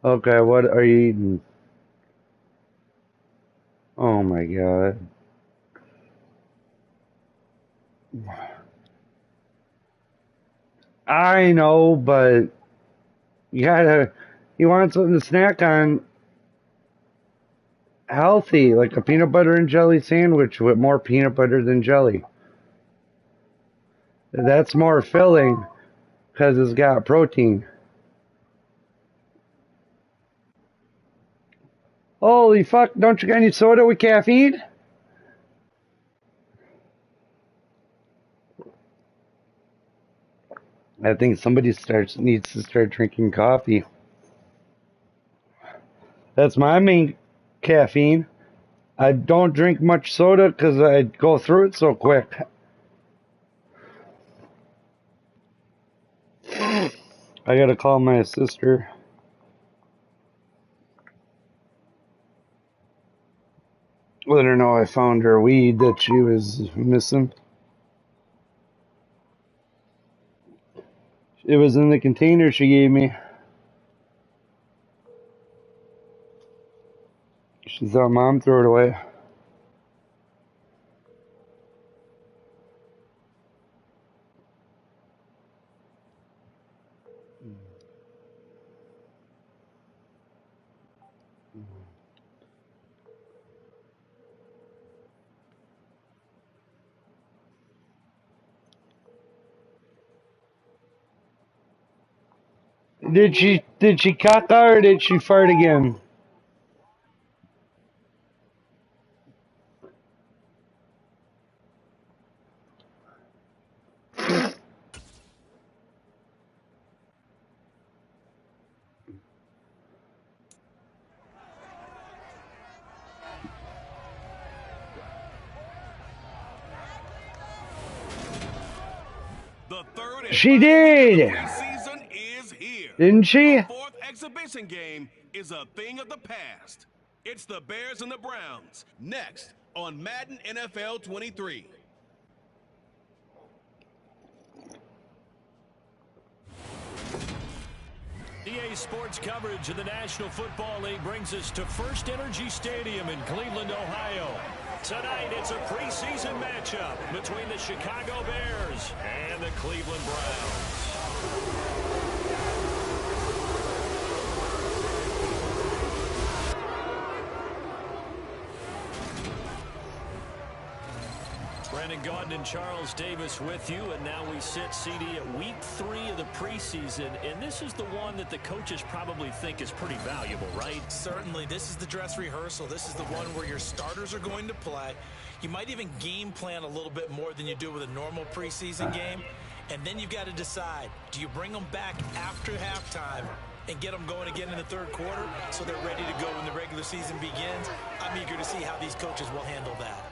Okay, what are you eating? Oh my god. I know, but you gotta, you want something to snack on healthy, like a peanut butter and jelly sandwich with more peanut butter than jelly. That's more filling because it's got protein. Holy fuck, don't you got any soda with caffeine? I think somebody needs to start drinking coffee. That's my main caffeine. I don't drink much soda because I go through it so quick. I gotta call my sister. Let her know I found her weed that she was missing. It was in the container she gave me. She thought mom threw it away. Did she caca or did she fart again? The third and She final game of the did! preseason is here. Didn't she? The fourth exhibition game is a thing of the past. It's the Bears and the Browns, next on Madden NFL 23. EA Sports coverage of the National Football League brings us to First Energy Stadium in Cleveland, Ohio. Tonight, it's a preseason matchup between the Chicago Bears and the Cleveland Browns. Brandon Gaudin and Charles Davis with you, and now we sit, CD, at week 3 of the preseason, and this is the one that the coaches probably think is pretty valuable, right? Certainly. This is the dress rehearsal. This is the one where your starters are going to play. You might even game plan a little bit more than you do with a normal preseason game, and then you've got to decide, do you bring them back after halftime and get them going again in the third quarter so they're ready to go when the regular season begins? I'm eager to see how these coaches will handle that.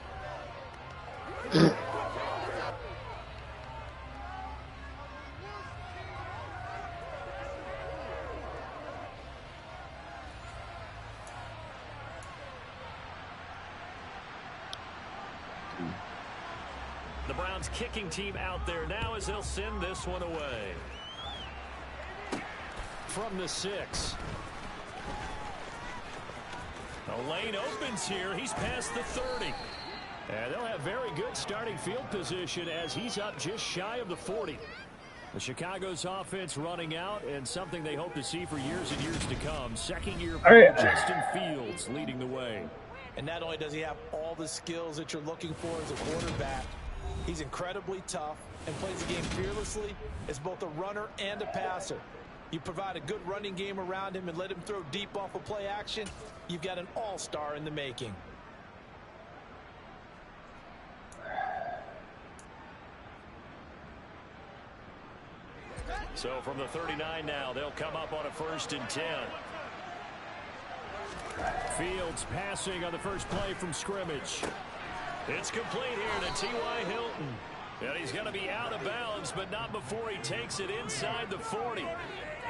The Browns kicking team out there now as they'll send this one away. From the 6. The lane opens here. He's past the 30. And they'll have very good starting field position as he's up just shy of the 40. The Chicago's offense running out, and something they hope to see for years and years to come. Second-year Justin Fields leading the way. And not only does he have all the skills that you're looking for as a quarterback, he's incredibly tough and plays the game fearlessly as both a runner and a passer. You provide a good running game around him and let him throw deep off of play action, you've got an all-star in the making. So from the 39 now, they'll come up on a 1st and 10. Fields passing on the first play from scrimmage. It's complete here to T.Y. Hilton. And he's going to be out of bounds, but not before he takes it inside the 40.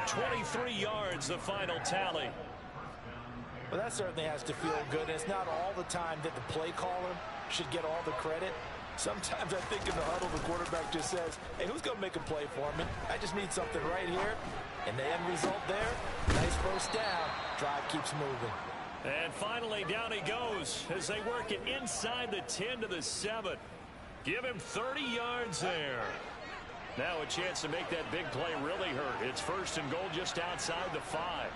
23 yards, the final tally. Well, that certainly has to feel good. It's not all the time that the play caller should get all the credit. Sometimes I think in the huddle, the quarterback just says, hey, who's going to make a play for me? I just need something right here. And the end result there, nice first down. Drive keeps moving. And finally, down he goes as they work it inside the 10 to the 7. Give him 30 yards there. Now a chance to make that big play really hurt. It's 1st and goal just outside the 5.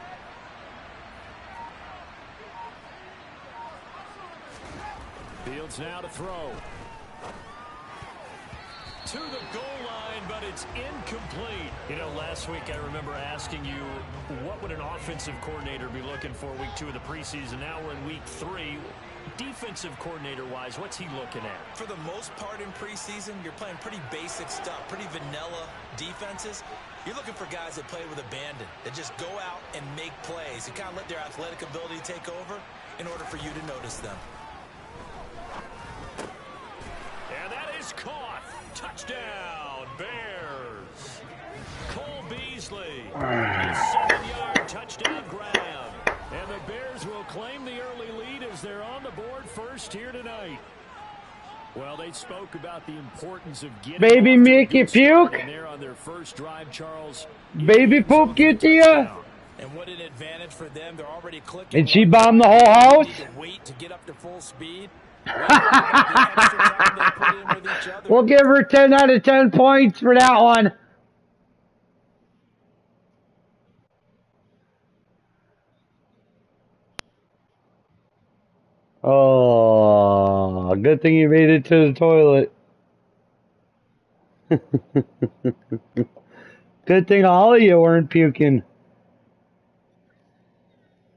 Fields now to throw. To the goal line, but it's incomplete. You know, last week I remember asking you, what would an offensive coordinator be looking for week 2 of the preseason? Now we're in week 3. Defensive coordinator-wise, what's he looking at? For the most part in preseason, you're playing pretty basic stuff, pretty vanilla defenses. You're looking for guys that play with abandon, that just go out and make plays and kind of let their athletic ability take over in order for you to notice them. And that is caught. Touchdown, Bears. Cole Beasley. A 7-yard touchdown grab. And the Bears will claim the early lead as they're on the board first here tonight. Well, they spoke about the importance of getting Baby make you puke. and there on their first drive, Charles. Baby poop get to you. And what an advantage for them. They're already clicking. And she bombed the whole house. Need to wait to get up to full speed. We'll give her 10 out of 10 points for that one. Oh, good thing you made it to the toilet. Good thing all of you weren't puking.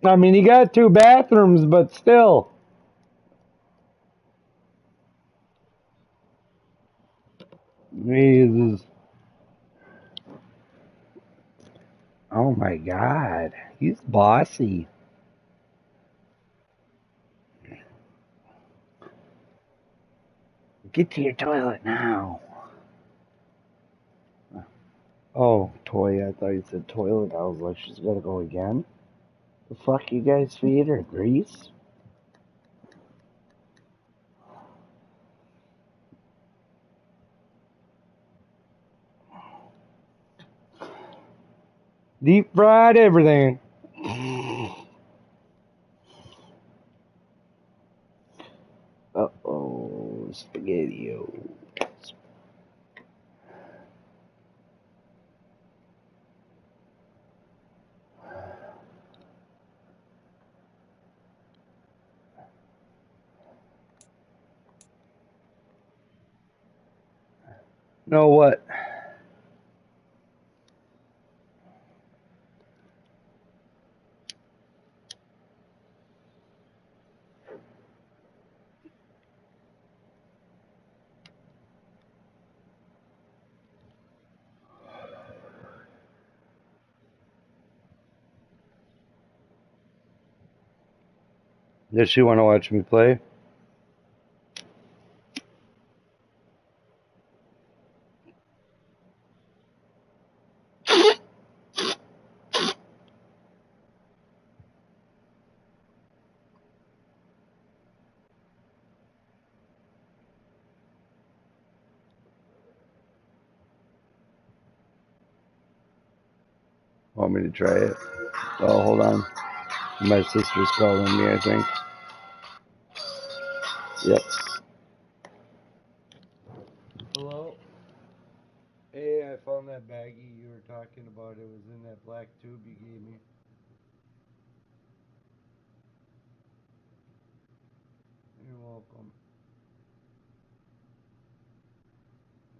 I mean, you got 2 bathrooms, but still. Jesus. Oh my God. He's bossy. Get to your toilet now. Oh, toy. I thought you said toilet. I was like, she's gotta go again? The fuck you guys feed her? Grease? Deep fried everything. Uh-oh, spaghetti-o. Know what? Does she want to watch me play? Want me to try it? Oh, hold on. My sister's calling me, I think. Yep. Hello? Hey, I found that baggie you were talking about. It was in that black tube you gave me. You're welcome.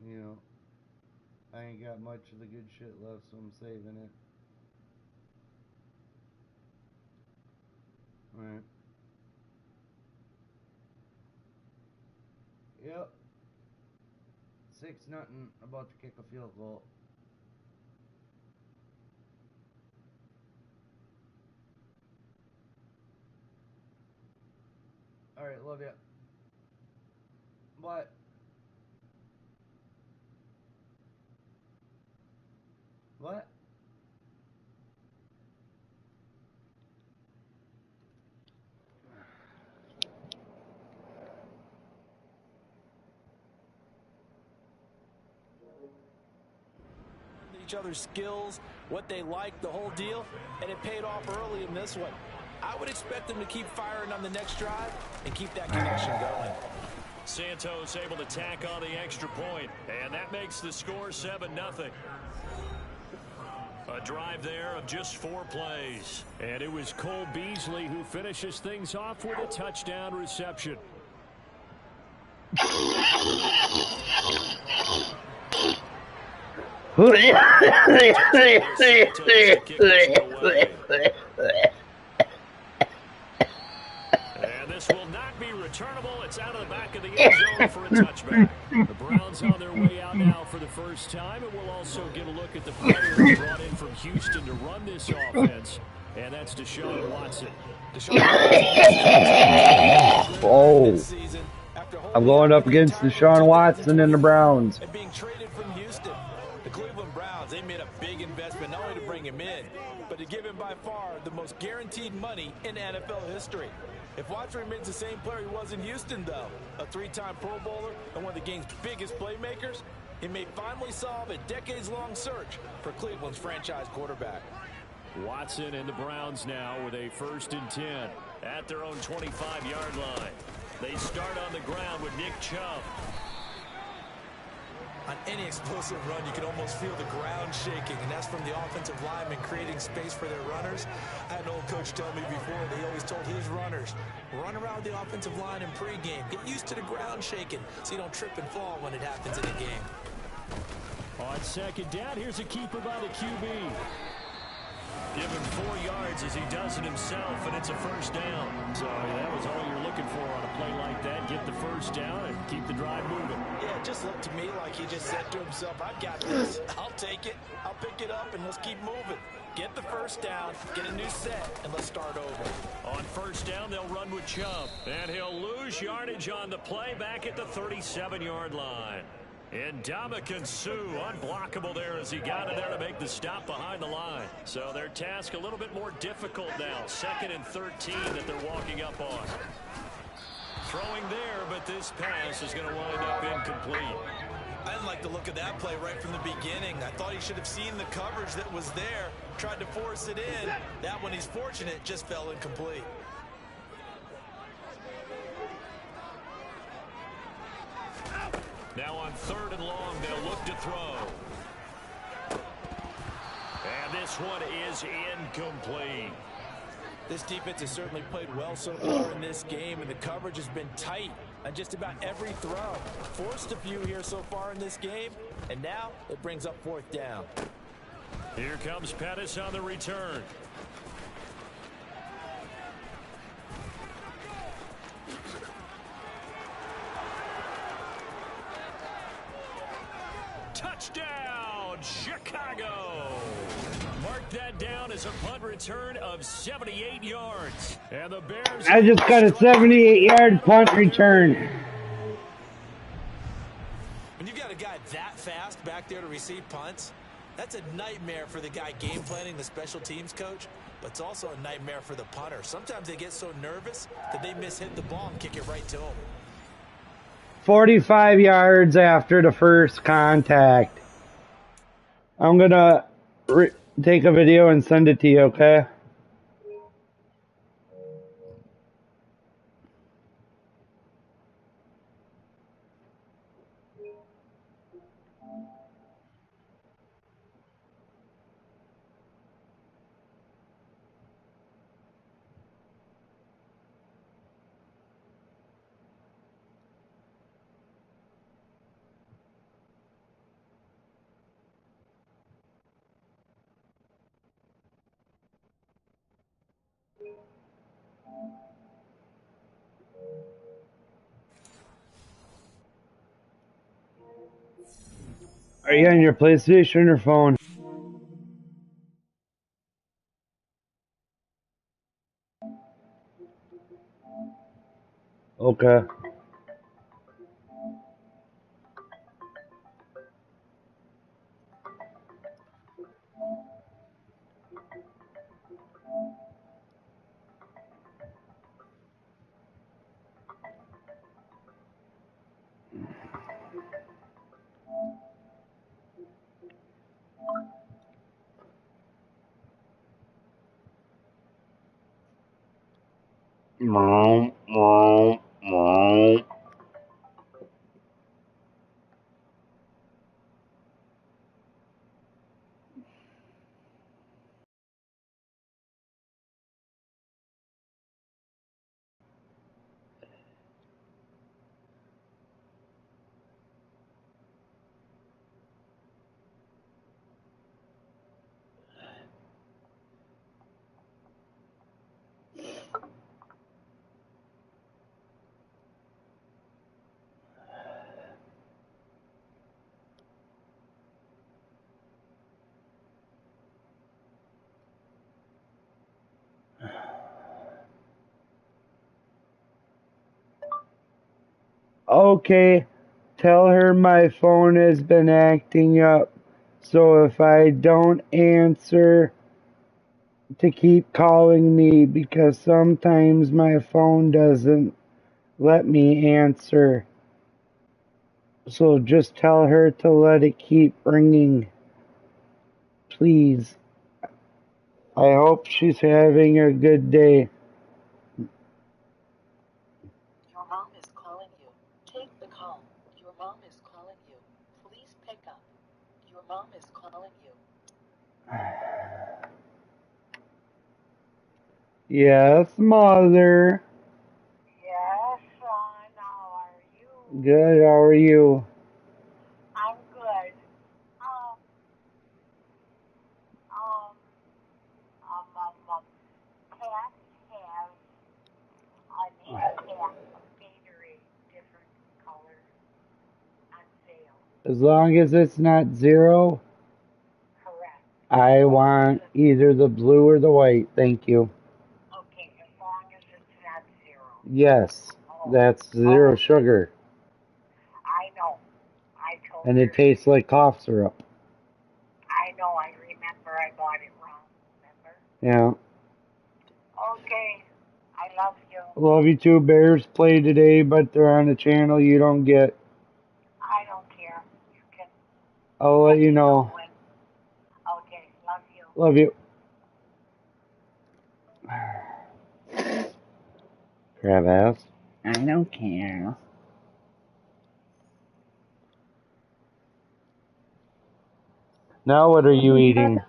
You know, I ain't got much of the good shit left, so I'm saving it. Alright. Yep. 6-0, about to kick a field goal. Alright, love ya. What? What? Each other's skills, what they liked, the whole deal, and it paid off early in this one. I would expect them to keep firing on the next drive and keep that connection going. Santos able to tack on the extra point, and that makes the score 7-0. A drive there of just 4 plays. And it was Cole Beasley who finishes things off with a touchdown reception. And this will not be returnable. It's out of the back of the end zone for a touchback. The Browns on their way out now for the first time, and we'll also get a look at the players brought in from Houston to run this offense, and that's Deshaun Watson. Oh, I'm going up against Deshaun Watson and the Browns. And being traded from Houston, the Cleveland Browns, they made a big investment not only to bring him in, but to give him by far the most guaranteed money in NFL history. If Watson remains the same player he was in Houston, though, a 3-time Pro Bowler and one of the game's biggest playmakers, he may finally solve a decades-long search for Cleveland's franchise quarterback. Watson and the Browns now with a 1st and 10 at their own 25-yard line. They start on the ground with Nick Chubb. On any explosive run, you can almost feel the ground shaking, and that's from the offensive linemen creating space for their runners. I had an old coach tell me before that he always told his runners, run around the offensive line in pregame. Get used to the ground shaking so you don't trip and fall when it happens in a game. On 2nd down, here's a keeper by the QB. Give him 4 yards as he does it himself, and it's a 1st down. So that was all you're looking for on a play like that. Get the 1st down and keep the drive moving. Yeah, it just looked to me like he just said to himself, I've got this. I'll take it. I'll pick it up, and let's keep moving. Get the 1st down, get a new set, and let's start over. On 1st down, they'll run with Chubb. And he'll lose yardage on the play back at the 37-yard line. And Ndamukong Suh, unblockable there as he got in there to make the stop behind the line. So their task a little bit more difficult now. 2nd and 13 that they're walking up on. Throwing there, but this pass is going to wind up incomplete. I didn't like the look of that play right from the beginning. I thought he should have seen the coverage that was there, tried to force it in. That one, he's fortunate, just fell incomplete. Now on 3rd and long, they'll look to throw. And this one is incomplete. This defense has certainly played well so far in this game, and the coverage has been tight on just about every throw. Forced a few here so far in this game, and now it brings up 4th down. Here comes Pettis on the return. Touchdown, Chicago! Mark that down as a punt return of 78 yards. And the Bears... I just got a 78-yard punt return. When you've got a guy that fast back there to receive punts, that's a nightmare for the guy game planning, the special teams coach, but it's also a nightmare for the punter. Sometimes they get so nervous that they mishit the ball and kick it right to him. 45 yards after the first contact. I'm going to take a video and send it to you, okay? Are you on your PlayStation or phone? Okay. Mom, mom, mom. Okay, tell her my phone has been acting up, so if I don't answer, to keep calling me because sometimes my phone doesn't let me answer. So just tell her to let it keep ringing, please. I hope she's having a good day. Your mom is calling you. Take the call. Your mom is calling you. Please pick up. Your mom is calling you. Yes, mother. Yes, son, how are you? Good, how are you? I'm good. Um, um, cats have an 8-pack of Gatorade, different colors, on sale. As long as it's not zero, Correct. I want either the blue or the white, thank you. Okay, as long as it's not zero. Yes, Oh, that's zero sugar. I know. I told And her. it tastes like cough syrup. I know, I remember I bought it wrong. Remember? Yeah. Okay, I love you. Love you too. Bears play today, but they're on a channel you don't get. I don't care. You can. I'll let you know. When. Okay, love you. Love you. Crab ass. I don't care. Now what are you eating?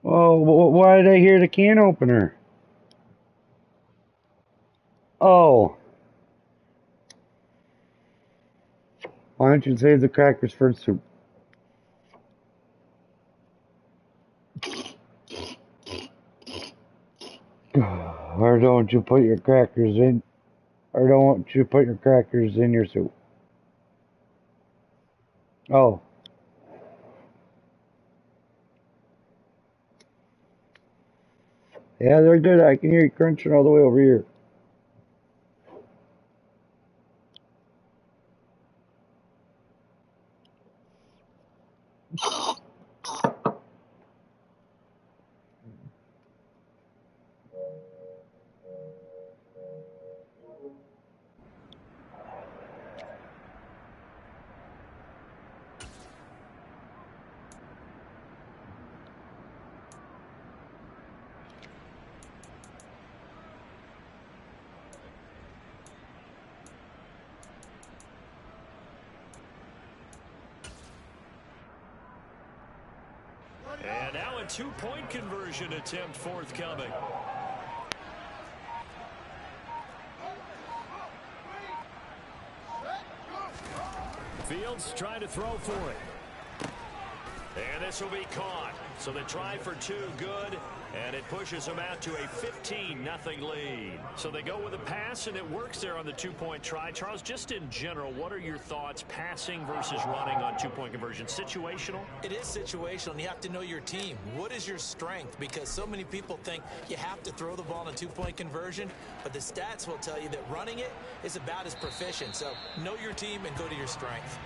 Oh, why did I hear the can opener? Oh. Why don't you save the crackers for the soup? Or don't you put your crackers in? Or don't you put your crackers in your soup? Oh. Yeah, they're good. I can hear you crunching all the way over here. And now a two-point conversion attempt forthcoming. Fields trying to throw for it. And this will be caught. So they try for two, good, and it pushes them out to a 15-0 lead. So they go with a pass, and it works there on the two-point try. Charles, just in general, what are your thoughts passing versus running on two-point conversion? Situational? It is situational, and you have to know your team. What is your strength? Because so many people think you have to throw the ball in a two-point conversion, but the stats will tell you that running it is about as proficient. So know your team and go to your strength.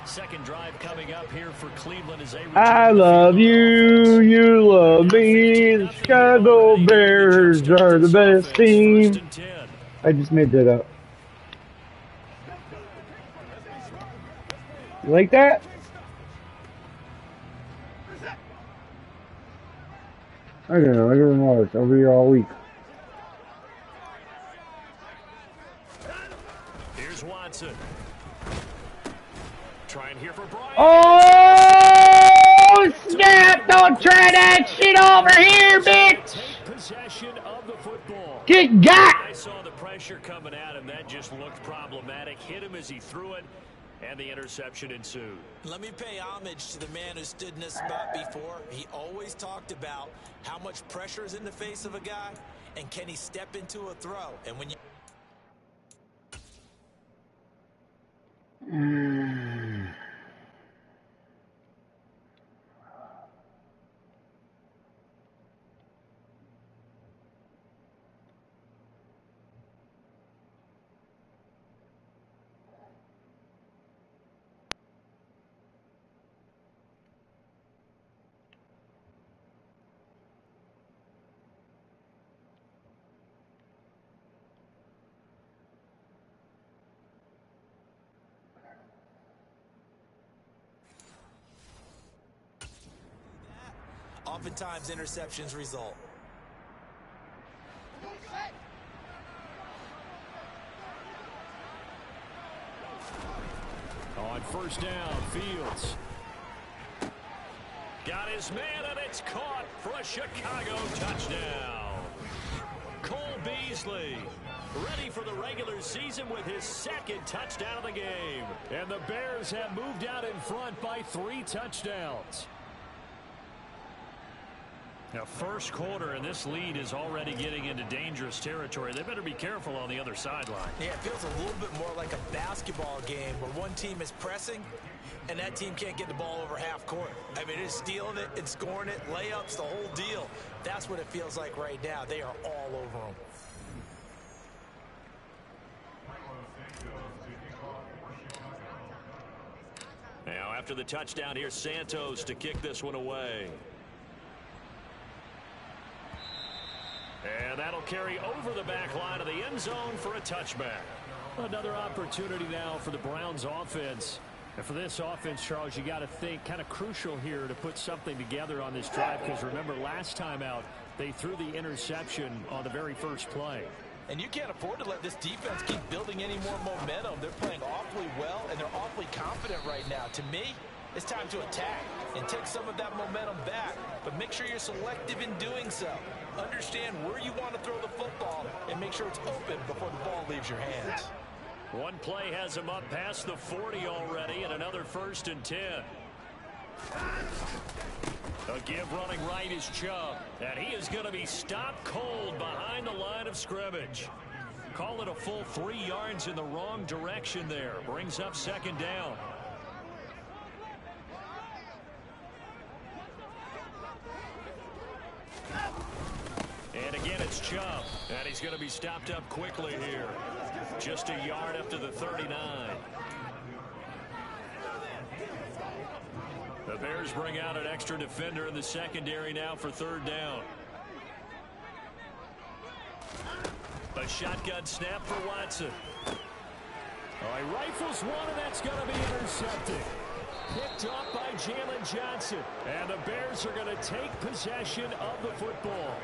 Second drive coming up here for Cleveland as they return. I love you, you love me. The Chicago Bears are the best team. I just made that up. You like that? I don't know. I don't know. It's over here all week. Watson. Trying here for Bryant. Oh, snap! Don't try that shit over here, bitch! Take possession of the football. Get got! I saw the pressure coming at him. That just looked problematic. Hit him as he threw it, and the interception ensued. Let me pay homage to the man who stood in this spot before. He always talked about how much pressure is in the face of a guy, and can he step into a throw. And when you... Oftentimes, interceptions result. On first down, Fields. Got his man, and it's caught for a Chicago touchdown. Cole Beasley, ready for the regular season with his second touchdown of the game. And the Bears have moved out in front by 3 touchdowns. Now, first quarter, and this lead is already getting into dangerous territory. They better be careful on the other sideline. Yeah, it feels a little bit more like a basketball game where one team is pressing and that team can't get the ball over half court. I mean, it's stealing it, it's scoring it, layups, the whole deal. That's what it feels like right now. They are all over them. Now, after the touchdown, here's Santos to kick this one away. And that'll carry over the back line of the end zone for a touchback. Another opportunity now for the Browns offense. And for this offense, Charles, you got to think kind of crucial here to put something together on this drive, because remember last time out they threw the interception on the very first play. And you can't afford to let this defense keep building any more momentum. They're playing awfully well, and they're awfully confident right now. To me, it's time to attack and take some of that momentum back, but make sure you're selective in doing so. Understand where you want to throw the football and make sure it's open before the ball leaves your hands. One play has him up past the 40 already, and another 1st and 10. A give running right is Chubb, and he is going to be stopped cold behind the line of scrimmage. Call it a full 3 yards in the wrong direction there. Brings up 2nd down. And again, it's Chubb, and he's going to be stopped up quickly here. Just a yard up to the 39. The Bears bring out an extra defender in the secondary now for 3rd down. A shotgun snap for Watson. Oh, he rifles one, and that's going to be intercepted. Picked off by Jalen Johnson. And the Bears are going to take possession of the football.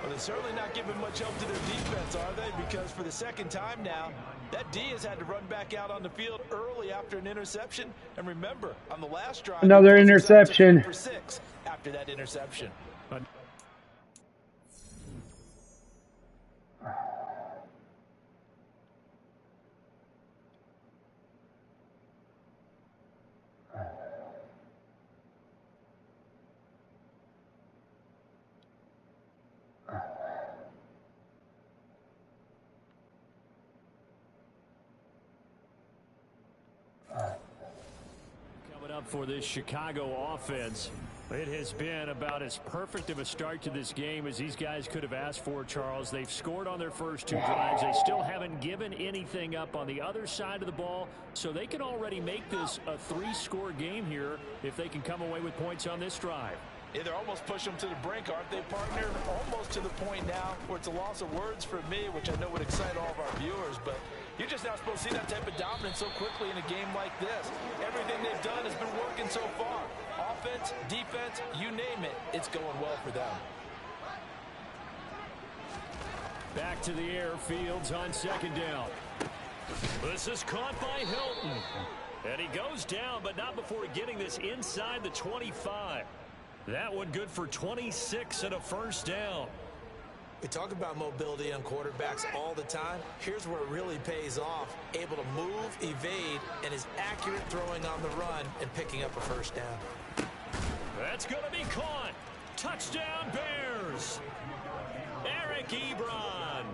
Well, they're certainly not giving much help to their defense, are they? Because for the 2nd time now, that D has had to run back out on the field early after an interception. And remember, on the last drive, another interception. For 6 after that interception. For this Chicago offense, it has been about as perfect of a start to this game as these guys could have asked for, Charles. They've scored on their first 2 drives. They still haven't given anything up on the other side of the ball, so they can already make this a 3-score game here if they can come away with points on this drive. Yeah, they're almost pushing them to the brink, aren't they, partner? Almost to the point now where it's a loss of words for me, which I know would excite all of our viewers, but you're just not supposed to see that type of dominance so quickly in a game like this. Everything they've done has been working so far. Offense, defense, you name it, it's going well for them. Back to the air, Fields on 2nd down. This is caught by Hilton. And he goes down, but not before getting this inside the 25. That one good for 26 and a first down. We talk about mobility on quarterbacks all the time. Here's where it really pays off. Able to move, evade, and is accurate throwing on the run and picking up a first down. That's going to be caught. Touchdown, Bears. Eric Ebron,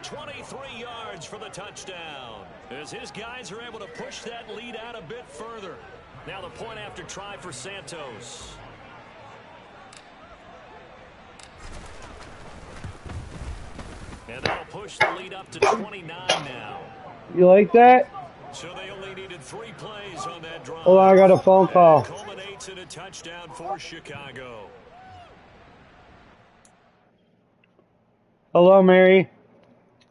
23 yards for the touchdown. As his guys are able to push that lead out a bit further. Now the point after try for Santos. And that'll push the lead up to 29 now. You like that? So they only needed 3 plays on that drive. Oh, I got a phone call. And it culminates in a touchdown for Chicago. Hello, Mary.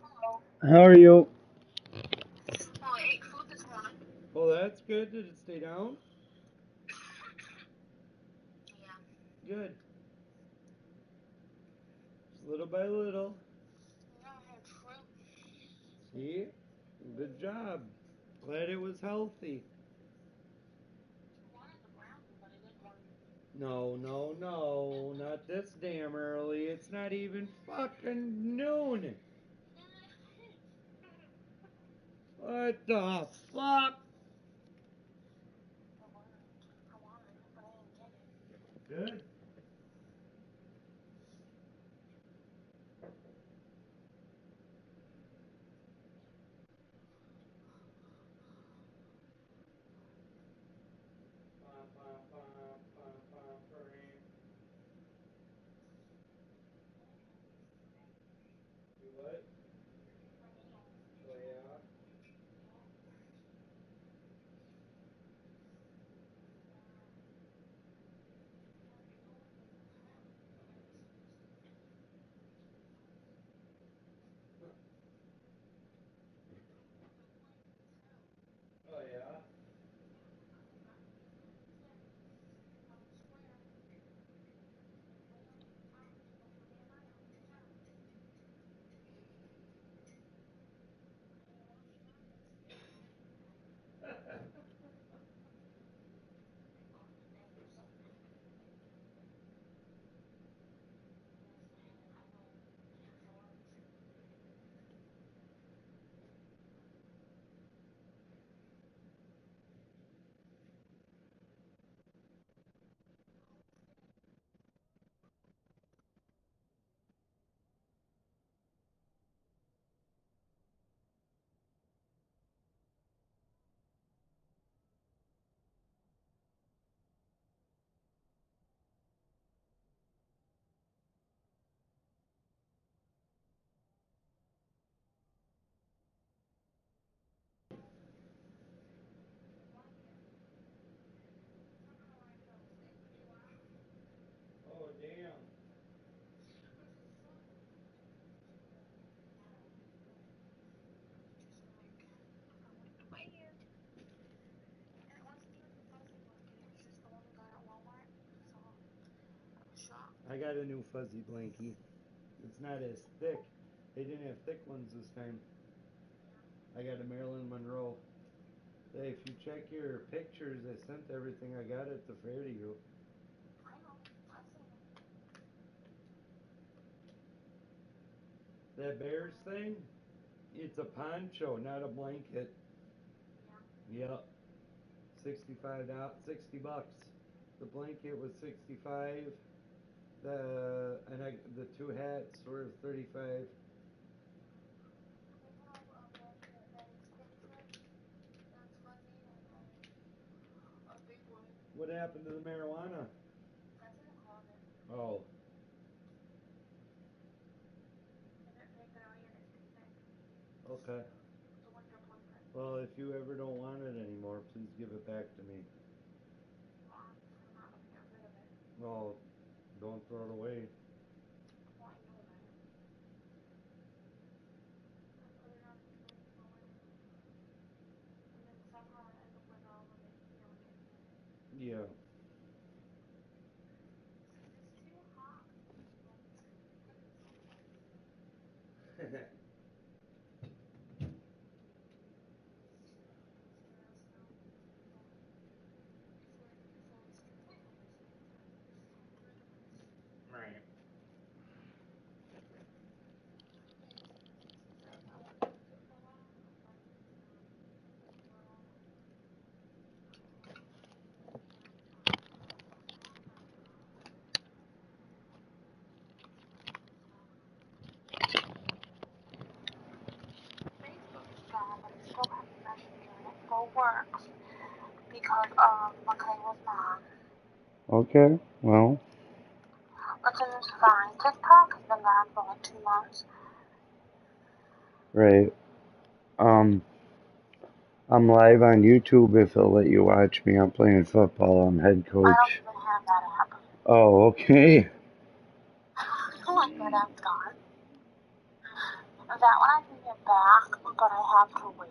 Hello. How are you? Oh, I ate food this morning. Well, that's good. Did it stay down? Yeah. Good. Just little by little. Yeah, I had fruit. See? Good job. Glad it was healthy. I wanted the brownie, but I didn't want No, no, no. Not this damn early. It's not even fucking noon. What the fuck? I wanted it, but I didn't get it. Good. You what? Oh, yeah? Oh, yeah? Oh, damn. And it wasn't even the fuzzy blanket, it was just the one we got at Walmart. So I was shocked. I got a new fuzzy blankie. It's not as thick. They didn't have thick ones this time. I got a Marilyn Monroe. Hey, if you check your pictures, I sent everything I got at the fair to you. I know. I've seen it. That Bears thing, it's a poncho, not a blanket. Yeah. Yep. $60. The blanket was 65. The 2 hats were 35. We have a blanket that is expensive. That's fuzzy and a big one. What happened to the marijuana? That's in the closet. Oh, I didn't take it out yet, it's too thick. okay. It's a winter blanket. Well, if you ever don't want it anymore, please give it back to me. I'm not gonna get rid of it. Well, don't throw it away. Well, I know that. I put it on the thing going. And then somehow I end up with all of it here when I get it. Yeah. Cause it's too hot. still works because of Michaela's mom. Okay, well. Which is fine. TikTok has been gone for like 2 months. Right. I'm live on YouTube if it'll let you watch me. I'm playing football. I'm head I don't coach. even have that app. Oh, okay. Oh my god, I'm gone. That one I can get back, but I have to wait.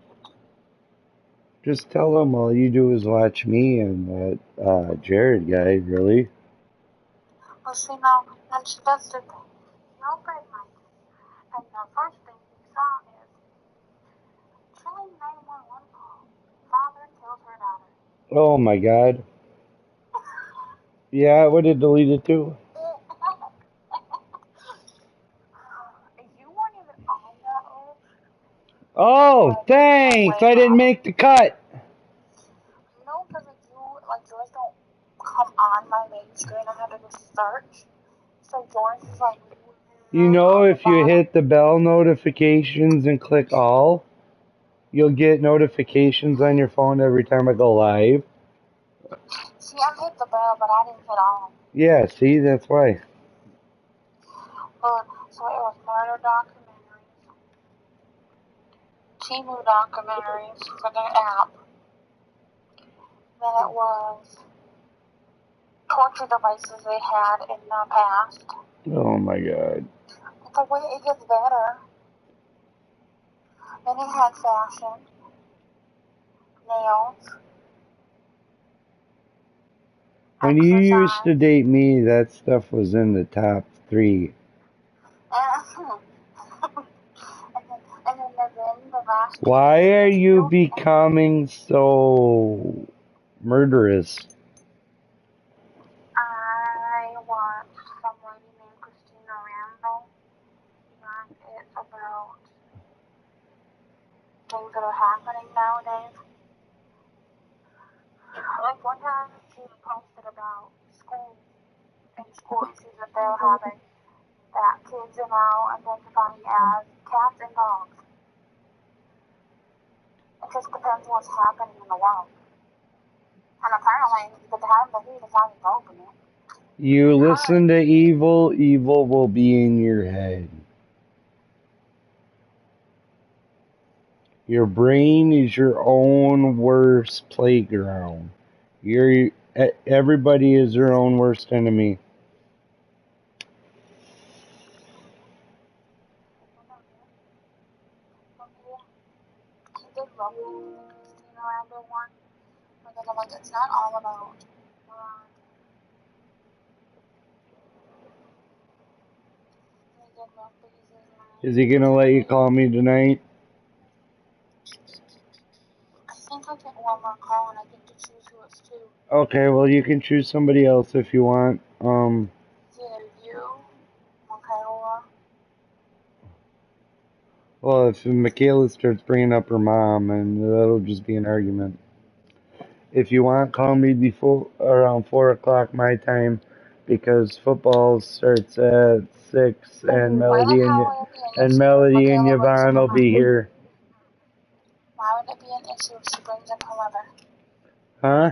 Just tell them all you do is watch me and that Jared guy, really. Well, see, now, and she does the thing. He opened my thing, and the first thing he saw is, chilling 911 call. Father kills her daughter. Oh my god. Yeah, I would have deleted too. You weren't even on that list. Oh, thanks! I didn't make the cut! No, because yours don't come on my main screen. I have to just search. So yours is like You know, on the if you bottom. hit the bell notifications and click all, you'll get notifications on your phone every time I go live. See, I hit the bell, but I didn't hit on. Yeah, see, that's why. So it was murder documentaries, Timu documentaries for the app. Then it was torture devices they had in the past. Oh my god. But the way it gets better. Then it had fashion, nails, When you used to exercise, date me, that stuff was in the top 3. and then the last Why are you two, becoming so murderous? I watched some lady named Christina Randall, and it's about things that are happening nowadays. Like one time she posted about school, in school issues that they're having, that kids are now identifying as cats and dogs. It just depends what's happening in the world. And apparently, the time that he decided to open it. You listen to evil, evil will be in your head. Your brain is your own worst playground. Everybody is their own worst enemy. He did love the Christina Randall one. But then I'm like, it's not all about he did love Dizi. Is he gonna let you call me tonight? I think I get one more call and I get to choose who it's to. Okay, well you can choose somebody else if you want. It's either you, Michaela. Well, if Michaela starts bringing up her mom, and that'll just be an argument. If you want, call me before around 4 o'clock my time, because football starts at 6, and Why the hell would it be an issue if Melody and Michaela brings Yvonne up her will be mother? here. Why would it be an issue if she brings up her mother? Huh?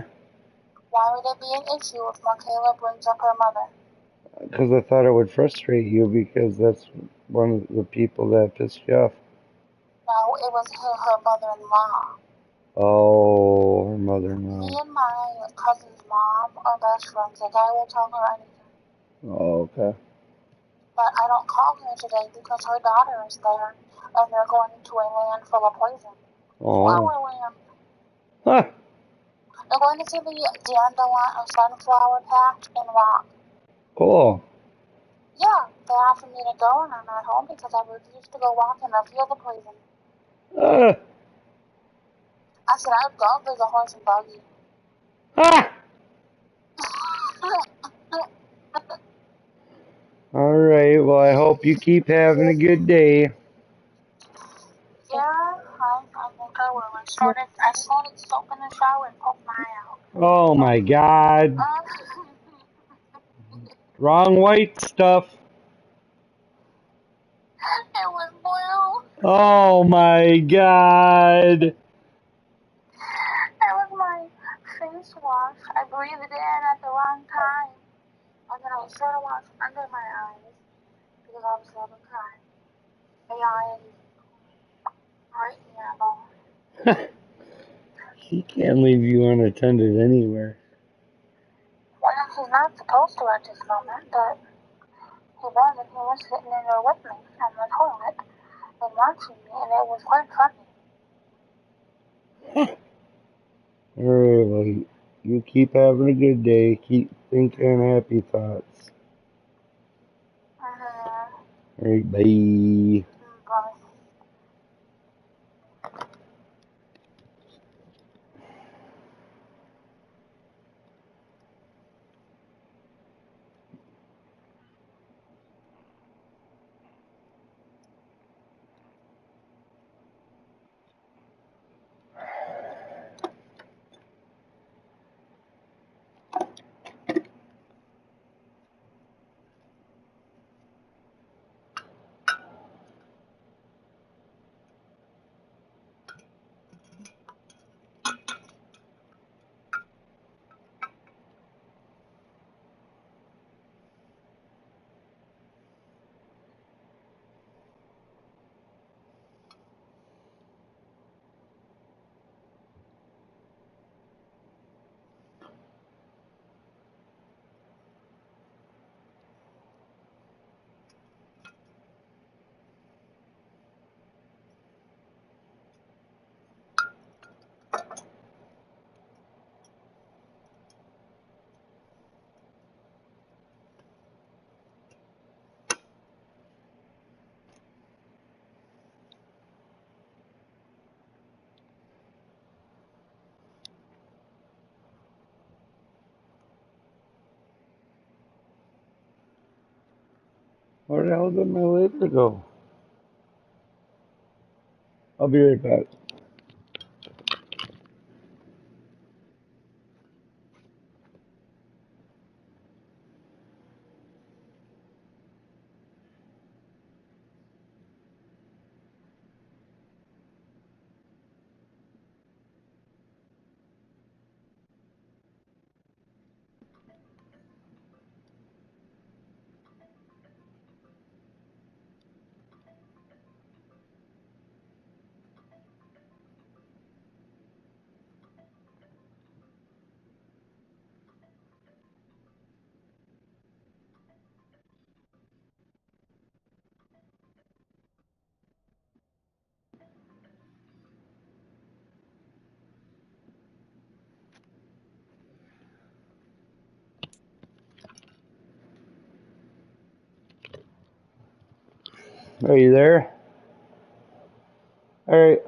Why would it be an issue if Michaela brings up her mother? Because I thought it would frustrate you, because that's one of the people that pissed you off. No, it was her mother-in-law. Oh, her Me mother-in-law. and my cousin's mom are best friends. Like, I will tell her anything. Oh, okay. But I don't call her today because her daughter is there, and they're going to a land full of poison. Oh. Flower land. Huh. They're going to see the dandelion or sunflower patch in Rock. Cool. Yeah, they offered me to go, and I'm at home because I refuse to go walk in the field of poison. I said I'd go if there's a horse and buggy. Ah! Alright, well, I hope you keep having a good day. Yeah, I think I will. I started soap in the shower and poked my eye out. Oh my god. Wrong white stuff. It was blue. Oh my god. long time. And then I sort of watched under my eyes because obviously I've been crying. AI is right here, Lord. He can't leave you unattended anywhere. Well, he's not supposed to at this moment, but he was, and he was sitting in there with me on the toilet and watching me, and it was quite funny. Alright, well, you keep having a good day. Keep thinking happy thoughts. Alright, bye. Bye. Where the hell did my laser go? I'll be right back. Are you there? Alright.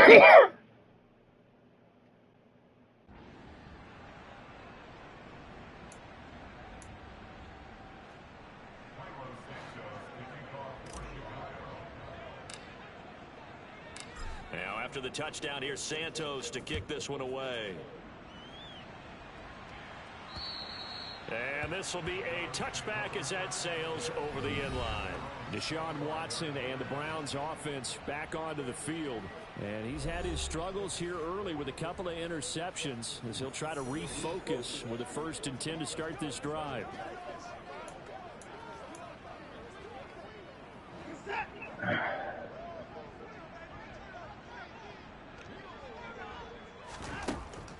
Now after the touchdown, here's Santos to kick this one away. And this will be a touchback as that sails over the end line. Deshaun Watson and the Browns offense back onto the field. And he's had his struggles here early with a couple of interceptions as he'll try to refocus with a 1st and 10 to start this drive.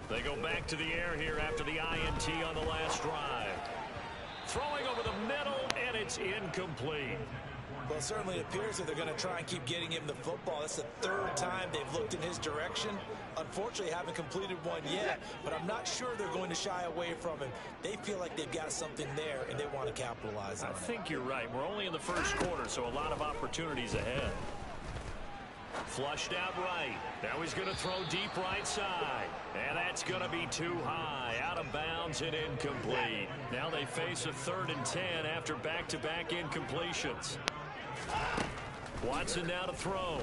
They go back to the air here after the INT on the last drive. Throwing over the middle, and it's incomplete. Well, it certainly appears that they're going to try and keep getting him the football. That's the 3rd time they've looked in his direction. Unfortunately, haven't completed one yet, but I'm not sure they're going to shy away from him. They feel like they've got something there, and they want to capitalize on it. I think you're right. We're only in the 1st quarter, so a lot of opportunities ahead. Flushed out right. Now he's going to throw deep right side. And that's going to be too high. Out of bounds and incomplete. Now they face a 3rd and 10 after back-to-back incompletions. Watson now to throw.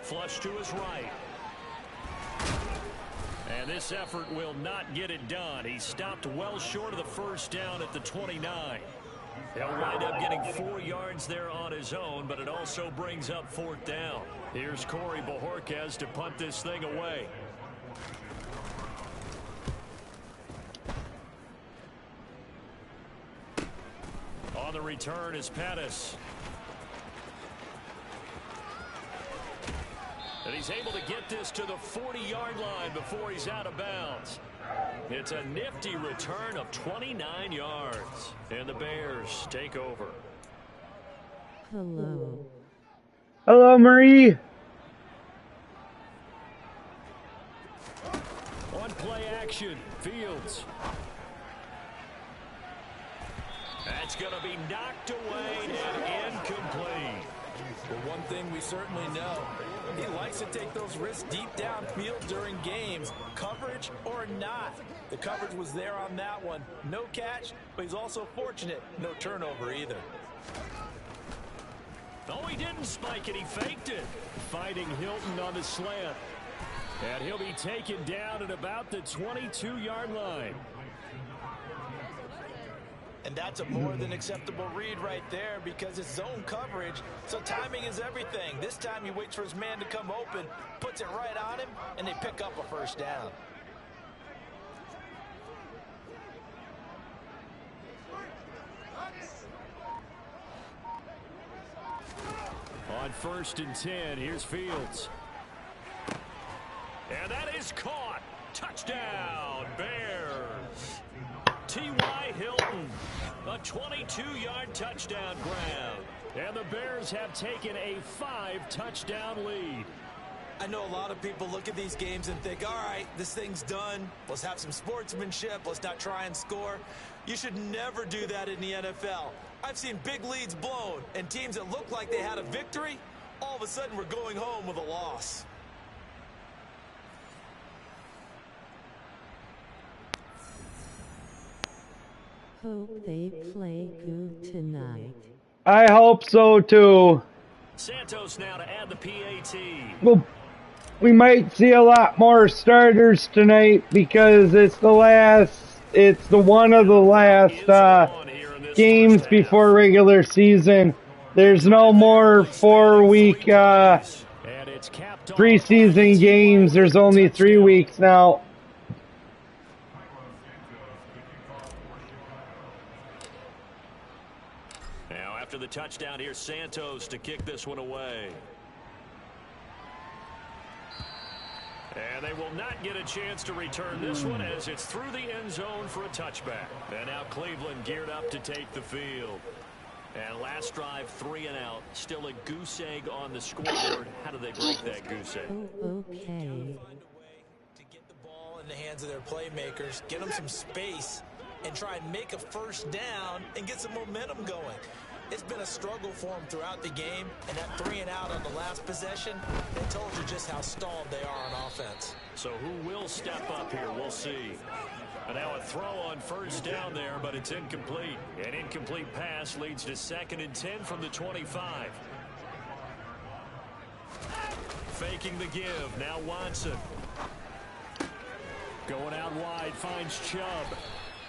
Flush to his right. And this effort will not get it done. He stopped well short of the 1st down at the 29. He'll wind up getting 4 yards there on his own, but it also brings up 4th down. Here's Corey Bojorquez to punt this thing away. On the return is Pettis. And he's able to get this to the 40-yard line before he's out of bounds. It's a nifty return of 29 yards. And the Bears take over. Hello. Hello, Marie. On play action, Fields. That's going to be knocked away and incomplete. Well, one thing we certainly know, he likes to take those risks deep downfield during games, coverage or not. The coverage was there on that one. No catch, but he's also fortunate. No turnover either. Oh, he didn't spike it. He faked it. Finding Hilton on the slant. And he'll be taken down at about the 22-yard line. And that's a more than acceptable read right there because it's zone coverage, so timing is everything. This time he waits for his man to come open, puts it right on him, and they pick up a 1st down. On 1st and 10, here's Fields. And that is caught. Touchdown, Bears. T.Y. Hilton, a 22-yard touchdown grab. And the Bears have taken a 5-touchdown lead. I know a lot of people look at these games and think, all right, this thing's done. Let's have some sportsmanship. Let's not try and score. You should never do that in the NFL. I've seen big leads blown, and teams that looked like they had a victory, all of a sudden were going home with a loss. Hope they play good tonight. I hope so too. Santos now to add the PAT. Well, we might see a lot more starters tonight because it's the one of the last games before regular season. There's no more 4-week preseason games. There's only 3 weeks now. Now after the touchdown, here's Santos to kick this one away. And they will not get a chance to return this one as it's through the end zone for a touchback. And now Cleveland geared up to take the field. And last drive, 3 and out. Still a goose egg on the scoreboard. How do they break that goose egg? Oh, okay. Find a way to get the ball in the hands of their playmakers, get them some space, and try and make a 1st down and get some momentum going. It's been a struggle for them throughout the game, and that 3 and out on the last possession, they told you just how stalled they are on offense. So who will step up here? We'll see. And now a throw on first down there, but it's incomplete. An incomplete pass leads to 2nd and 10 from the 25. Faking the give. Now Watson. Going out wide, finds Chubb.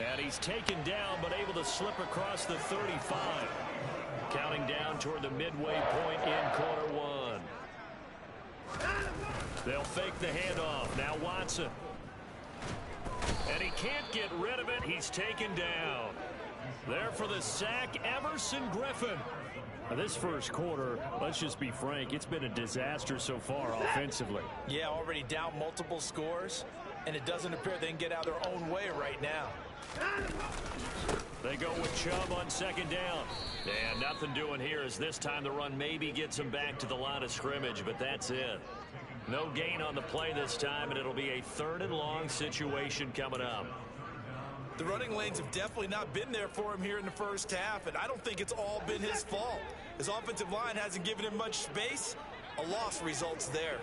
And he's taken down, but able to slip across the 35. Counting down toward the midway point in quarter one. They'll fake the handoff. Now Watson. And he can't get rid of it. He's taken down. There for the sack, Everson Griffin. Now this first quarter, let's just be frank, it's been a disaster so far offensively. Yeah, already down multiple scores, and it doesn't appear they can get out their own way right now. They go with Chubb on 2nd down. And nothing doing here as this time the run maybe gets him back to the line of scrimmage, but that's it. No gain on the play this time, and it'll be a 3rd and long situation coming up. The running lanes have definitely not been there for him here in the first half, and I don't think it's all been his fault. His offensive line hasn't given him much space. A loss results there.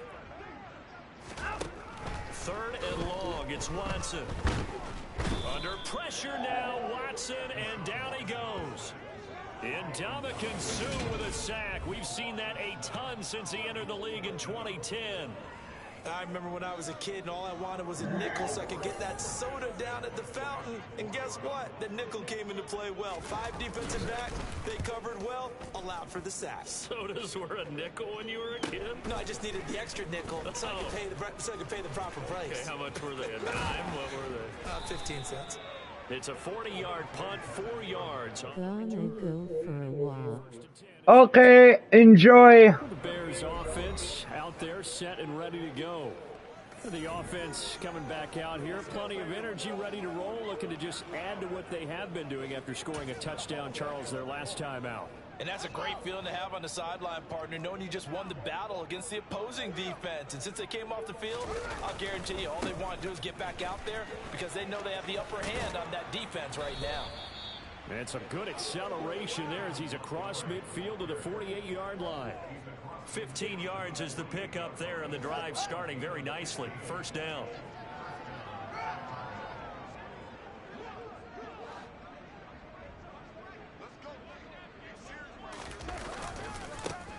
3rd and long, it's Watson. Under pressure now, Watson, and down he goes. Ndamukong Suh with a sack. We've seen that a ton since he entered the league in 2010. I remember when I was a kid and all I wanted was a nickel so I could get that soda down at the fountain. And guess what? The nickel came into play well. 5 defensive backs, they covered well, allowed for the sack. Sodas were a nickel when you were a kid? No, I just needed the extra nickel so I could pay the proper price. Okay, how much were they? A dime? What were they? 15 cents. It's a 40-yard punt, 4 yards. Gonna go for a walk. Okay, enjoy. The Bears offense out there set and ready to go. The offense coming back out here. Plenty of energy, ready to roll, looking to just add to what they have been doing after scoring a touchdown, Charles, their last time out. And that's a great feeling to have on the sideline, partner, knowing you just won the battle against the opposing defense. And since they came off the field, I'll guarantee you all they want to do is get back out there because they know they have the upper hand on that defense right now. And some good acceleration there as he's across midfield to the 48-yard line. 15 yards is the pickup there, and the drive starting very nicely. 1st down.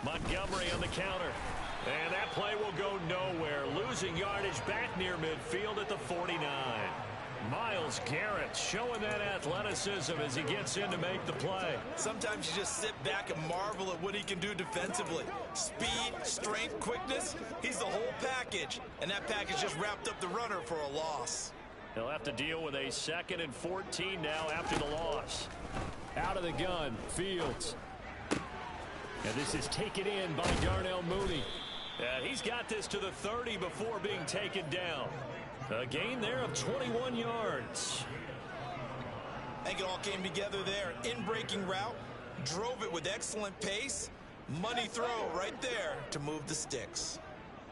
Montgomery on the counter. And that play will go nowhere. Losing yardage back near midfield at the 49. Myles Garrett showing that athleticism as he gets in to make the play. Sometimes you just sit back and marvel at what he can do defensively. Speed, strength, quickness, he's the whole package. And that package just wrapped up the runner for a loss. He'll have to deal with a 2nd and 14 now after the loss. Out of the gun, Fields. And this is taken in by Darnell Mooney. And he's got this to the 30 before being taken down. A gain there of 21 yards. I think it all came together there. In-breaking route, drove it with excellent pace. Money throw right there to move the sticks.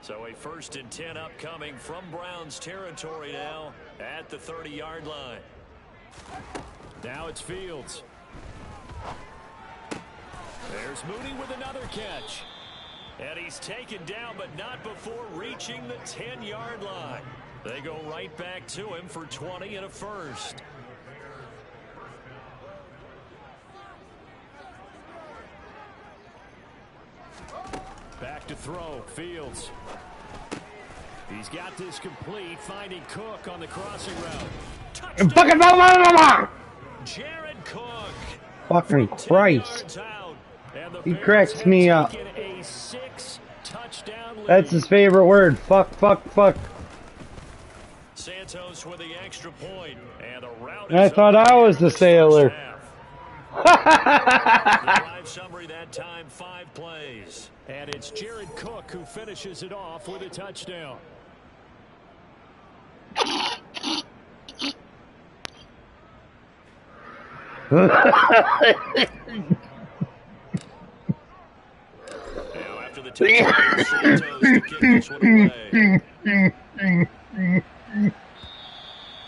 So a 1st and 10 upcoming from Browns territory now at the 30-yard line. Now it's Fields. There's Mooney with another catch. And he's taken down, but not before reaching the 10-yard line. They go right back to him for 20 and a 1st. Back to throw, Fields. He's got this complete, finding Cook on the crossing route. And fucking blah. Jared Cook. Fucking Christ. He cracks me up. That's his favorite word. Fuck. Santos with the extra point, and the route I thought I was the sailor. The drive summary that time, 5 plays. And it's Jared Cook who finishes it off with a touchdown. Now after the touchdown, Santos to kick this one away.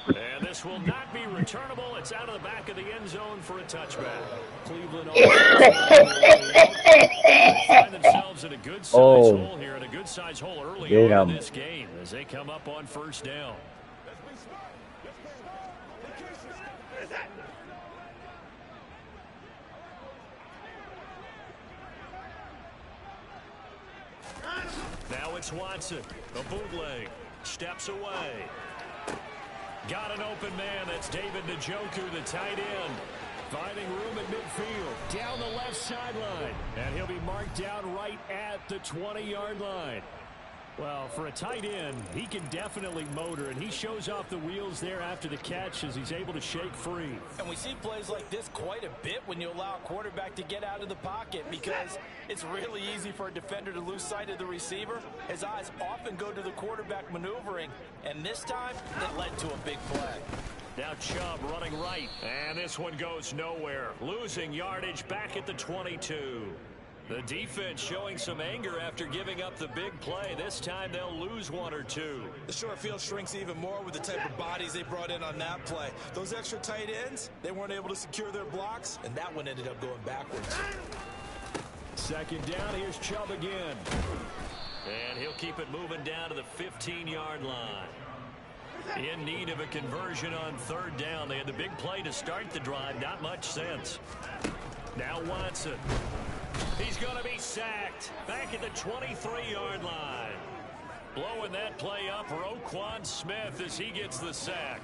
And this will not be returnable. It's out of the back of the end zone for a touchback. Cleveland they find themselves in a good-sized hole here, and a good-sized hole early on in this game as they come up on first down. Now it's Watson. A bootleg. Steps away. Got an open man. That's David Njoku, the tight end. Finding room at midfield. Down the left sideline. And he'll be marked down right at the 20-yard line. Well, for a tight end, he can definitely motor, and he shows off the wheels there after the catch as he's able to shake free. And we see plays like this quite a bit when you allow a quarterback to get out of the pocket because it's really easy for a defender to lose sight of the receiver. His eyes often go to the quarterback maneuvering, and this time it led to a big play. Now Chubb running right, and this one goes nowhere. Losing yardage back at the 22. The defense showing some anger after giving up the big play. This time they'll lose one or two. The short field shrinks even more with the type of bodies they brought in on that play. Those extra tight ends, they weren't able to secure their blocks, and that one ended up going backwards. Second down, here's Chubb again. And he'll keep it moving down to the 15-yard line. In need of a conversion on third down. They had the big play to start the drive. Not much sense. Now Watson. He's going to be sacked back at the 23-yard line. Blowing that play up, Roquan Smith, as he gets the sack.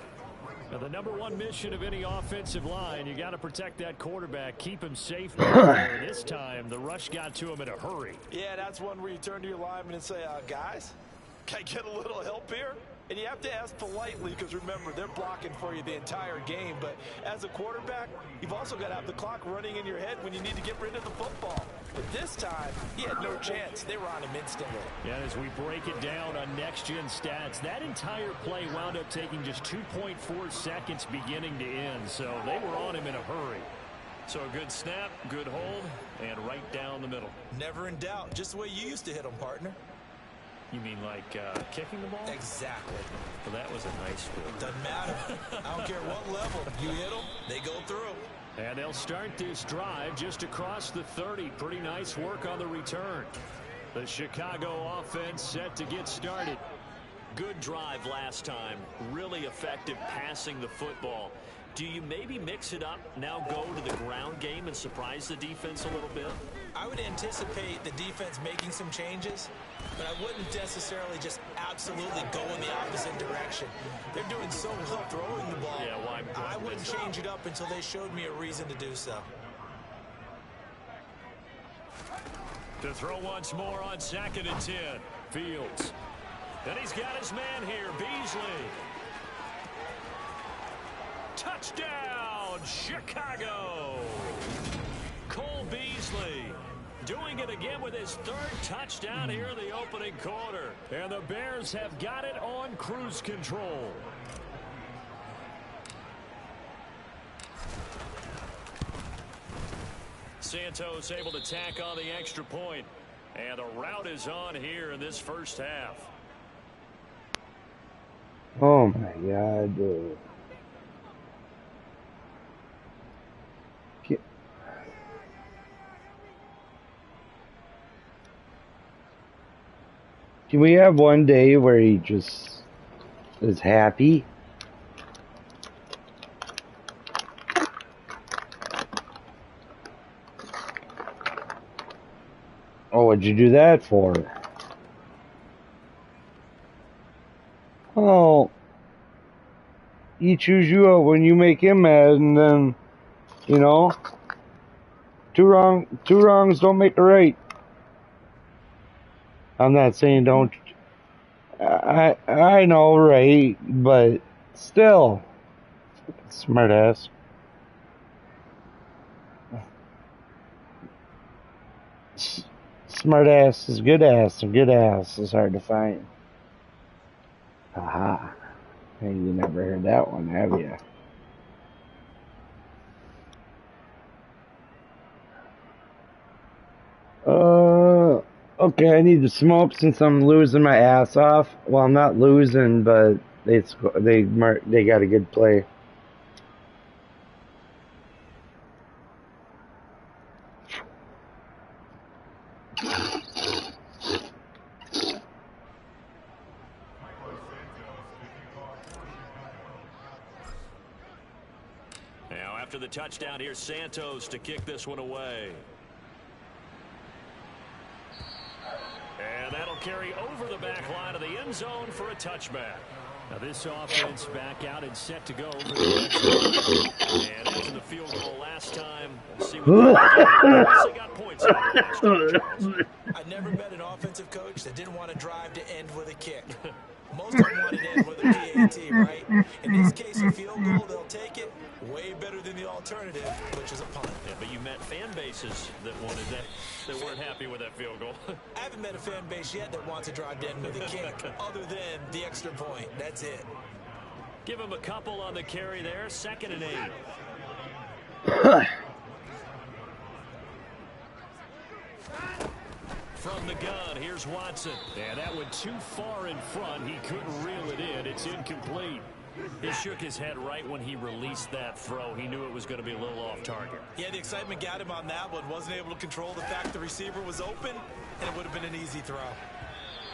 Now, the number one mission of any offensive line, you got to protect that quarterback, keep him safe. This time, the rush got to him in a hurry. Yeah, that's one where you turn to your lineman and say, guys, can I get a little help here? And you have to ask politely because, remember, they're blocking for you the entire game. But as a quarterback, you've also got to have the clock running in your head when you need to get rid of the football. But this time, he had no chance. They were on him instantly. Yeah, as we break it down on next-gen stats, that entire play wound up taking just 2.4 seconds beginning to end. So they were on him in a hurry. So a good snap, good hold, and right down the middle. Never in doubt. Just the way you used to hit them, partner. You mean like kicking the ball? Exactly. Well, that was a nice one. Doesn't matter. I don't care what level. You hit them, they go through. And they'll start this drive just across the 30. Pretty nice work on the return. The Chicago offense set to get started. Good drive last time. Really effective passing the football. Do you maybe mix it up, now go to the ground game and surprise the defense a little bit? I would anticipate the defense making some changes, but I wouldn't necessarily just absolutely go in the opposite direction. They're doing so well throwing the ball. Yeah, why I wouldn't change it up until they showed me a reason to do so. To throw once more on 2nd and 10. Fields. And he's got his man here, Beasley. Touchdown, Chicago! Cole Beasley doing it again with his third touchdown here in the opening quarter. And the Bears have got it on cruise control. Santos able to tack on the extra point. And the route is on here in this first half. Oh my God, dude. Can we have one day where he just is happy? Oh, what'd you do that for? Oh, he chews you out when you make him mad, and then, you know, two wrongs don't make a right. I'm not saying don't. I know, right? But still, smart ass. Smart ass is good ass, and good ass is hard to find. Haha. Hey, you never heard that one, have you? Okay, I need to smoke since I'm losing my ass off. Well, I'm not losing, but they got a good play. After the touchdown, here's Santos to kick this one away. And that'll carry over the back line of the end zone for a touchback. Now this offense back out and set to go for the next one. And after the field goal last time, we'll see what they got points out of last. I've never met an offensive coach that didn't want to drive to end with a kick. Most of them want to end with a PAT, right? In this case, a field goal, they'll take it. Way better than the alternative, which is a punt. Yeah, but you met fan bases that wanted that weren't happy with that field goal. I haven't met a fan base yet that wants to drive to end with a kick, other than the extra point. That's it. Give him a couple on the carry there. 2nd and 8. From the gun, here's Watson. And that went too far in front. He couldn't reel it in. It's incomplete. He shook his head right when he released that throw. He knew it was going to be a little off target. Yeah, the excitement got him on that one. Wasn't able to control the fact the receiver was open, and it would have been an easy throw.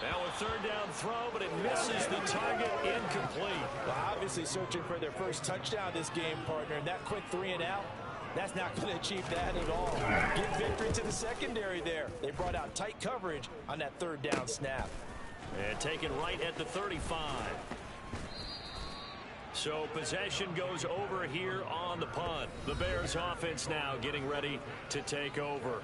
Now a 3rd down throw, but it misses the target. Incomplete. Well, obviously searching for their first touchdown this game, partner. And that quick 3 and out, that's not going to achieve that at all. Give victory to the secondary there. They brought out tight coverage on that 3rd down snap. And taken right at the 35. So possession goes over here on the punt. The Bears offense now getting ready to take over.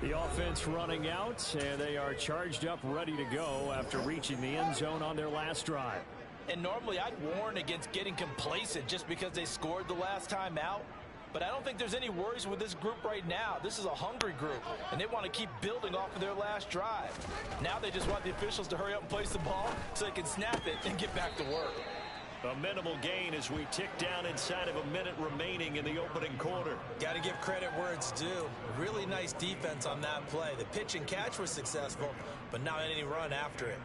The offense running out, and they are charged up, ready to go after reaching the end zone on their last drive. And normally I'd warn against getting complacent just because they scored the last time out. But I don't think there's any worries with this group right now. This is a hungry group, and they want to keep building off of their last drive. Now they just want the officials to hurry up and place the ball so they can snap it and get back to work. A minimal gain as we tick down inside of a minute remaining in the opening quarter. Got to give credit where it's due. Really nice defense on that play. The pitch and catch was successful, but not any run after it.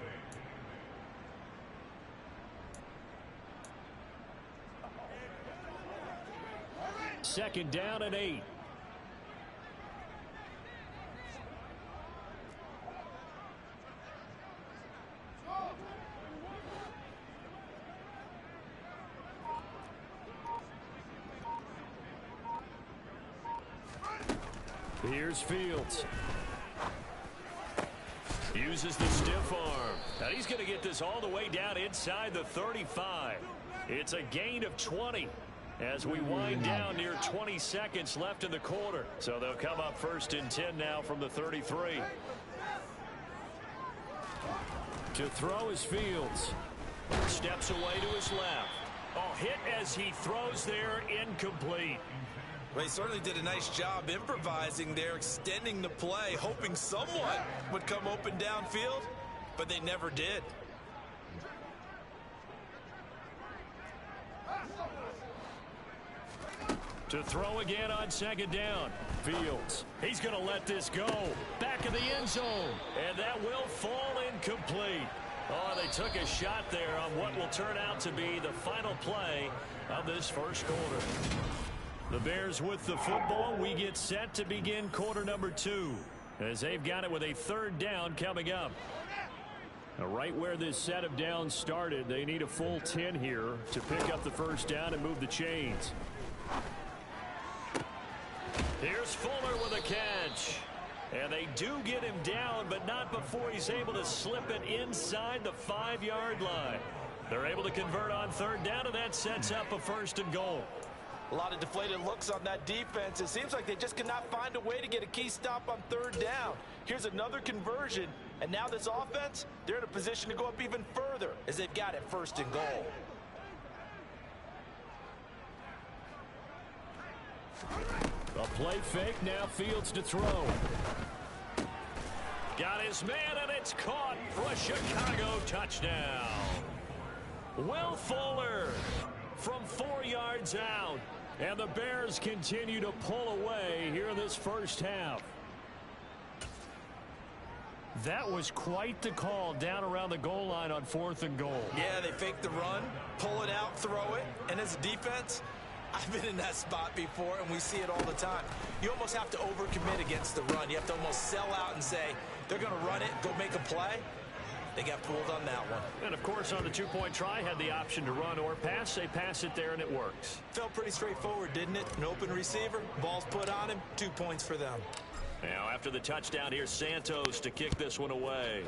Second down and 8. Here's Fields. Uses the stiff arm. And he's going to get this all the way down inside the 35. It's a gain of 20 as we wind down near 20 seconds left in the quarter. So they'll come up 1st and 10 now from the 33. To throw is Fields. Steps away to his left. Oh, hit as he throws there, incomplete. Well, he certainly did a nice job improvising there, extending the play, hoping someone would come open downfield, but they never did. To throw again on 2nd down. Fields. He's going to let this go. Back of the end zone. And that will fall incomplete. Oh, they took a shot there on what will turn out to be the final play of this first quarter. The Bears with the football. We get set to begin quarter number 2 as they've got it with a 3rd down coming up. Now, right where this set of downs started, they need a full 10 here to pick up the first down and move the chains. Here's Fuller with a catch. And they do get him down, but not before he's able to slip it inside the 5-yard line. They're able to convert on 3rd down, and that sets up a 1st and goal. A lot of deflated looks on that defense. It seems like they just cannot find a way to get a key stop on 3rd down. Here's another conversion, and now this offense, they're in a position to go up even further as they've got it 1st and goal. A play fake, now Fields to throw. Got his man, and it's caught for a Chicago touchdown. Will Fuller from 4 yards out. And the Bears continue to pull away here in this first half. That was quite the call down around the goal line on 4th and goal. Yeah, they fake the run, pull it out, throw it. And as a defense, I've been in that spot before, and we see it all the time. You almost have to overcommit against the run. You have to almost sell out and say, they're going to run it, go make a play. They got fooled on that one. And, of course, on the two-point try, had the option to run or pass. They pass it there, and it works. Felt pretty straightforward, didn't it? An open receiver, ball's put on him, 2 points for them. Now, after the touchdown, here's Santos to kick this one away.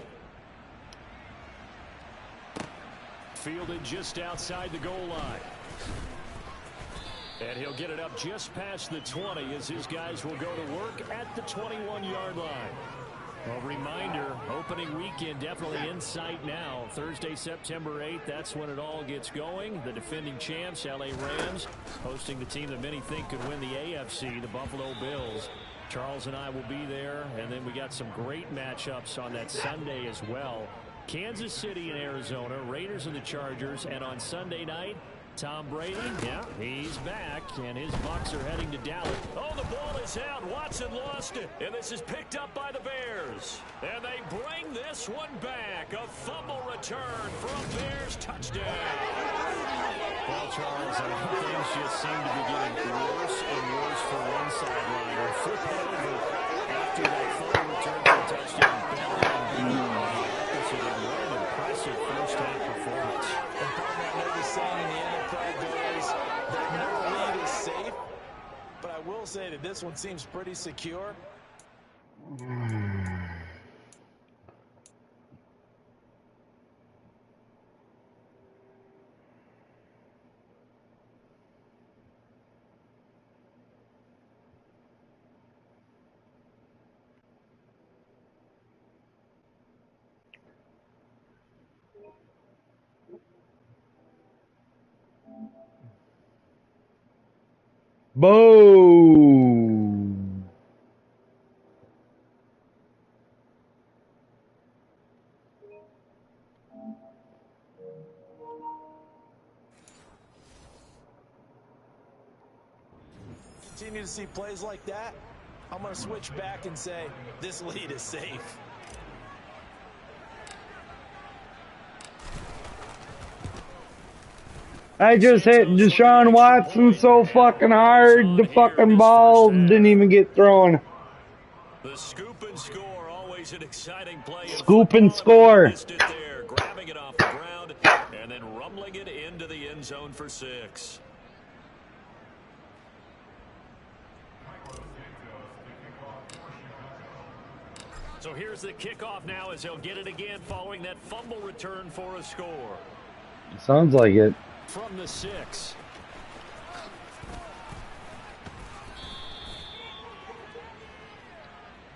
Fielded just outside the goal line. And he'll get it up just past the 20 as his guys will go to work at the 21-yard line. A reminder, opening weekend definitely in sight now. Thursday, September 8th, that's when it all gets going. The defending champs, LA Rams, hosting the team that many think could win the AFC, the Buffalo Bills. Charles and I will be there, and then we got some great matchups on that Sunday as well. Kansas City and Arizona, Raiders and the Chargers, and on Sunday night, Tom Brady, yeah, he's back, and his Bucs are heading to Dallas. Oh, the ball is out. Watson lost it, and this is picked up by the Bears. And they bring this one back. A fumble return for a Bears touchdown. Well, Charles, things just seem to be getting worse and worse for one sideline. We're flipping over after that fumble return for a touchdown. It's an impressive first-half performance. And part of that saying in the NFL goes that no lead is safe, but I will say that this one seems pretty secure. Boom! Continue to see plays like that, I'm going to switch back and say this lead is safe. I just hit Deshaun Watson so fucking hard, the fucking ball didn't even get thrown. The scoop and score, always an exciting play. Scoop and score. There, grabbing it off the ground and then rumbling it into the end zone for 6. So here's the kickoff now as they'll get it again following that fumble return for a score. Sounds like it. From the 6.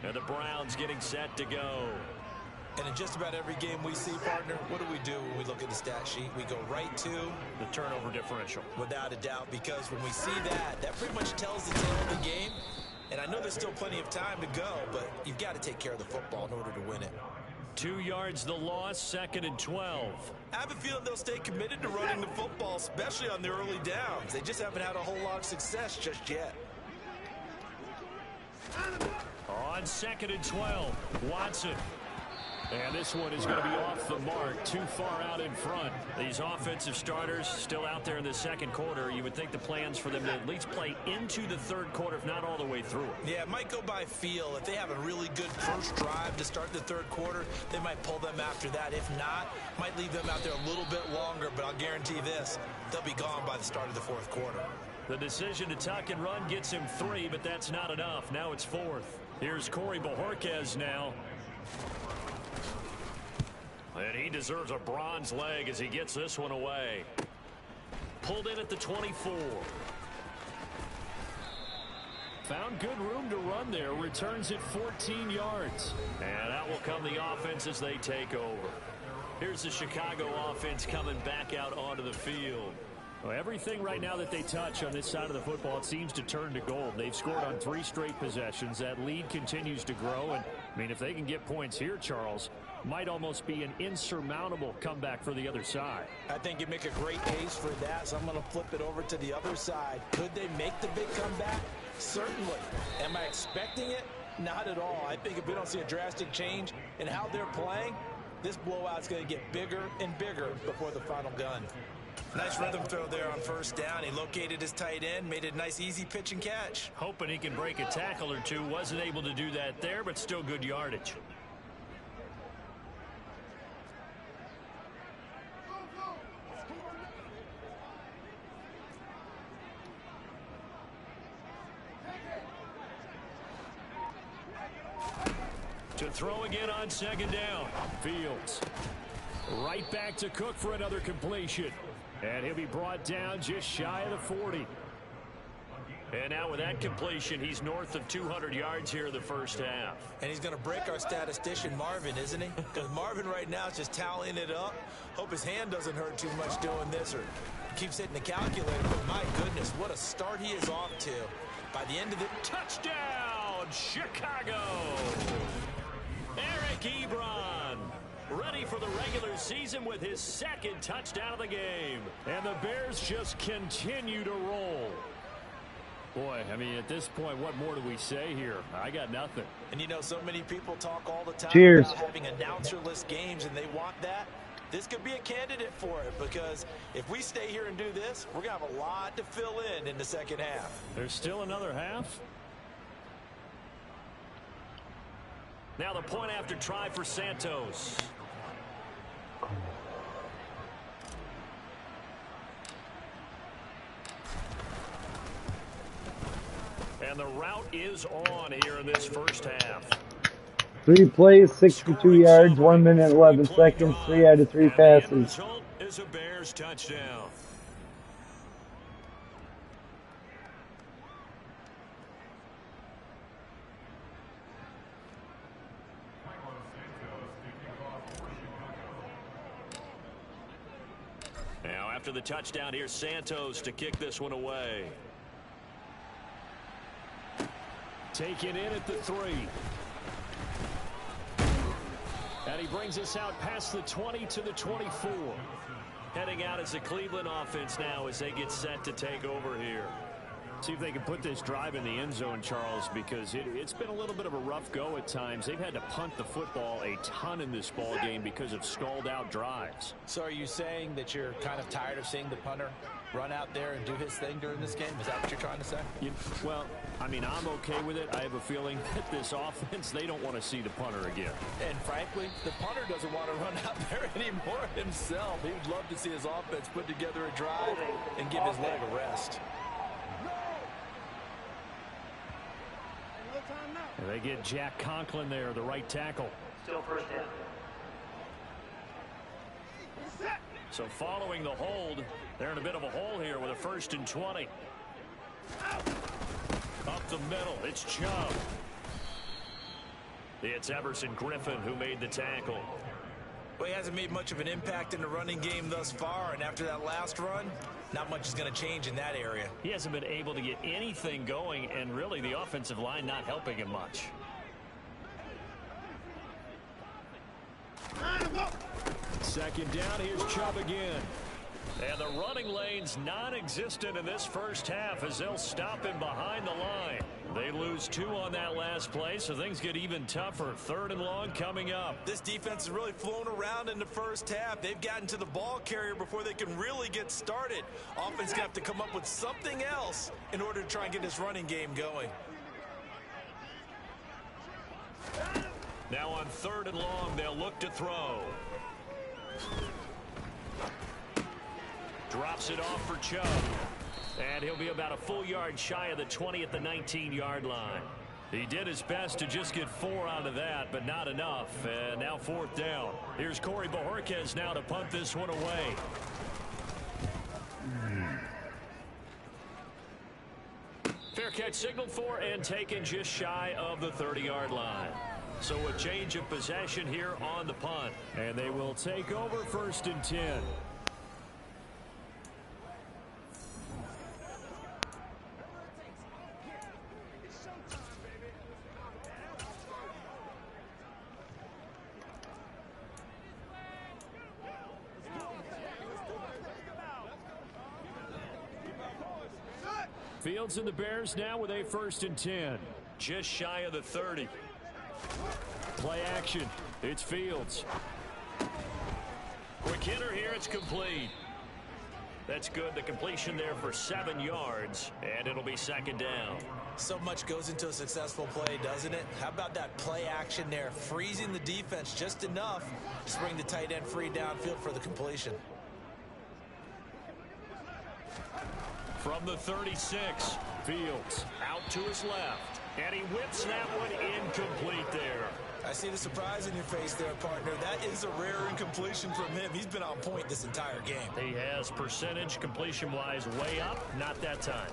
And the Browns getting set to go. And in just about every game we see, partner, what do we do when we look at the stat sheet? We go right to the turnover differential. Without a doubt, because when we see that, that pretty much tells the tale of the game. And I know there's still plenty of time to go, but you've got to take care of the football in order to win it. 2 yards the loss, 2nd and 12. I have a feeling they'll stay committed to running the football, especially on the early downs. They just haven't had a whole lot of success just yet. On 2nd and 12, Watson. And this one is going to be off the mark, too far out in front. These offensive starters still out there in the second quarter. You would think the plans for them to at least play into the third quarter, if not all the way through. Yeah, it might go by feel. If they have a really good first drive to start the third quarter, they might pull them after that. If not, might leave them out there a little bit longer, but I'll guarantee this, they'll be gone by the start of the fourth quarter. The decision to tuck and run gets him 3, but that's not enough. Now it's 4th. Here's Corey Bojorquez now. And he deserves a bronze leg as he gets this one away. Pulled in at the 24. Found good room to run there. Returns it 14 yards. And out will come the offense as they take over. Here's the Chicago offense coming back out onto the field. Well, everything right now that they touch on this side of the football, it seems to turn to gold. They've scored on 3 straight possessions. That lead continues to grow. And, I mean, if they can get points here, Charles, might almost be an insurmountable comeback for the other side. I think you make a great case for that, so I'm going to flip it over to the other side. Could they make the big comeback? Certainly. Am I expecting it? Not at all. I think if we don't see a drastic change in how they're playing, this blowout's going to get bigger and bigger before the final gun. Nice rhythm throw there on first down. He located his tight end, made it a nice easy pitch and catch. Hoping he can break a tackle or two. Wasn't able to do that there, but still good yardage. throw again on second down. Fields. Right back to Cook for another completion. And he'll be brought down just shy of the 40. And now with that completion, he's north of 200 yards here in the first half. And he's going to break our statistician Marvin, isn't he? Because Marvin right now is just tallying it up. Hope his hand doesn't hurt too much doing this or keeps hitting the calculator. But my goodness, what a start he is off to. By the end of the touchdown, Chicago. Eric Ebron ready for the regular season with his second touchdown of the game. And the Bears just continue to roll. Boy, I mean, at this point, what more do we say here? I got nothing. And you know, so many people talk all the time Cheers. about having announcer-less games, and they want that. This could be a candidate for it, because if we stay here and do this, we're going to have a lot to fill in the second half. There's still another half. Now the point after try for Santos. And the route is on here in this first half. 3 plays, 62 yards, 1 minute, 11 seconds, 3 out of 3 passes. The end result is a Bears touchdown. Now after the touchdown, here's Santos to kick this one away. Taken in at the 3. And he brings us out past the 20 to the 24. Heading out as the Cleveland offense now as they get set to take over here. See if they can put this drive in the end zone, Charles, because it's been a little bit of a rough go at times. They've had to punt the football a ton in this ball game because of stalled out drives. So are you saying that you're kind of tired of seeing the punter run out there and do his thing during this game? Is that what you're trying to say? Well, I mean, I'm okay with it. I have a feeling that this offense, they don't want to see the punter again. And frankly, the punter doesn't want to run out there anymore himself. He would love to see his offense put together a drive and give his leg a rest. And they get Jack Conklin there, the right tackle. Still first down. So following the hold, they're in a bit of a hole here with a 1st and 20. Up the middle, it's Chubb. It's Everson Griffin who made the tackle. Well, he hasn't made much of an impact in the running game thus far, and after that last run, not much is going to change in that area. He hasn't been able to get anything going, and really the offensive line not helping him much. Second down, here's Chubb again. And the running lane's non-existent in this first half as they'll stop him behind the line. They lose 2 on that last play, so things get even tougher. 3rd and long coming up. This defense has really flown around in the first half. They've gotten to the ball carrier before they can really get started. Offense gonna have to come up with something else in order to try and get this running game going. Now on 3rd and long, they'll look to throw. Drops it off for Chubb. And he'll be about a full yard shy of the 20 at the 19-yard line. He did his best to just get 4 out of that, but not enough. And now 4th down. Here's Corey Bojorquez now to punt this one away. Fair catch signaled for and taken just shy of the 30-yard line. So a change of possession here on the punt. And they will take over 1st and 10. Fields and the Bears now with a 1st and 10. Just shy of the 30. Play action. It's Fields. Quick hitter here. It's complete. That's good. The completion there for 7 yards. And it'll be 2nd down. So much goes into a successful play, doesn't it? How about that play action there? Freezing the defense just enough to bring the tight end free downfield for the completion. From the 36, Fields out to his left. And he whips that one incomplete there. I see the surprise in your face there, partner. That is a rare incompletion from him. He's been on point this entire game. He has percentage completion-wise way up. Not that time.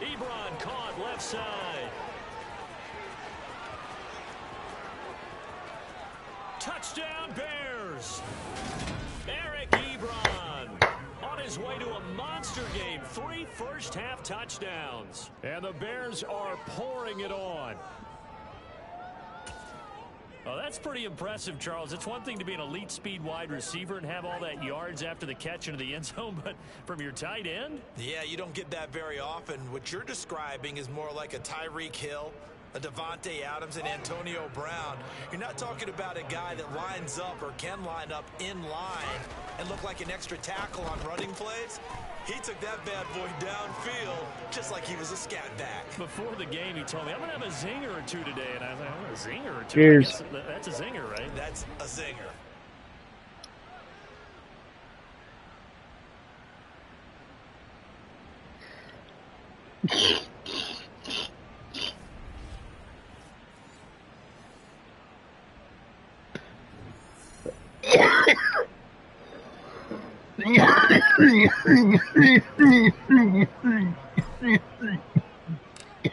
Ebron caught left side. Touchdown Bears. Eric Ebron on his way to a monster game. 3 first-half touchdowns. And the Bears are pouring it on. Well, that's pretty impressive, Charles. It's one thing to be an elite speed wide receiver and have all that yards after the catch into the end zone, but from your tight end? Yeah, you don't get that very often. What you're describing is more like a Tyreek Hill, a Devontae Adams, and Antonio Brown. You're not talking about a guy that lines up or can line up in line and look like an extra tackle on running plays. He took that bad boy downfield just like he was a scat back. Before the game, he told me, I'm going to have a zinger or two today. And I was like, oh, a zinger or two? Cheers. I guess that's a zinger, right? That's a zinger.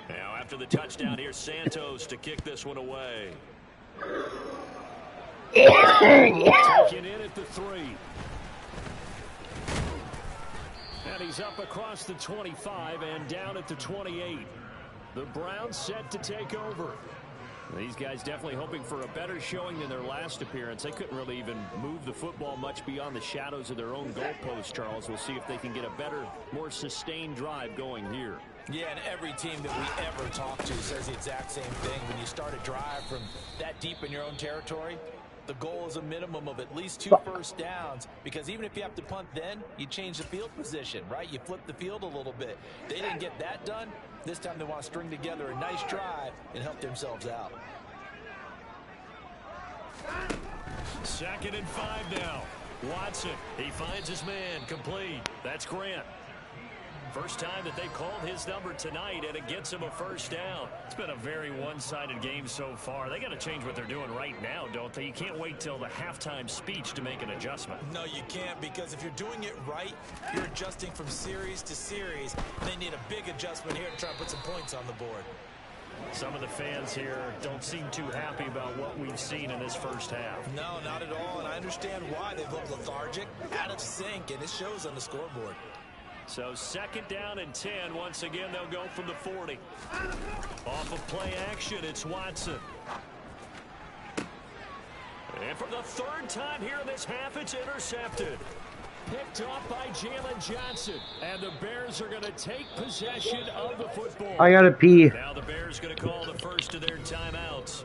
Now, after the touchdown, here's Santos to kick this one away. Taken in at the 3. And he's up across the 25 and down at the 28. The Browns set to take over. These guys definitely hoping for a better showing than their last appearance. They couldn't really even move the football much beyond the shadows of their own goalpost, Charles. We'll see if they can get a better, more sustained drive going here. Yeah, and every team that we ever talk to says the exact same thing. When you start a drive from that deep in your own territory, the goal is a minimum of at least 2 first downs, because even if you have to punt then, you change the field position, right? You flip the field a little bit. They didn't get that done. This time they want to string together a nice drive and help themselves out. 2nd and 5 now. Watson, he finds his man, complete. That's Grant. First time that they called his number tonight, and it gets him a first down. It's been a very one-sided game so far. They got to change what they're doing right now, don't they? You can't wait till the halftime speech to make an adjustment. No, you can't, because if you're doing it right, you're adjusting from series to series. They need a big adjustment here to try and put some points on the board. Some of the fans here don't seem too happy about what we've seen in this first half. No, not at all, and I understand why. They look lethargic, out of sync, and it shows on the scoreboard. So 2nd down and 10. Once again, they'll go from the 40. Off of play action, it's Watson. And for the 3rd time here in this half, it's intercepted. Picked off by Jalen Johnson. And the Bears are going to take possession of the football. I gotta pee. Now the Bears going to call the first of their timeouts.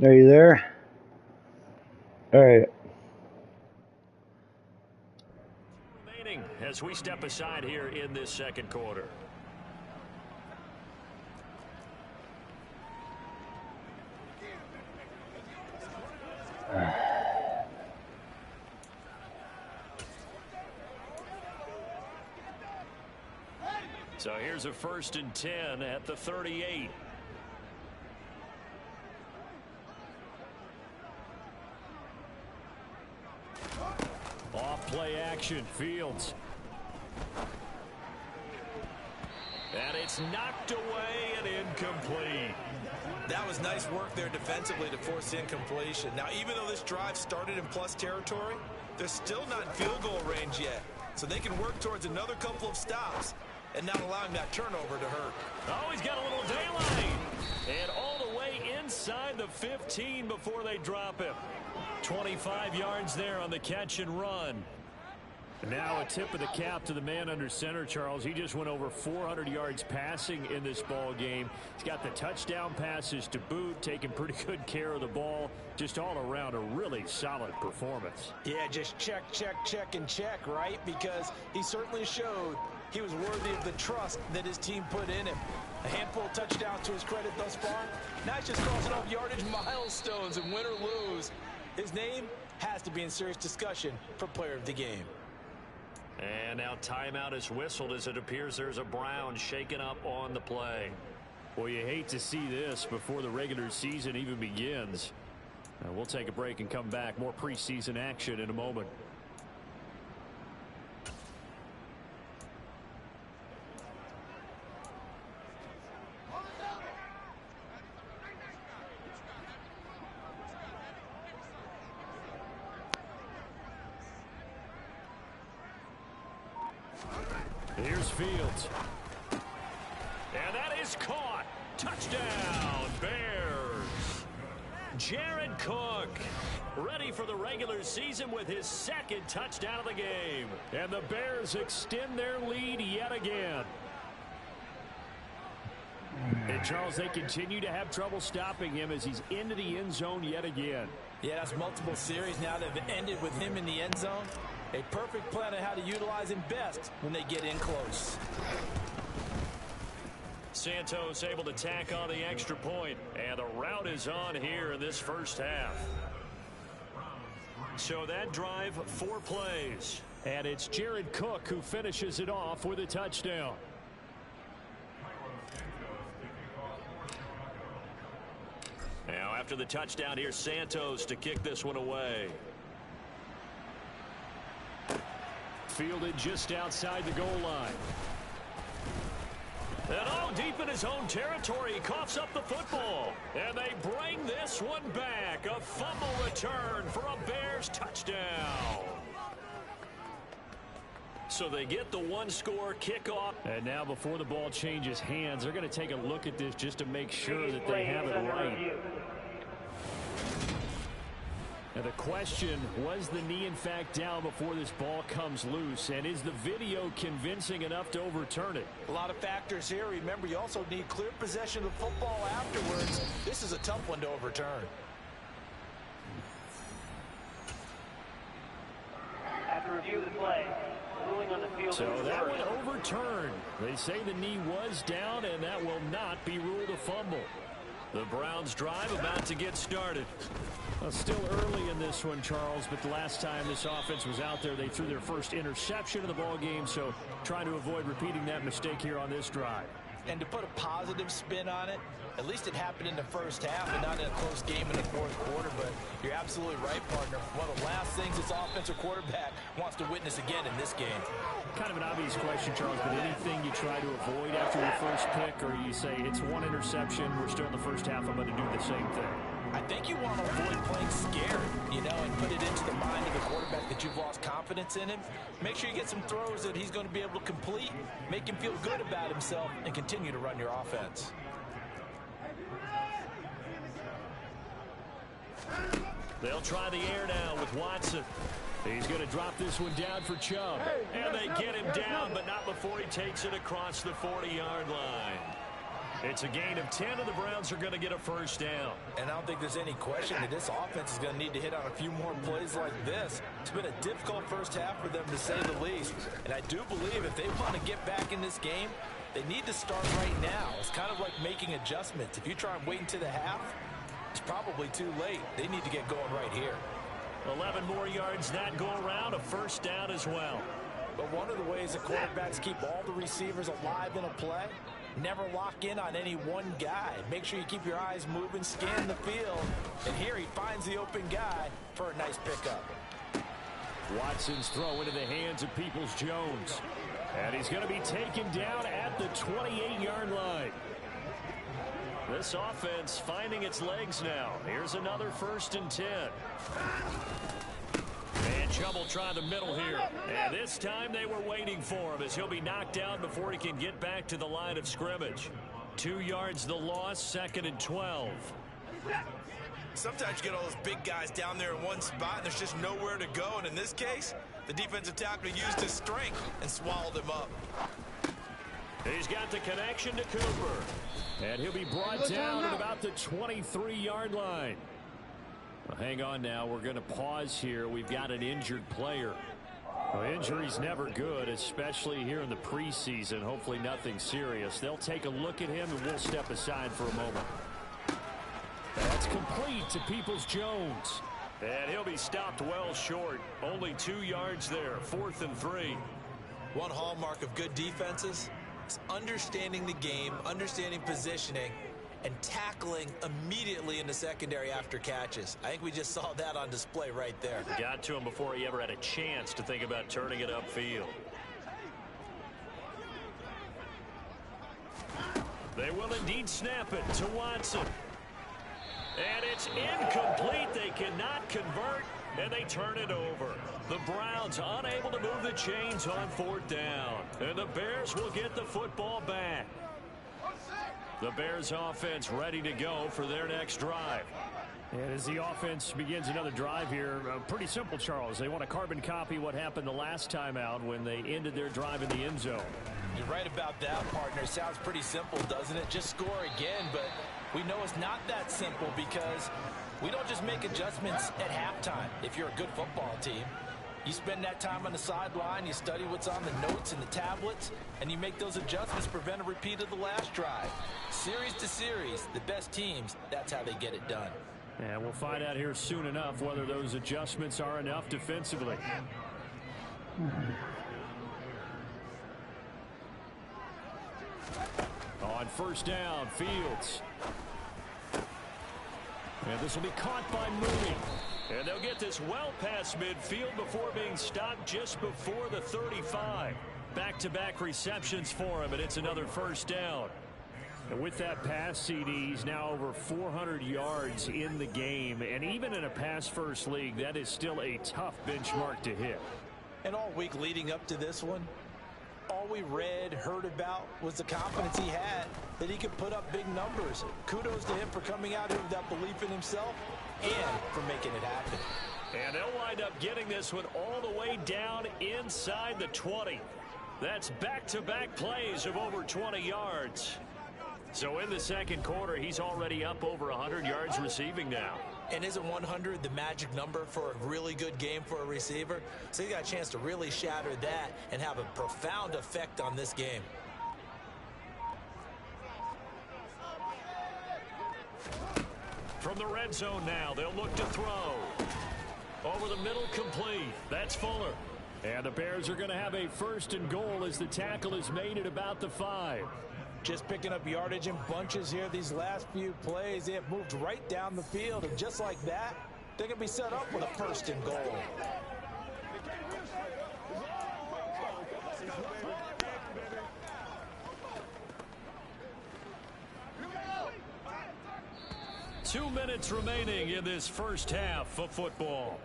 Are you there? All right. Remaining as we step aside here in this 2nd quarter. So here's a 1st and 10 at the 38. Off play action, Fields. And it's It's knocked away and incomplete. That was nice work there defensively to force the incompletion. Now, even though this drive started in plus territory, they're still not in field goal range yet. So they can work towards another couple of stops and not allowing that turnover to hurt. Oh, he's got a little daylight. And all the way inside the 15 before they drop him. 25 yards there on the catch and run. Now a tip of the cap to the man under center, Charles. He just went over 400 yards passing in this ball game. He's got the touchdown passes to boot, taking pretty good care of the ball. Just all around a really solid performance. Yeah, just check, and check, right? Because he certainly showed he was worthy of the trust that his team put in him. A handful of touchdowns to his credit thus far. Now he's just crossing off yardage milestones, and win or lose, his name has to be in serious discussion for player of the game. And now timeout is whistled as it appears there's a Brown shaken up on the play. Well, you hate to see this before the regular season even begins. We'll take a break and come back. More preseason action in a moment. Here's Fields. And that is caught. Touchdown, Bears. Jared Cook ready for the regular season with his second touchdown of the game. And the Bears extend their lead yet again. And, Charles, they continue to have trouble stopping him as he's into the end zone yet again. Yeah, that's multiple series now that have ended with him in the end zone. A perfect plan on how to utilize him best when they get in close. Santos able to tack on the extra point, and the route is on here in this first half. So that drive, 4 plays, and it's Jared Cook who finishes it off with a touchdown. Now after the touchdown, here's Santos to kick this one away. Fielded just outside the goal line. And oh, deep in his own territory, he coughs up the football. And they bring this one back. A fumble return for a Bears touchdown. So they get the one-score kickoff. And now before the ball changes hands, they're going to take a look at this just to make sure that they have it right. Now the question, was the knee in fact down before this ball comes loose? And is the video convincing enough to overturn it? A lot of factors here. Remember, you also need clear possession of the football afterwards. This is a tough one to overturn. After review of the play, ruling on the field. So that one overturned. They say the knee was down, and that will not be ruled a fumble. The Browns drive about to get started. Well, still early in this one, Charles, but the last time this offense was out there, they threw their first interception of the ball game, so trying to avoid repeating that mistake here on this drive. And to put a positive spin on it, at least it happened in the first half and not in a close game in the fourth quarter. But you're absolutely right, partner. One of the last things this offensive quarterback wants to witness again in this game. Kind of an obvious question, Charles, but anything you try to avoid after your first pick, or you say it's one interception, we're still in the first half, I'm going to do the same thing? I think you want to avoid playing scared, and put it into the mind of the quarterback that you've lost confidence in him. Make sure you get some throws that he's going to be able to complete, make him feel good about himself, and continue to run your offense. They'll try the air now with Watson. He's going to drop this one down for Chubb. And they get him down, but not before he takes it across the 40-yard line. It's a gain of 10, and the Browns are going to get a first down. And I don't think there's any question that this offense is going to need to hit on a few more plays like this. It's been a difficult first half for them, to say the least. And I do believe if they want to get back in this game, they need to start right now. It's kind of like making adjustments. If you try and wait until the half, it's probably too late. They need to get going right here. 11 more yards that go around, a first down as well. But one of the ways the quarterbacks keep all the receivers alive in a play, never lock in on any one guy. Make sure you keep your eyes moving, scan the field. And here he finds the open guy for a nice pickup. Watson's throw into the hands of Peoples-Jones. And he's going to be taken down at the 28-yard line. This offense finding its legs now. Here's another 1st and 10. And trouble trying the middle here. And this time they were waiting for him as he'll be knocked down before he can get back to the line of scrimmage. 2 yards the loss, 2nd and 12. Sometimes you get all those big guys down there in one spot and there's just nowhere to go. And in this case, the defensive tackle used his strength and swallowed him up. He's got the connection to Cooper. And he'll be brought down at about the 23-yard line. Well, hang on now. We're going to pause here. We've got an injured player. Well, injury's never good, especially here in the preseason. Hopefully nothing serious. They'll take a look at him, and we'll step aside for a moment. That's complete to Peoples-Jones. And he'll be stopped well short. Only 2 yards there. 4th and 3. One hallmark of good defenses is understanding the game, understanding positioning, and tackling immediately in the secondary after catches. I think we just saw that on display right there. Got to him before he ever had a chance to think about turning it upfield. They will indeed snap it to Watson. And it's incomplete. They cannot convert, and they turn it over. The Browns unable to move the chains on 4th down. And the Bears will get the football back. The Bears offense ready to go for their next drive. And as the offense begins another drive here, pretty simple, Charles. They want to carbon copy what happened the last time out when they ended their drive in the end zone. You're right about that, partner. Sounds pretty simple, doesn't it? Just score again, but we know it's not that simple because we don't just make adjustments at halftime. If you're a good football team, you spend that time on the sideline, you study what's on the notes and the tablets, and you make those adjustments to prevent a repeat of the last drive. Series to series, the best teams, that's how they get it done. And we'll find out here soon enough whether those adjustments are enough defensively. On 1st down, Fields. And this will be caught by Mooney. And they'll get this well past midfield before being stopped just before the 35. Back-to-back receptions for him, and it's another 1st down. And with that pass, CD, he's now over 400 yards in the game. And even in a pass-first league, that is still a tough benchmark to hit. And all week leading up to this one, all we read, heard about was the confidence he had that he could put up big numbers. Kudos to him for coming out here with that belief in himself and for making it happen. And they'll wind up getting this one all the way down inside the 20. That's back-to-back plays of over 20 yards. So in the 2nd quarter, he's already up over 100 yards receiving now. And isn't 100 the magic number for a really good game for a receiver? So he got a chance to really shatter that and have a profound effect on this game. From the red zone now, they'll look to throw. Over the middle, complete. That's Fuller. And the Bears are going to have a 1st and goal as the tackle is made at about the 5. Just picking up yardage in bunches here these last few plays. They have moved right down the field, and just like that, they can be set up with a 1st and goal. Two minutes remaining in this 1st half of football.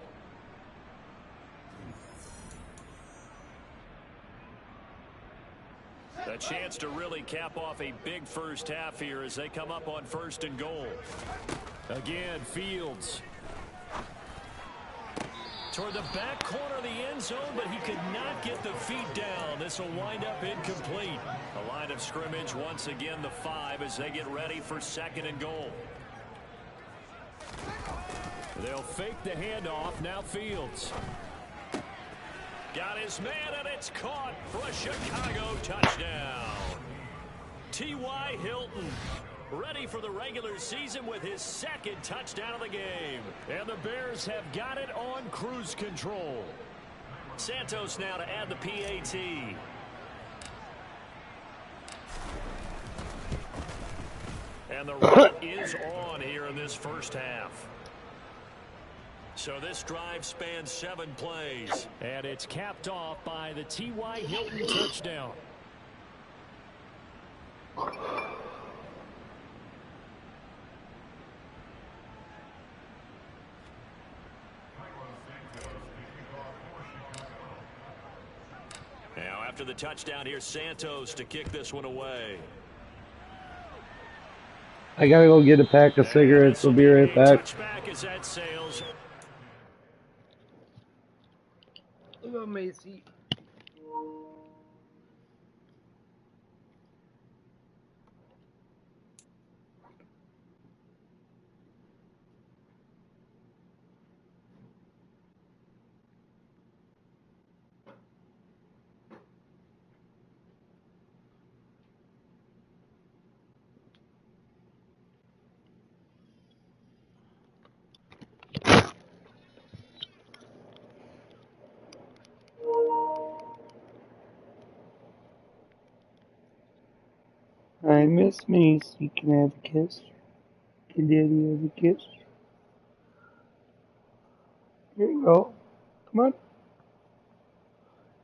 A chance to really cap off a big 1st half here as they come up on 1st and goal. Again, Fields. Toward the back corner of the end zone, but he could not get the feet down. This will wind up incomplete. The line of scrimmage once again the 5 as they get ready for 2nd and goal. They'll fake the handoff. Now Fields. Got his man, and it's caught for a Chicago touchdown. T.Y. Hilton ready for the regular season with his 2nd touchdown of the game. And the Bears have got it on cruise control. Santos now to add the PAT. And the run is on here in this 1st half. So this drive spans 7 plays. And it's capped off by the T.Y. Hilton touchdown. Now after the touchdown, here's Santos to kick this one away. I gotta go get a pack of cigarettes. We'll be right back. Touchback as that sails. Look at Macy. I miss Macy. You can have a kiss. Can Daddy have a kiss? Here you go. Come on.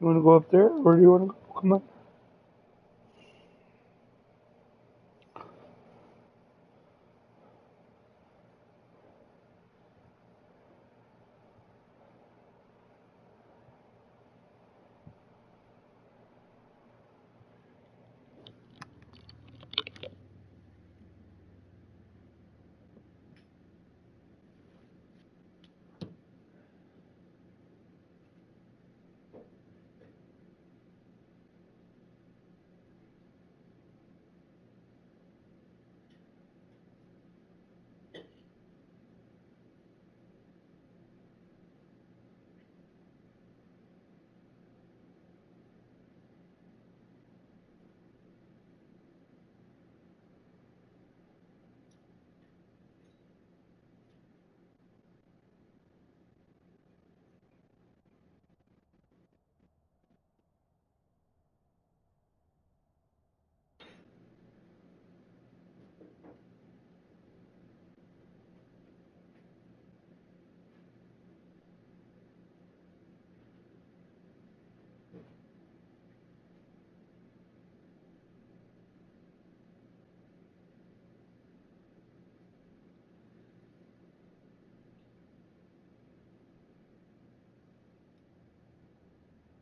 You want to go up there, or do you want to go? Come on.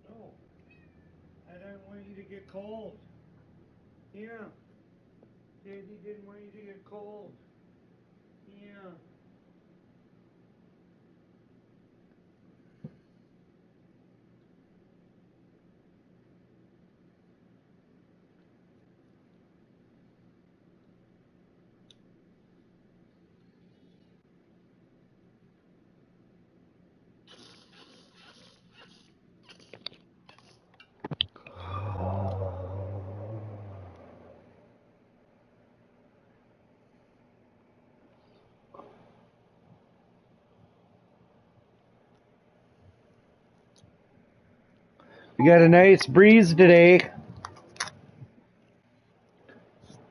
No, I don't want you to get cold. Yeah. Daddy didn't want you to get cold. Yeah. We got a nice breeze today.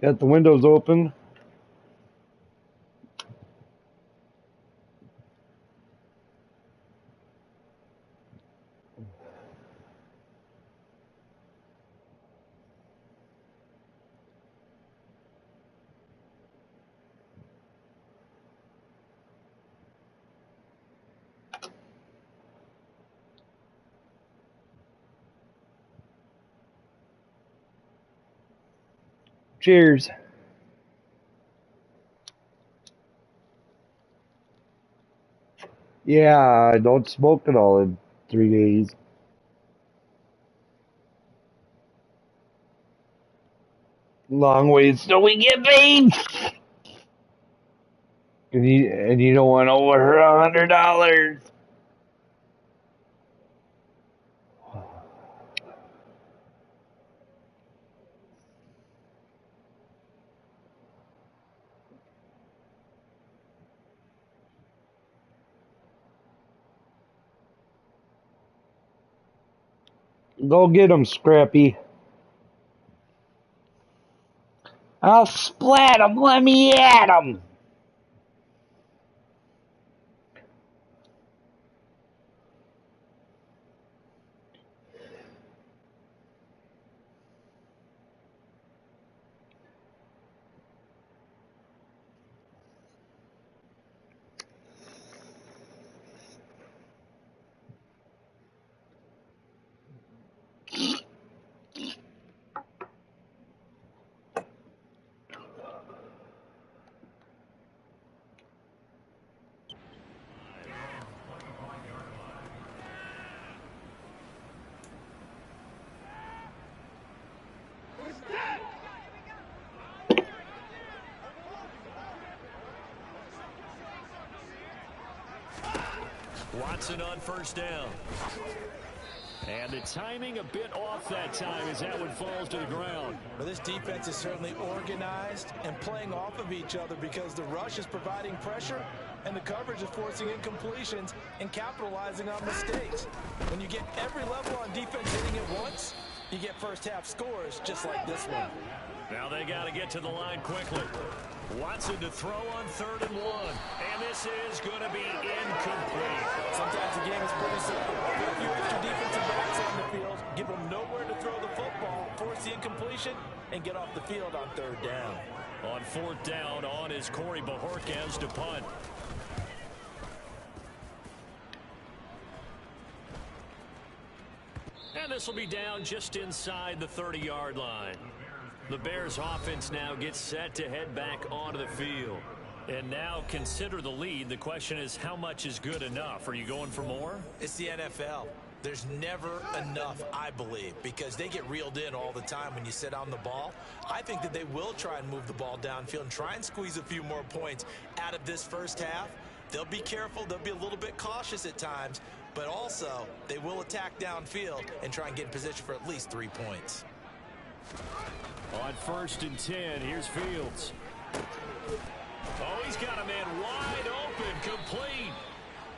Got the windows open. Cheers. Yeah, I don't smoke at all in 3 days. Long ways till we get paid. And you don't want over $100. Go get 'em, Scrappy. I'll splat 'em. Let me at 'em. Watson on first down. And the timing a bit off that time as that one falls to the ground. Well, this defense is certainly organized and playing off of each other because the rush is providing pressure and the coverage is forcing incompletions and capitalizing on mistakes. When you get every level on defense hitting at once, you get first half scores just like this one. Now they got to get to the line quickly. Watson to throw on 3rd and 1. And this is going to be incomplete. Sometimes the game is pretty simple. Put a few extra defensive backs on the field, give them nowhere to throw the football, force the incompletion, and get off the field on 3rd down. On 4th down, on is Corey Bajorquez to punt. And this will be down just inside the 30-yard line. The Bears offense now gets set to head back onto the field. And now consider the lead. The question is, how much is good enough? Are you going for more? It's the NFL. There's never enough, I believe, because they get reeled in all the time when you sit on the ball. I think that they will try and move the ball downfield and try and squeeze a few more points out of this first half. They'll be careful. They'll be a little bit cautious at times, but also they will attack downfield and try and get in position for at least 3 points. On 1st and 10, here's Fields. Oh, he's got a man wide open, complete.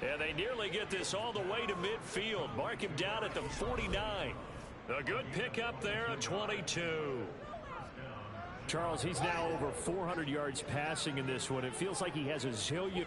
And they nearly get this all the way to midfield. Mark him down at the 49. A good pickup there, a 22. Charles, he's now over 400 yards passing in this one. It feels like he has a zillion.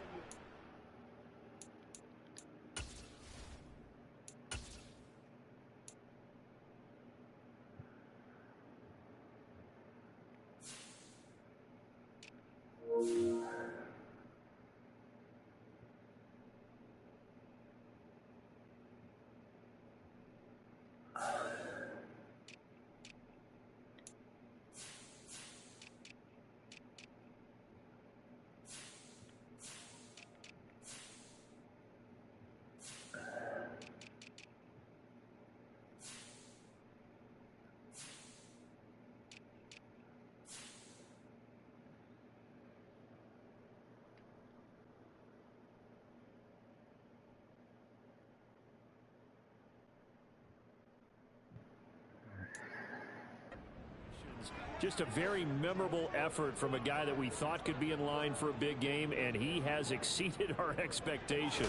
Just a very memorable effort from a guy that we thought could be in line for a big game, and he has exceeded our expectation.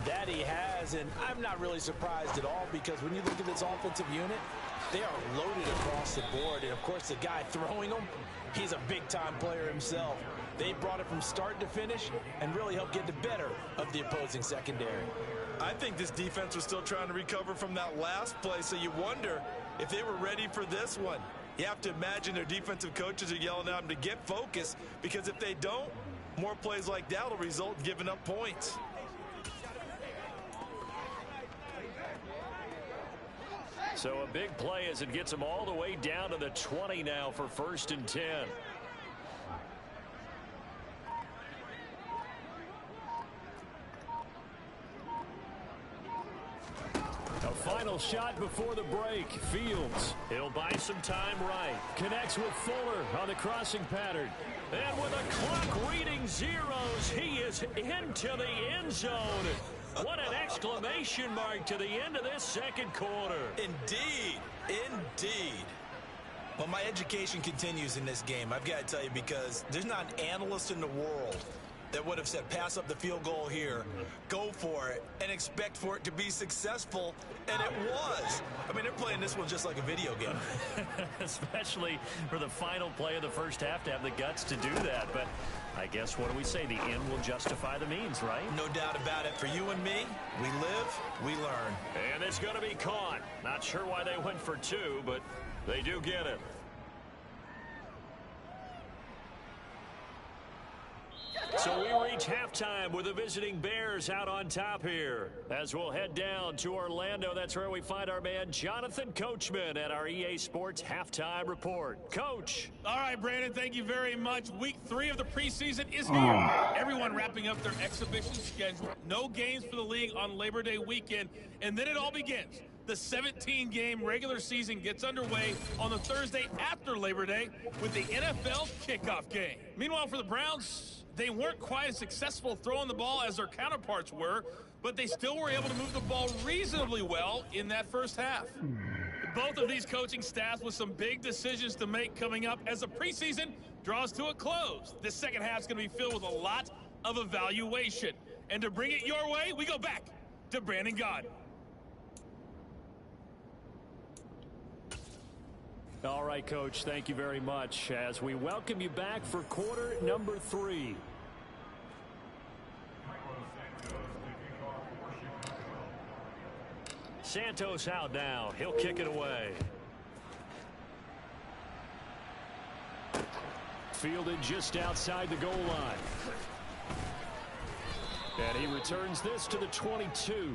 That he has, and I'm not really surprised at all because when you look at this offensive unit, they are loaded across the board. And, of course, the guy throwing them, he's a big-time player himself. They brought it from start to finish and really helped get the better of the opposing secondary. I think this defense was still trying to recover from that last play, so you wonder if they were ready for this one. You have to imagine their defensive coaches are yelling at them to get focused, because if they don't, more plays like that will result in giving up points. So a big play as it gets them all the way down to the 20 now for 1st and 10. Final shot before the break. Fields. He'll buy some time right. Connects with Fuller on the crossing pattern. And with a clock reading zeros, he is into the end zone. What an exclamation mark to the end of this second quarter. Indeed. Indeed. Well, my education continues in this game, I've got to tell you, because there's not an analyst in the world that would have said pass up the field goal here, go for it, and expect for it to be successful, and it was. I mean, they're playing this one just like a video game. Especially for the final play of the first half to have the guts to do that. But I guess, what do we say? The end will justify the means, right? No doubt about it. For you and me, we live, we learn. And it's going to be caught. Not sure why they went for 2, but they do get it. So we reach halftime with the visiting Bears out on top here. As we'll head down to Orlando, that's where we find our man Jonathan Coachman at our EA Sports Halftime Report. Coach. All right, Brandon, thank you very much. Week 3 of the preseason is here. Everyone wrapping up their exhibition schedule. No games for the league on Labor Day weekend, and then it all begins. The 17-game regular season gets underway on the Thursday after Labor Day with the NFL kickoff game. Meanwhile, for the Browns, they weren't quite as successful throwing the ball as their counterparts were, but they still were able to move the ball reasonably well in that first half. Both of these coaching staffs with some big decisions to make coming up as the preseason draws to a close. This second half is going to be filled with a lot of evaluation. And to bring it your way, we go back to Brandon Gaudin. All right, Coach, thank you very much as we welcome you back for quarter number 3. Santos out now. He'll kick it away. Fielded just outside the goal line. And he returns this to the 22.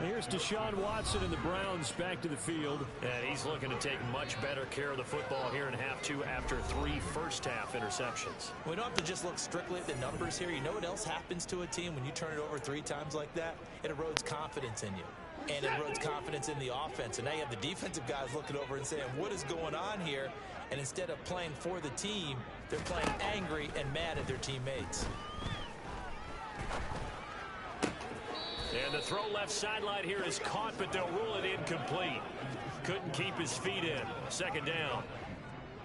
Here's Deshaun Watson and the Browns back to the field. And he's looking to take much better care of the football here in half 2 after 3 first-half interceptions. We don't have to just look strictly at the numbers here. You know what else happens to a team when you turn it over 3 times like that? It erodes confidence in you. And it erodes confidence in the offense. And now you have the defensive guys looking over and saying, what is going on here? And instead of playing for the team, they're playing angry and mad at their teammates. And the throw left sideline here is caught, but they'll rule it incomplete. Couldn't keep his feet in. Second down.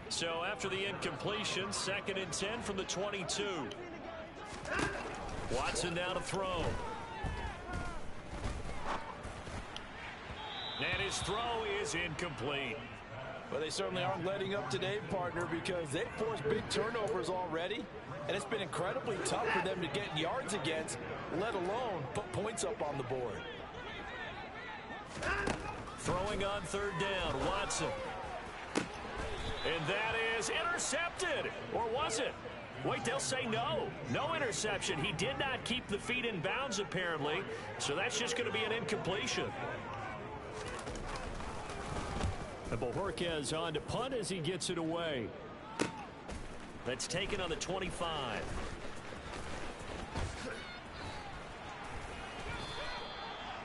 So after the incompletion, 2nd and 10 from the 22. Watson now to throw. And his throw is incomplete. Well, they certainly aren't letting up today, partner, because they've forced big turnovers already. And it's been incredibly tough for them to get yards against, let alone put points up on the board. Throwing on 3rd down, Watson. And that is intercepted. Or was it? Wait, they'll say no. No interception. He did not keep the feet in bounds, apparently. So that's just going to be an incompletion. And Bojorquez on to punt as he gets it away. That's taken on the 25.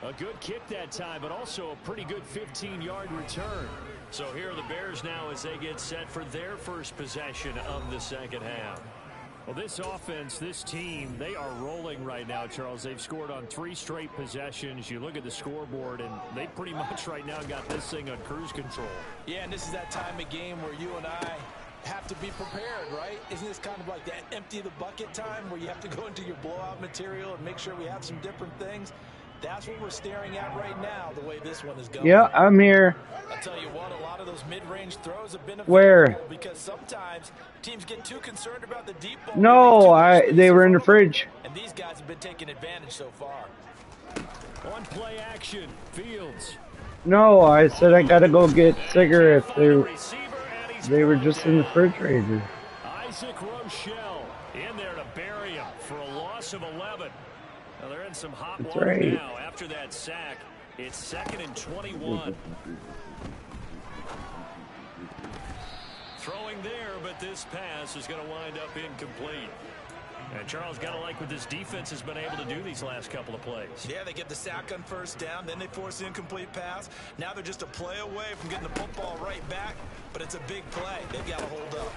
A good kick that time, but also a pretty good 15-yard return. So here are the Bears now as they get set for their first possession of the second half. Well, this offense, this team, they are rolling right now, Charles. They've scored on 3 straight possessions. You look at the scoreboard, and they pretty much right now got this thing on cruise control. Yeah, and this is that time of game where you and I have to be prepared, right? Isn't this kind of like that empty the bucket time where you have to go into your blowout material and make sure we have some different things? That's what we're staring at right now, the way this one is going. Yeah, I'm here. I'll tell you what, a lot of those mid-range throws have been Where? Because sometimes teams get too concerned about the deep ball. No, they were in the fridge. And these guys have been taking advantage so far. On play action, Fields. No, I said I gotta go get cigarettes. They were just in the refrigerator. Isaac Rochelle in there to bury him for a loss of 11. Now they're in some hot water now after that sack. It's 2nd and 21. Throwing there, but this pass is going to wind up incomplete. And Charles, got to like what this defense has been able to do these last couple of plays. Yeah, they get the sack on 1st down, then they force the incomplete pass. Now they're just a play away from getting the football right back, but it's a big play. They've got to hold up.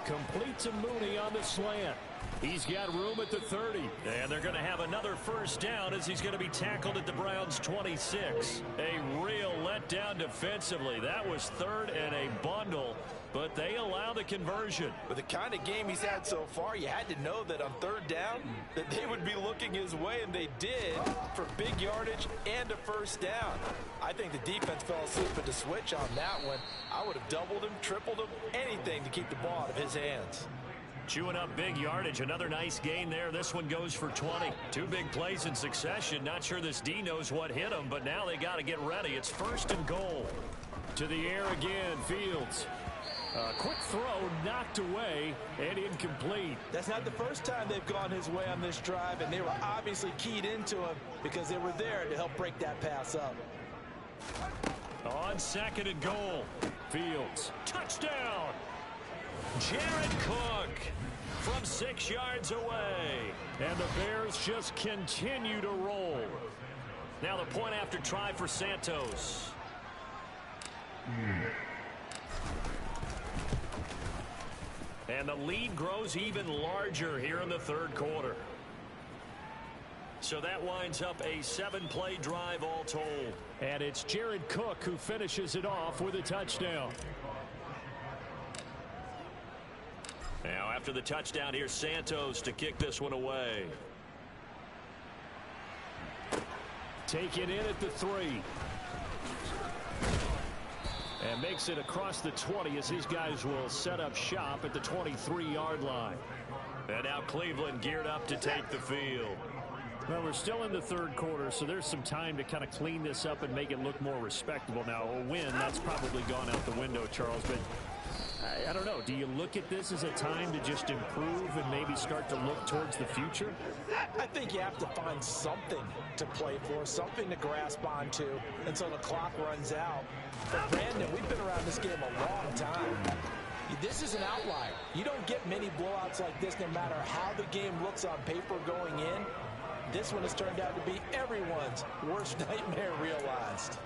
Complete to Mooney on the slant. He's got room at the 30. And they're going to have another 1st down as he's going to be tackled at the Browns' 26. A real letdown defensively. That was 3rd and a bundle, but they allow the conversion. With the kind of game he's had so far, you had to know that on 3rd down that they would be looking his way, and they did, for big yardage and a 1st down. I think the defense fell asleep at the switch on that one. I would have doubled him, tripled him, anything to keep the ball out of his hands. Chewing up big yardage. Another nice gain there. This one goes for 20. 2 big plays in succession. Not sure this D knows what hit him, but now they got to get ready. It's 1st and goal. To the air again, Fields. Quick throw knocked away and incomplete. That's not the first time they've gone his way on this drive, and they were obviously keyed into him because they were there to help break that pass up. On 2nd and goal, Fields. Touchdown! Jared Cook from 6 yards away. And the Bears just continue to roll. Now the point after try for Santos. And the lead grows even larger here in the third quarter. So that winds up a 7-play drive all told. And it's Jared Cook who finishes it off with a touchdown. Now after the touchdown, here's Santos to kick this one away. Take it in at the 3. And makes it across the 20 as his guys will set up shop at the 23-yard line. And now Cleveland geared up to take the field. Well, we're still in the third quarter, so there's some time to kind of clean this up and make it look more respectable. Now, a win, that's probably gone out the window, Charles, but I don't know. Do you look at this as a time to just improve and maybe start to look towards the future? I think you have to find something to play for, something to grasp onto until the clock runs out. But, Brandon, we've been around this game a long time. This is an outlier. You don't get many blowouts like this no matter how the game looks on paper going in. This one has turned out to be everyone's worst nightmare realized.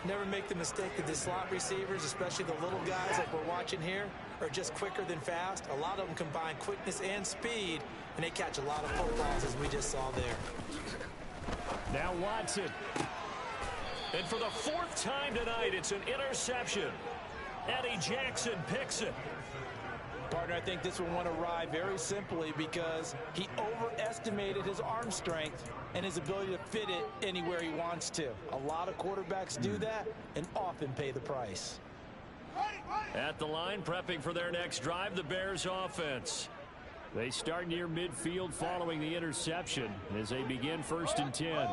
Never make the mistake that the slot receivers, especially the little guys like we're watching here, are just quicker than fast. A lot of them combine quickness and speed, and they catch a lot of footballs, as we just saw there. Now Watson. And for the 4th time tonight, it's an interception. Eddie Jackson picks it. Partner, I think this one won awry very simply because he overestimated his arm strength and his ability to fit it anywhere he wants to. A lot of quarterbacks do that and often pay the price. At the line, prepping for their next drive, the Bears offense. They start near midfield following the interception as they begin 1st and 10.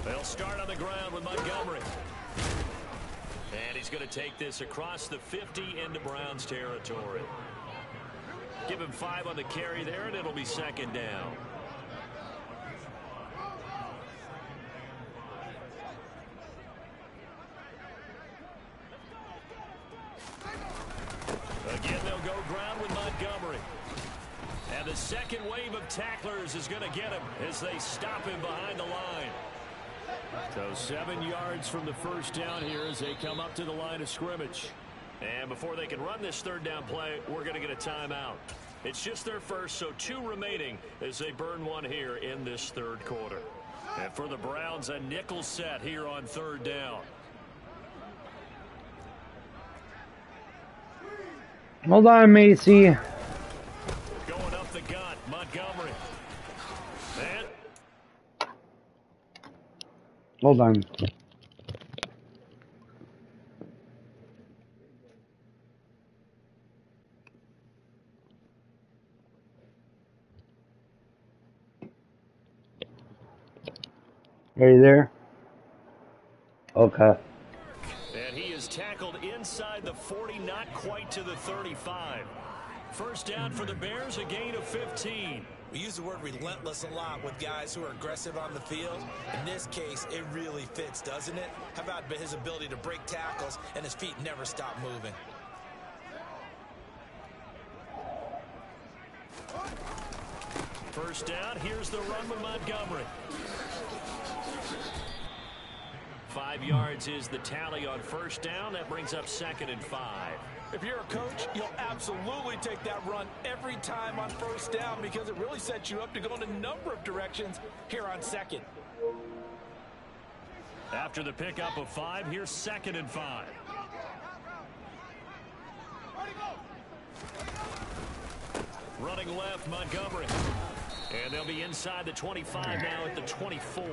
They'll start on the ground with Montgomery. And he's going to take this across the 50 into Browns territory. Give him 5 on the carry there, and it'll be 2nd down. Again, they'll go ground with Montgomery. And the second wave of tacklers is going to get him as they stop him behind the line. So 7 yards from the first down here as they come up to the line of scrimmage. And before they can run this 3rd down play, we're going to get a timeout. It's just their first, so 2 remaining as they burn one here in this 3rd quarter. And for the Browns, a nickel set here on 3rd down. Hold on, Macy. Going up the gut, Montgomery. And Hold on. Are you there? Okay. And he is tackled inside the 40, not quite to the 35. First down for the Bears, a gain of 15. We use the word relentless a lot with guys who are aggressive on the field. In this case, it really fits, doesn't it? How about his ability to break tackles and his feet never stop moving? First down, here's the run with Montgomery. 5 yards is the tally on first down. That brings up 2nd and 5. If you're a coach, you'll absolutely take that run every time on first down because it really sets you up to go in a number of directions here on 2nd. After the pickup of 5, here's 2nd and 5. Running left, Montgomery. And they'll be inside the 25 now at the 24.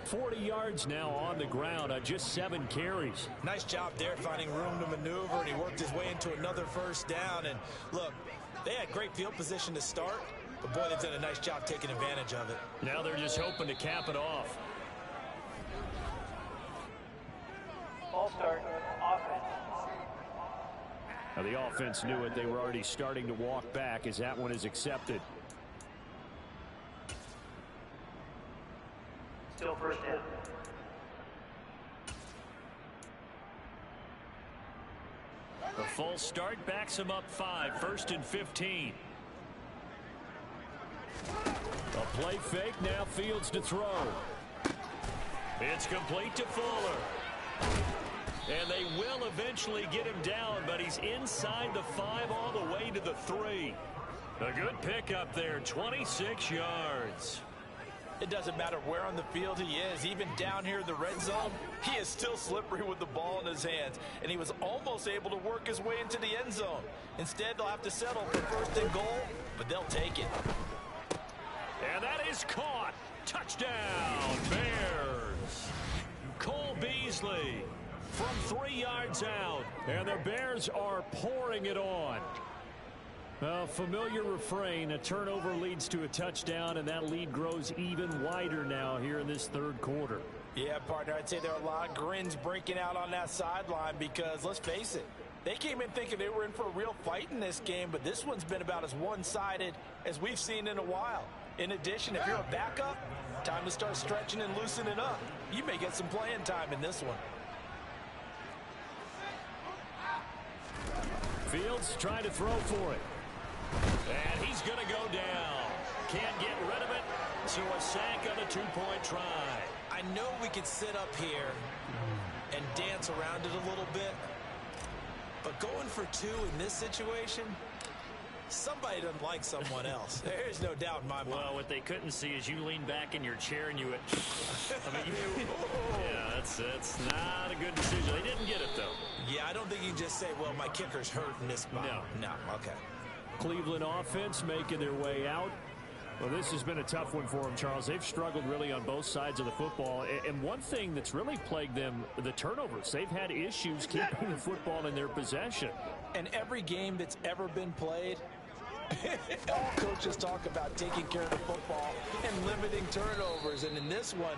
40 yards now on the ground on just 7 carries. Nice job there finding room to maneuver, and he worked his way into another first down. And look, they had great field position to start, but boy, they've done a nice job taking advantage of it. Now they're just hoping to cap it off. Ball start, offense. Now the offense knew it. They were already starting to walk back as that one is accepted. Still first down. The false start backs him up 5, 1st and 15. A Play fake, now Fields to throw. It's complete to Fuller. And they will eventually get him down, but he's inside the 5 all the way to the 3. A good pickup there, 26 yards. It doesn't matter where on the field he is, even down here in the red zone, he is still slippery with the ball in his hands, and he was almost able to work his way into the end zone. Instead, they'll have to settle for 1st and goal, but they'll take it. And that is caught. Touchdown, Bears. Cole Beasley from 3 yards out, and the Bears are pouring it on. A familiar refrain, a turnover leads to a touchdown, and that lead grows even wider now here in this 3rd quarter. Yeah, partner, I'd say there are a lot of grins breaking out on that sideline because, let's face it, they came in thinking they were in for a real fight in this game, but this one's been about as one-sided as we've seen in a while. In addition, if you're a backup, time to start stretching and loosening up. You may get some playing time in this one. Fields trying to throw for it. And he's going to go down. Can't get rid of it. So a sack on a 2-point try. I know we could sit up here and dance around it a little bit, but going for 2 in this situation, somebody doesn't like someone else. There's no doubt in my mind. Well, what they couldn't see is you lean back in your chair and you went, yeah, that's not a good decision. They didn't get it, though. Yeah, I don't think you can just say, well, my kicker's hurt in this spot. No, okay. Cleveland offense making their way out. Well, this has been a tough one for them, Charles. They've struggled really on both sides of the football. And one thing that's really plagued them, the turnovers. They've had issues keeping the football in their possession. And every game that's ever been played, all coaches talk about taking care of the football and limiting turnovers. And in this one,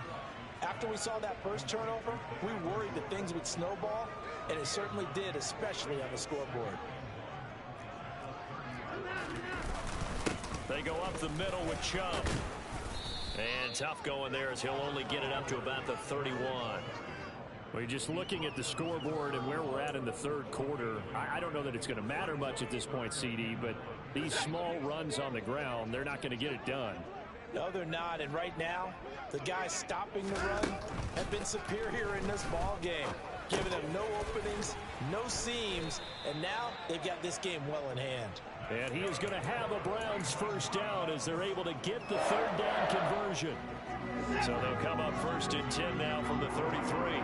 after we saw that first turnover, we worried that things would snowball, and it certainly did, especially on the scoreboard. They go up the middle with Chubb. And tough going there as he'll only get it up to about the 31. Well, just looking at the scoreboard and where we're at in the 3rd quarter, I don't know that it's going to matter much at this point, CD, but these small runs on the ground, they're not going to get it done. No, they're not. And right now, the guys stopping the run have been superior in this ball game, giving them no openings, no seams, and now they've got this game well in hand. And he is going to have a Browns first down as they're able to get the 3rd down conversion. So they'll come up 1st and 10 now from the 33.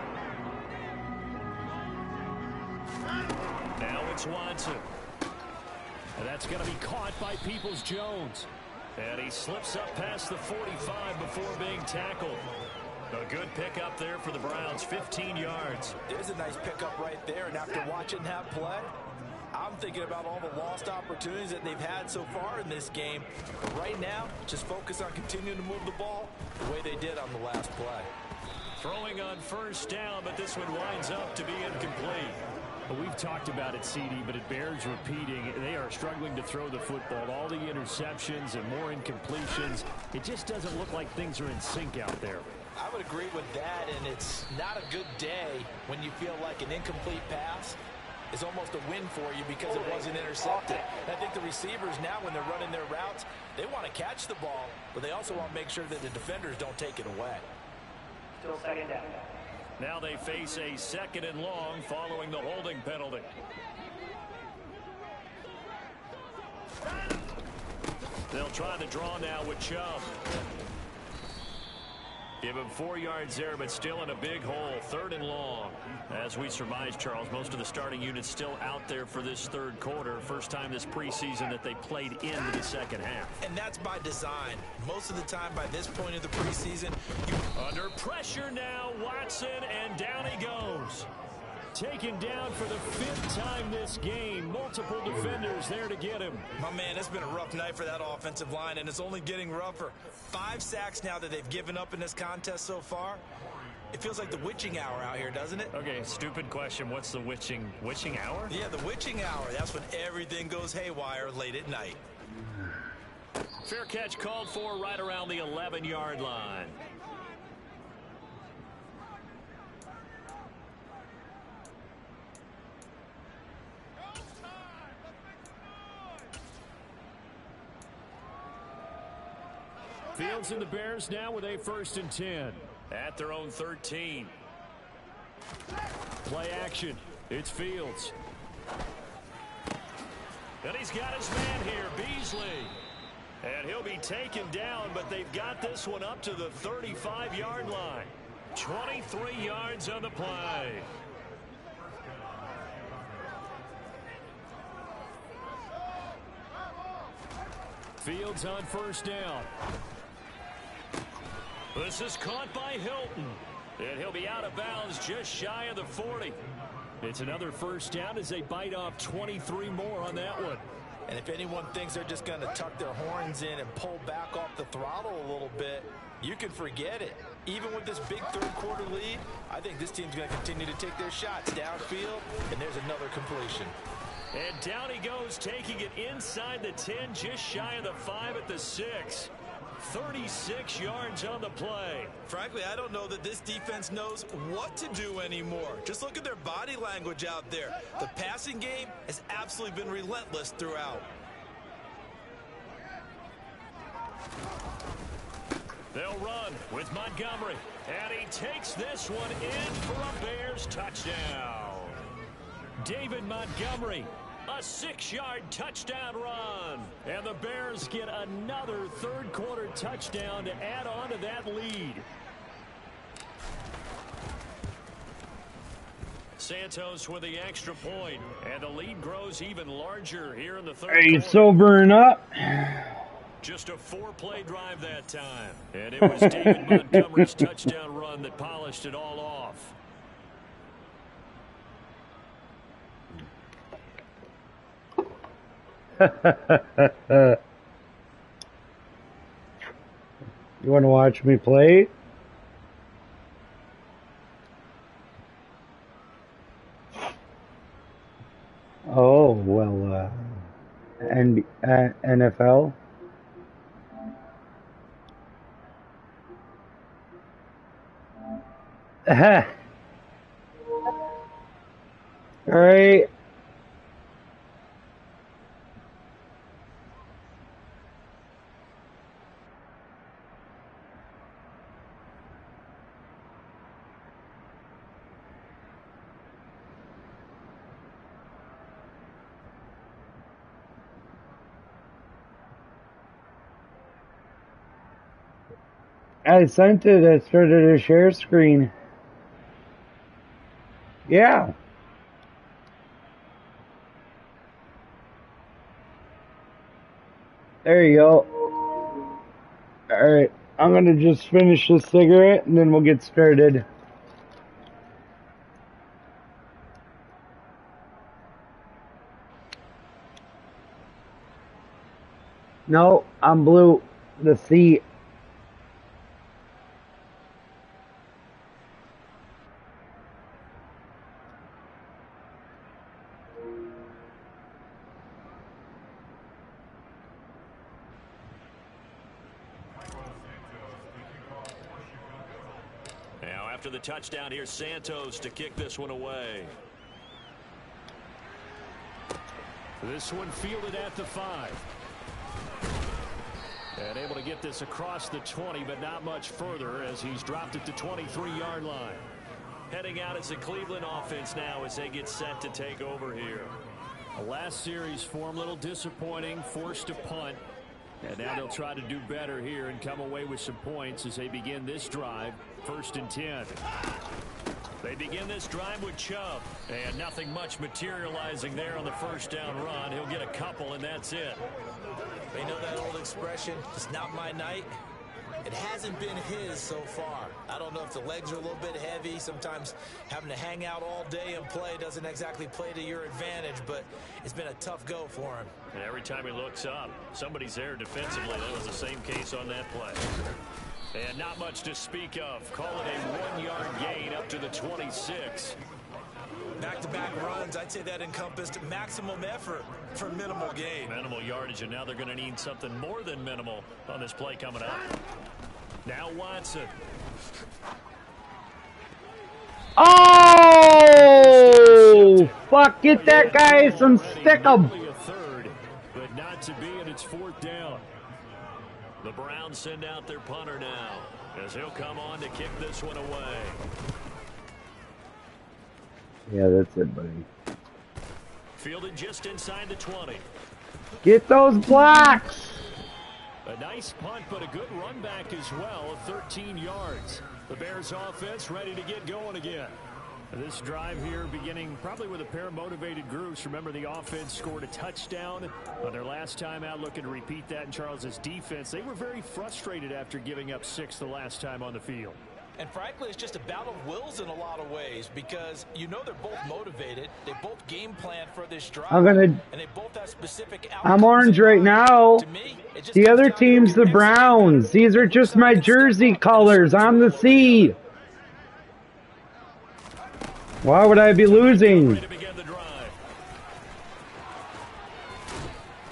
Now it's Watson. And that's going to be caught by Peoples-Jones. And he slips up past the 45 before being tackled. A good pickup there for the Browns, 15 yards. There's a nice pickup right there, and after watching that play, I'm thinking about all the lost opportunities that they've had so far in this game. But right now, just focus on continuing to move the ball the way they did on the last play. Throwing on 1st down, but this one winds up to be incomplete. Well, we've talked about it, CD, but it bears repeating. They are struggling to throw the football. All the interceptions and more incompletions. It just doesn't look like things are in sync out there. I would agree with that, and it's not a good day when you feel like an incomplete pass is almost a win for you because it wasn't intercepted. And I think the receivers now, when they're running their routes, they want to catch the ball, but they also want to make sure that the defenders don't take it away. Still 2nd down. Now they face a 2nd and long following the holding penalty. They'll try to draw now with Chubb. Give him 4 yards there, but still in a big hole. 3rd and long. As we surmise, Charles, most of the starting units still out there for this 3rd quarter. First time this preseason that they played into the 2nd half. And that's by design. Most of the time by this point of the preseason, under pressure now, Watson, and down he goes. Taken down for the 5th time this game. Multiple defenders there to get him. My man, it's been a rough night for that offensive line, and it's only getting rougher. 5 sacks now that they've given up in this contest so far. It feels like the witching hour out here, doesn't it? Okay, stupid question. What's the witching hour? Yeah, the witching hour. That's when everything goes haywire late at night. Fair catch called for right around the 11-yard line. Fields and the Bears now with a 1st and 10 at their own 13. Play action. It's Fields. And he's got his man here, Beasley. And he'll be taken down, but they've got this one up to the 35-yard line. 23 yards on the play. Fields on 1st down. This is caught by Hilton. And he'll be out of bounds just shy of the 40. It's another 1st down as they bite off 23 more on that one. And if anyone thinks they're just going to tuck their horns in and pull back off the throttle a little bit, you can forget it. Even with this big 3rd quarter lead, I think this team's going to continue to take their shots downfield, and there's another completion. And down he goes, taking it inside the 10, just shy of the 5 at the 6. 36 yards on the play. Frankly, I don't know that this defense knows what to do anymore. Just look at their body language out there. The passing game has absolutely been relentless throughout. They'll run with Montgomery. And he takes this one in for a Bears touchdown. David Montgomery. A 6-yard touchdown run. And the Bears get another 3rd quarter touchdown to add on to that lead. Santos with the extra point. And the lead grows even larger here in the 3rd Are you quarter. sobering up? Just a 4-play drive that time. And it was David Montgomery's touchdown run that polished it all off. You want to watch me play? Oh, well, NFL? All right. I sent it. I started a share screen. Yeah. There you go. Alright. I'm going to just finish this cigarette and then we'll get started. No, I'm blue. The seat. After the touchdown, here's Santos to kick this one away. This one fielded at the 5. And able to get this across the 20, but not much further as he's dropped it to 23-yard line. Heading out as the Cleveland offense now as they get set to take over here. The last series for him, a little disappointing, forced to punt. And now they'll try to do better here and come away with some points as they begin this drive. 1st and 10. They begin this drive with Chubb. And nothing much materializing there on the 1st down run. He'll get a couple, and that's it. They know that old expression, it's not my night. It hasn't been his so far. I don't know if the legs are a little bit heavy. Sometimes having to hang out all day and play doesn't exactly play to your advantage, but it's been a tough go for him. And every time he looks up, somebody's there defensively. That was the same case on that play. And not much to speak of. Call it a 1-yard gain up to the 26. Back-to-back runs, I'd say that encompassed maximum effort for minimal gain. Minimal yardage, and now they're going to need something more than minimal on this play coming up. Now Watson. Oh! Fuck, get that guy some stick 'em. A third, but not to be, and it's 4th down. The Browns send out their punter now, as he'll come on to kick this one away. Yeah, that's it, buddy. Fielded just inside the 20. Get those blocks! A nice punt, but a good run back as well of 13 yards. The Bears offense ready to get going again. This drive here beginning probably with a pair of motivated groups. Remember, the offense scored a touchdown on their last time out, looking to repeat that in Charles's defense. They were very frustrated after giving up 6 the last time on the field. And frankly, it's just a battle of wills in a lot of ways because you know they're both motivated. They both game plan for this drive. And they both have specific outcomes. I'm orange right now. The other team's the Browns. These are just my jersey colors on the sea. Why would I be losing?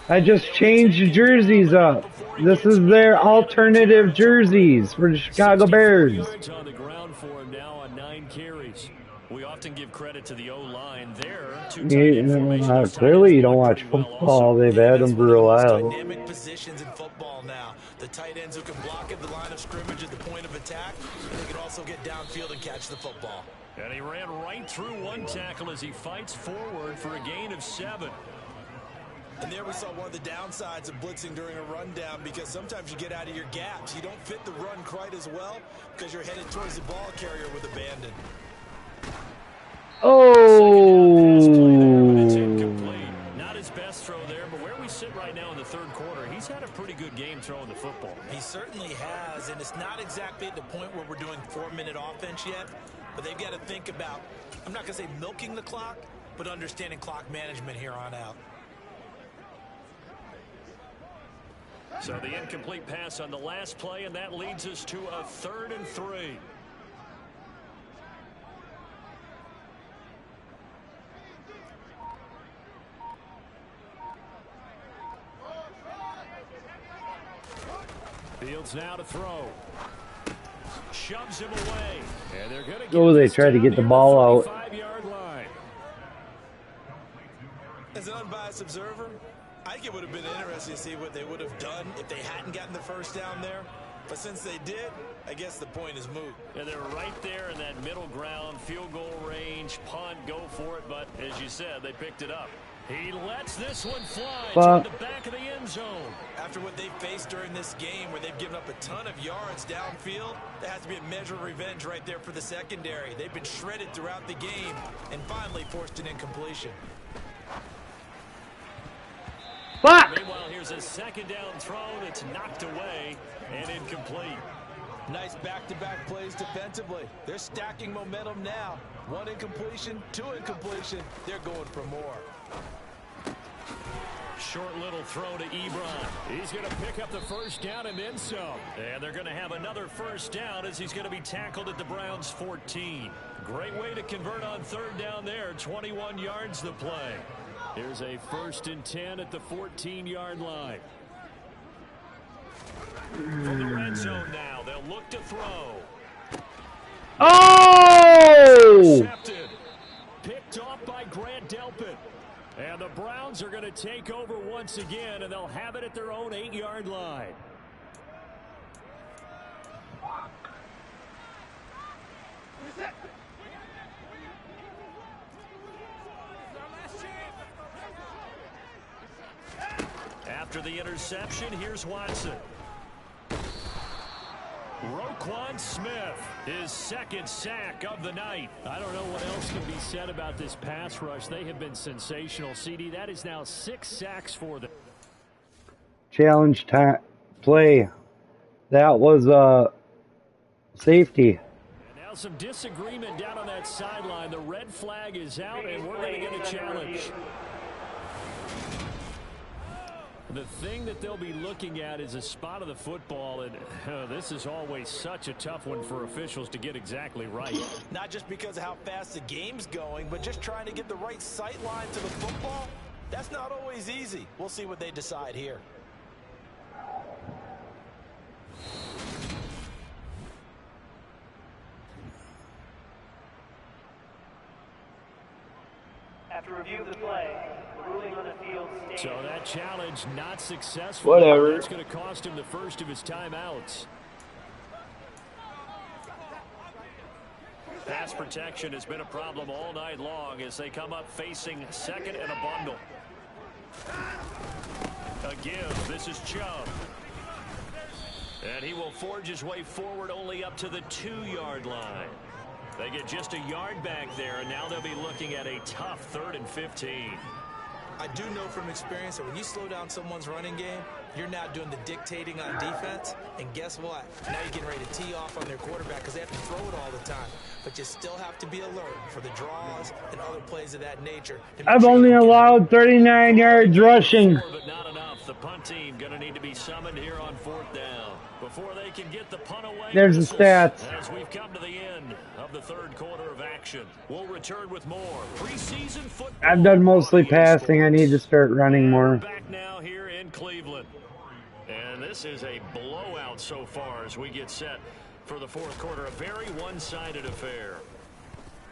I just changed the jerseys up. This is their alternative jerseys for the Chicago Bears. On the ground for him now on 9 carries. We often give credit to the O-line there. Clearly you don't watch football. They've had them for a while. Dynamic positions in football now. The tight ends who can block at the line of scrimmage at the point of attack. And they can also get downfield and catch the football. And he ran right through one tackle as he fights forward for a gain of 7. And there we saw one of the downsides of blitzing during a rundown because sometimes you get out of your gaps. You don't fit the run quite as well because you're headed towards the ball carrier with abandon. Oh! Not his best throw there, but where we sit right now in the third quarter, he's had a pretty good game throwing the football. He certainly has, and it's not exactly at the point where we're doing 4-minute offense yet, but they've got to think about, I'm not going to say milking the clock, but understanding clock management here on out. So the incomplete pass on the last play, and that leads us to a 3rd and 3. Fields now to throw. Shoves him away. And they're going to Oh, they tried to get the ball out. 5-yard line. As an unbiased observer, I think it would have been interesting to see what they would have done if they hadn't gotten the first down there. But since they did, I guess the point is moot. And they're right there in that middle ground, field goal range, punt, go for it. But as you said, they picked it up. He lets this one fly toward the back of the end zone. After what they've faced during this game where they've given up a ton of yards downfield, there has to be a measure of revenge right there for the secondary. They've been shredded throughout the game and finally forced an incompletion. Meanwhile, here's a 2nd down throw that's knocked away and incomplete. Nice back-to-back plays defensively. They're stacking momentum now. 1 incompletion, 2 incompletion. They're going for more. Short little throw to Ebron. He's going to pick up the first down and then some. And they're going to have another first down as he's going to be tackled at the Browns' 14. Great way to convert on 3rd down there. 21 yards the play. Here's a 1st and 10 at the 14-yard line. From the red zone now, they'll look to throw. Oh! Intercepted. Picked off by Grant Delpit. And the Browns are going to take over once again, and they'll have it at their own 8-yard line. After the interception, here's Watson. Roquan Smith, his 2nd sack of the night. I don't know what else can be said about this pass rush. They have been sensational. CD, that is now 6 sacks for them. Challenge play. That was safety. And now some disagreement down on that sideline. The red flag is out, and we're going to get a challenge. The thing that they'll be looking at is a spot of the football, and this is always such a tough one for officials to get exactly right. Not just because of how fast the game's going, but just trying to get the right sight line to the football. That's not always easy. We'll see what they decide here. After review of the play, the ruling on the field stands. So that challenge not successful. Whatever. That's going to cost him the first of his timeouts. Pass protection has been a problem all night long as they come up facing second and a bundle. A give. This is Chubb. And he will forge his way forward only up to the 2-yard line. They get just a yard back there, and now they'll be looking at a tough 3rd and 15. I do know from experience that when you slow down someone's running game, you're now doing the dictating on defense. And guess what? Now you're getting ready to tee off on their quarterback because they have to throw it all the time. But you still have to be alert for the draws and other plays of that nature. I've only allowed 39 yards rushing. But not enough. The punt team going to need to be summoned here on 4th down before they can get the punt away. There's the stats. As we've come to the end of the 3rd quarter of action, we'll return with more preseason football. I've done mostly passing. I need to start running more. Back now here in Cleveland. And this is a blowout so far as we get set for the 4th quarter. A very one-sided affair.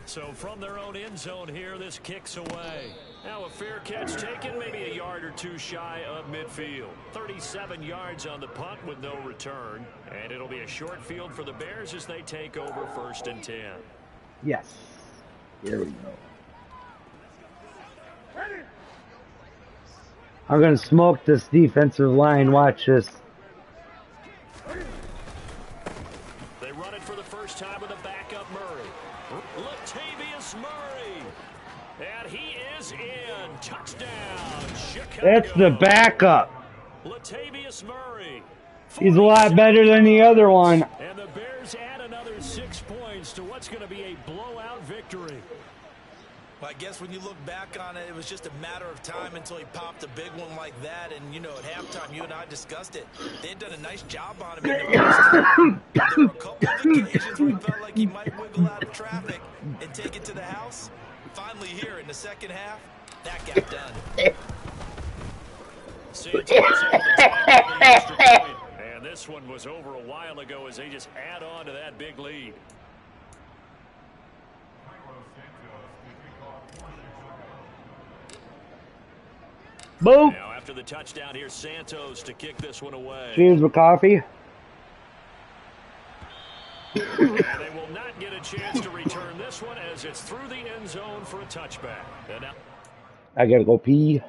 So from their own end zone here, this kicks away. Now a fair catch taken, maybe a yard or two shy of midfield. 37 yards on the punt with no return. And it'll be a short field for the Bears as they take over 1st and 10. Yes. Here we go. I'm going to smoke this defensive line. Watch this. They run it for the first time with a backup Murray. Latavius Murray. And he is in. Touchdown, Chicago. That's the backup. Latavius Murray. He's a lot better than the other one. And the Bears add another 6 points to what's going to be a blowout victory. Well, I guess when you look back on it, it was just a matter of time until he popped a big one like that. And, you know, at halftime, you and I discussed it. They had done a nice job on him in the first time. There were a couple of occasions where he felt like he might wiggle out of traffic and take it to the house. Finally here in the second half, that got done. And this one was over a while ago as they just add on to that big lead. Boom. Now after the touchdown, here's Santos to kick this one away. Cheers with coffee. And they will not get a chance to return this one as it's through the end zone for a touchback. And now I gotta go pee.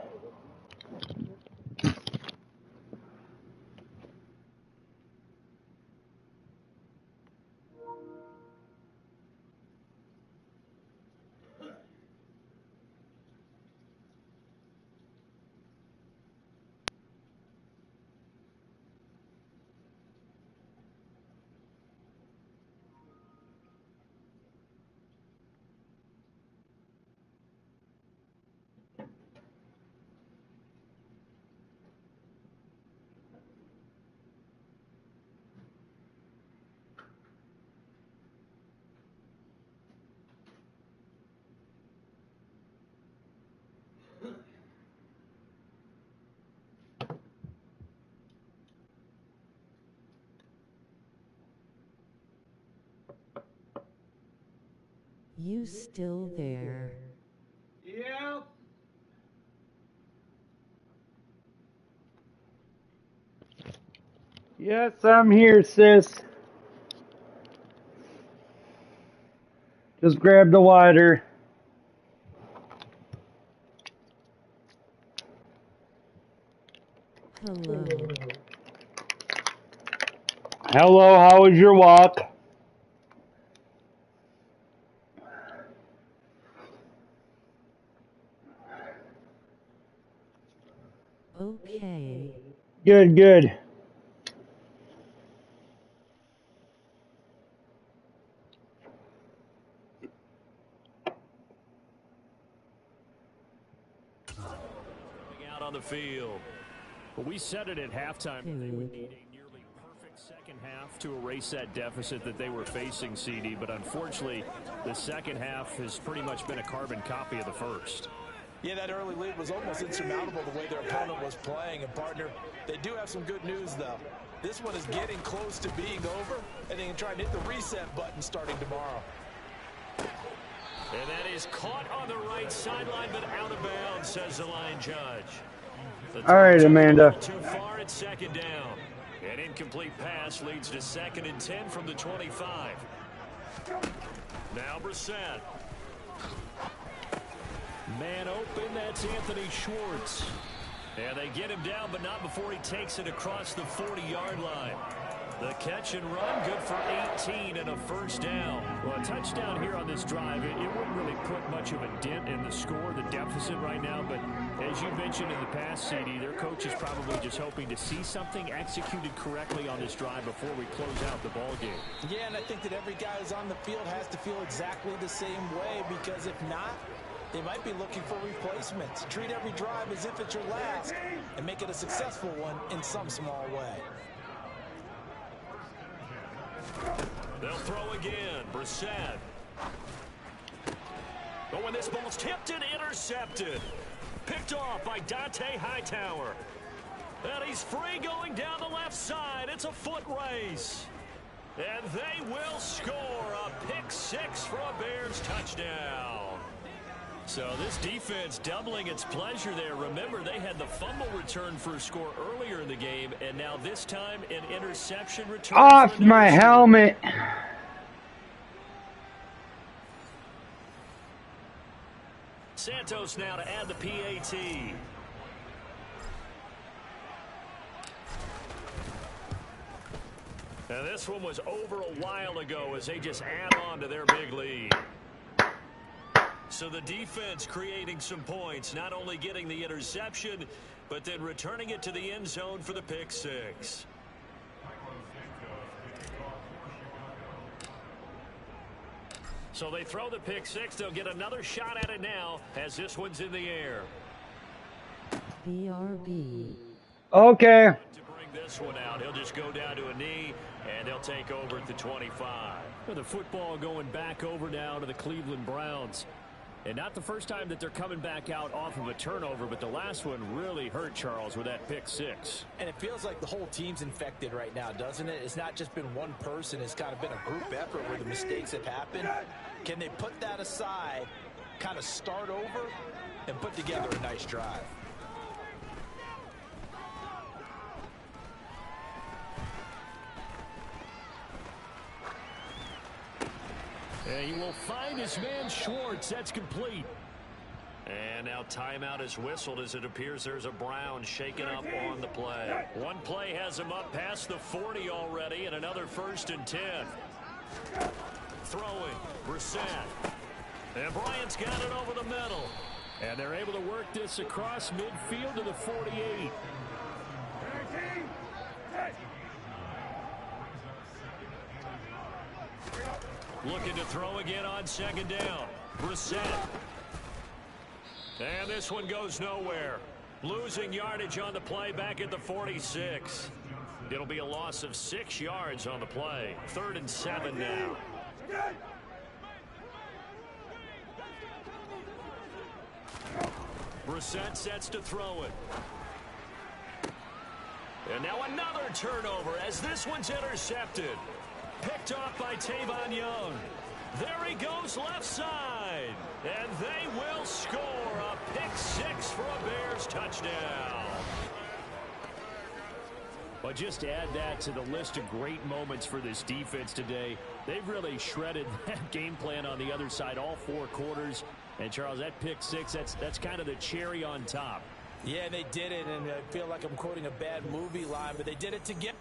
You still there? Yep. Yes, I'm here, sis. Just grab the water. Hello. Hello, how was your walk? Okay. Good, good. out on the field. But we said it at halftime. They would need a nearly perfect second half to erase that deficit that they were facing, CD. But unfortunately, the second half has pretty much been a carbon copy of the first. Yeah, that early lead was almost insurmountable the way their opponent was playing. And, partner, they do have some good news, though. This one is getting close to being over, and they can try and hit the reset button starting tomorrow. And that is caught on the right sideline, but out of bounds, says the line judge. All right, Amanda. Too far at second down. An incomplete pass leads to 2nd and 10 from the 25. Now Brissett. Man open, that's Anthony Schwartz. And they get him down, but not before he takes it across the 40-yard line. The catch and run, good for 18 and a first down. Well, a touchdown here on this drive, it wouldn't really put much of a dent in the score, the deficit right now. But as you mentioned in the past, CD, their coach is probably just hoping to see something executed correctly on this drive before we close out the ball game. Yeah, and I think that every guy who's on the field has to feel exactly the same way, because if not, they might be looking for replacements. Treat every drive as if it's your last and make it a successful one in some small way. They'll throw again. Brissett. But when this ball's tipped and intercepted. Picked off by Dante Hightower. And he's free going down the left side. It's a foot race. And they will score a pick six for a Bears touchdown. So this defense doubling its pleasure there. Remember, they had the fumble return for a score earlier in the game, and now this time an interception return. Off my helmet. Santos now to add the PAT. And this one was over a while ago as they just add on to their big lead. So the defense creating some points, not only getting the interception, but then returning it to the end zone for the pick six. So they throw the pick six. They'll get another shot at it now as this one's in the air. BRB. Okay. To bring this one out, he'll just go down to a knee, and they'll take over at the 25. With the football going back over now to the Cleveland Browns. And not the first time that they're coming back out off of a turnover, but the last one really hurt, Charles, with that pick six. And it feels like the whole team's infected right now, doesn't it? It's not just been one person. It's kind of been a group effort where the mistakes have happened. Can they put that aside, kind of start over, and put together a nice drive? And he will find his man Schwartz. That's complete. And now timeout is whistled as it appears there's a Brown shaken up on the play. One play has him up past the 40 already, and another 1st and 10. Throwing, Brissett. And Bryant's got it over the middle. And they're able to work this across midfield to the 48. Looking to throw again on 2nd down. Brissett. And this one goes nowhere. Losing yardage on the play back at the 46. It'll be a loss of 6 yards on the play. 3rd and 7 now. Brissett sets to throw it. And now another turnover as this one's intercepted. Picked off by Tavon Young. There he goes left side. And they will score a pick six for a Bears touchdown. But just add that to the list of great moments for this defense today. They've really shredded that game plan on the other side all 4 quarters. And, Charles, that pick six, that's kind of the cherry on top. Yeah, they did it, and I feel like I'm quoting a bad movie line, but they did it together.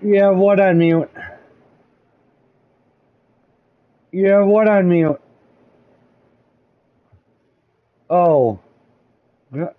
You have what on mute? You have what on mute? Oh. Yeah.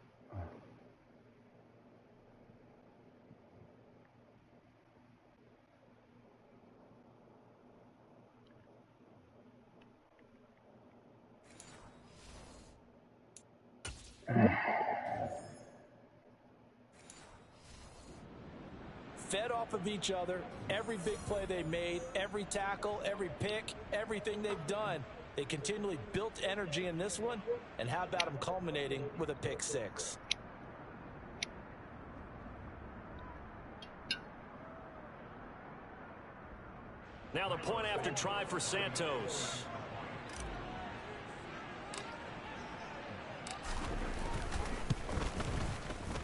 Fed off of each other, every big play they made, every tackle, every pick, everything they've done. They continually built energy in this one, and how about them culminating with a pick six? Now the point after try for Santos.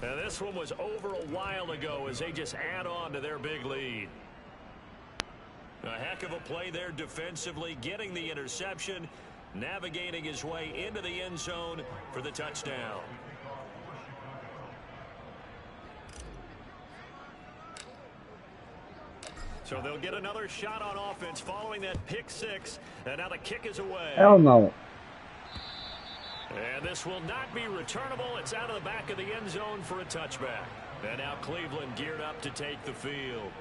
And this one was over a while ago as they just add on to their big lead. A heck of a play there defensively, getting the interception, navigating his way into the end zone for the touchdown. So they'll get another shot on offense following that pick six. And now the kick is away. Hell no. And this will not be returnable. It's out of the back of the end zone for a touchback. And now Cleveland geared up to take the field.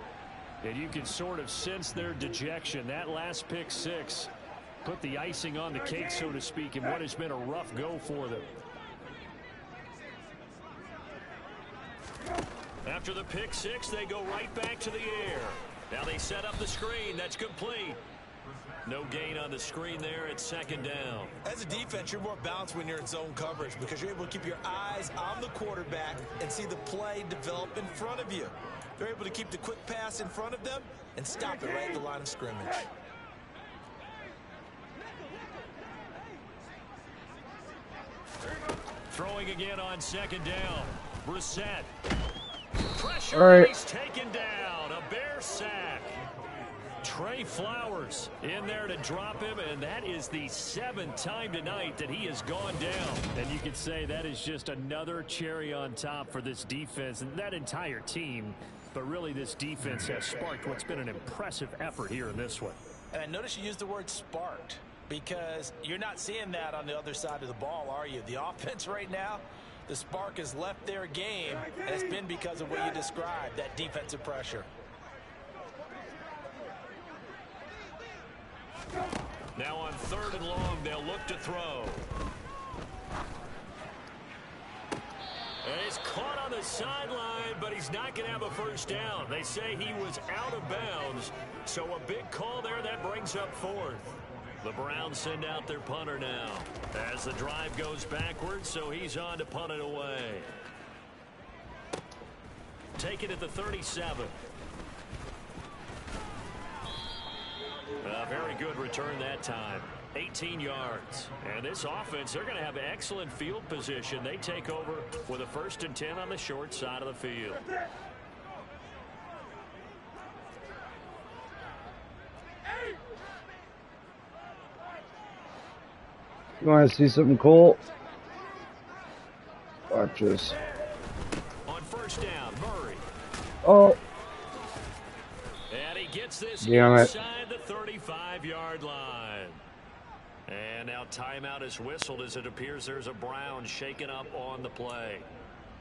And you can sort of sense their dejection. That last pick six put the icing on the cake, so to speak, in what has been a rough go for them. After the pick six, they go right back to the air. Now they set up the screen. That's complete. No gain on the screen there. It's second down. As a defense, you're more balanced when you're in zone coverage because you're able to keep your eyes on the quarterback and see the play develop in front of you. They're able to keep the quick pass in front of them and stop it right at the line of scrimmage. Throwing again on second down. Brissett. Pressure. All right. He's taken down. A Bear sack. Trey Flowers in there to drop him, and that is the 7th time tonight that he has gone down. And you could say that is just another cherry on top for this defense and that entire team. But really, this defense has sparked what's been an impressive effort here in this one. And I notice you used the word sparked because you're not seeing that on the other side of the ball, are you? The offense right now, the spark has left their game, and it's been because of what you described, that defensive pressure. Now on 3rd and long, they'll look to throw. And he's caught on the sideline, but he's not going to have a first down. They say he was out of bounds, so a big call there that brings up 4th. The Browns send out their punter now as the drive goes backwards, so he's on to punt it away. Take it at the 37. A very good return that time. 18 yards. And this offense, they're going to have excellent field position. They take over with a 1st and 10 on the short side of the field. You want to see something cool? Watch this. On 1st down, Murray. Oh. And he gets this Damn it. inside the 35-yard line. And now timeout is whistled as it appears there's a Brown shaken up on the play.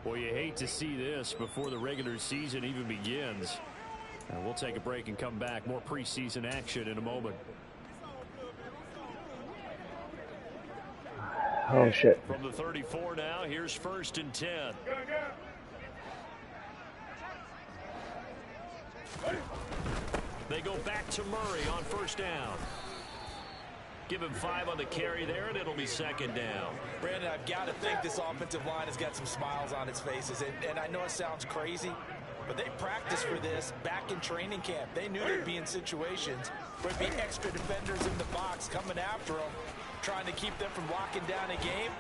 Well, you hate to see this before the regular season even begins. We'll take a break and come back. More preseason action in a moment. Oh, shit. From the 34 now, here's 1st and 10. They go back to Murray on 1st down. Give him 5 on the carry there, and it'll be 2nd down. Brandon, I've got to think this offensive line has got some smiles on its faces. And I know it sounds crazy, but they practiced for this back in training camp. They knew they'd be in situations where there'd be extra defenders in the box coming after them, trying to keep them from locking down a game.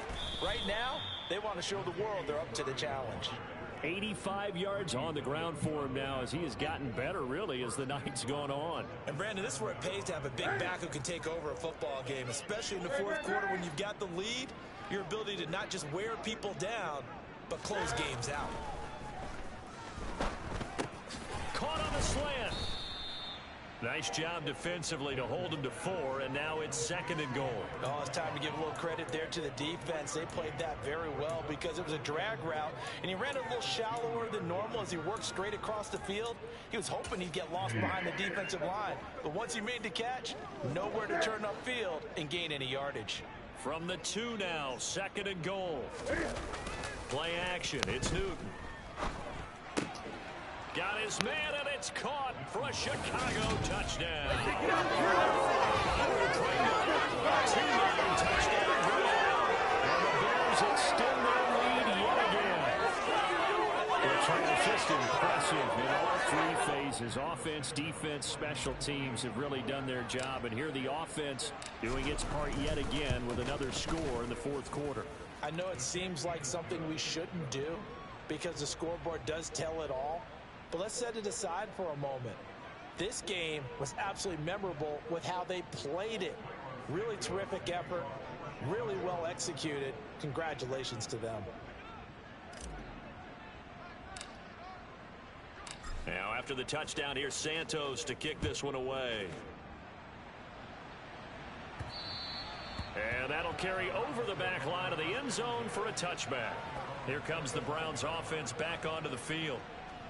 Right now, they want to show the world they're up to the challenge. 85 yards on the ground for him now as he has gotten better, really, as the night's gone on. And, Brandon, this is where it pays to have a big back who can take over a football game, especially in the 4th quarter when you've got the lead, your ability to not just wear people down, but close games out. Caught on the slant. Nice job defensively to hold him to 4, and now it's 2nd and goal. Oh, it's time to give a little credit there to the defense. They played that very well because it was a drag route, and he ran it a little shallower than normal as he worked straight across the field. He was hoping he'd get lost behind the defensive line, but once he made the catch, nowhere to turn upfield and gain any yardage. From the 2 now, 2nd and goal. Play action, it's Newton. Got his man, and it's caught for a Chicago touchdown. 2-yard touchdown drive. And the Bears extend their lead yet again. Well, Charles, just impressive in all 3 phases. Offense, defense, special teams have really done their job. And here the offense doing its part yet again with another score in the 4th quarter. I know it seems like something we shouldn't do, because the scoreboard does tell it all. But let's set it aside for a moment. This game was absolutely memorable with how they played it. Really terrific effort, really well executed. Congratulations to them. Now after the touchdown, here's Santos to kick this one away. And that'll carry over the back line of the end zone for a touchback. Here comes the Browns offense back onto the field.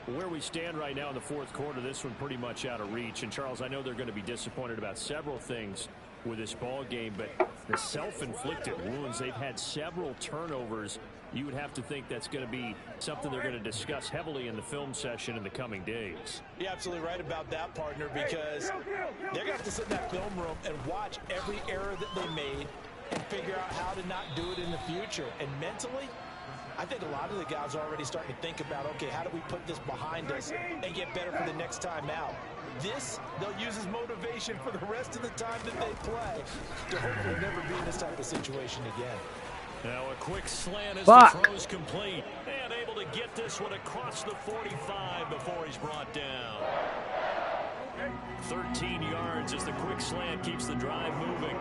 Where we stand right now in the fourth quarter, this one pretty much out of reach. And, Charles, I know they're going to be disappointed about several things with this ball game, but the self-inflicted wounds, they've had several turnovers. You would have to think that's going to be something they're going to discuss heavily in the film session in the coming days. You're absolutely right about that, partner, because they're going to have to sit in that film room and watch every error that they made and figure out how to not do it in the future. And mentally, I think a lot of the guys are already starting to think about, okay, how do we put this behind us and get better for the next time out? This, they'll use as motivation for the rest of the time that they play to hopefully never be in this type of situation again. Now a quick slant as the throw's complete. And able to get this one across the 45 before he's brought down. 13 yards as the quick slant keeps the drive moving.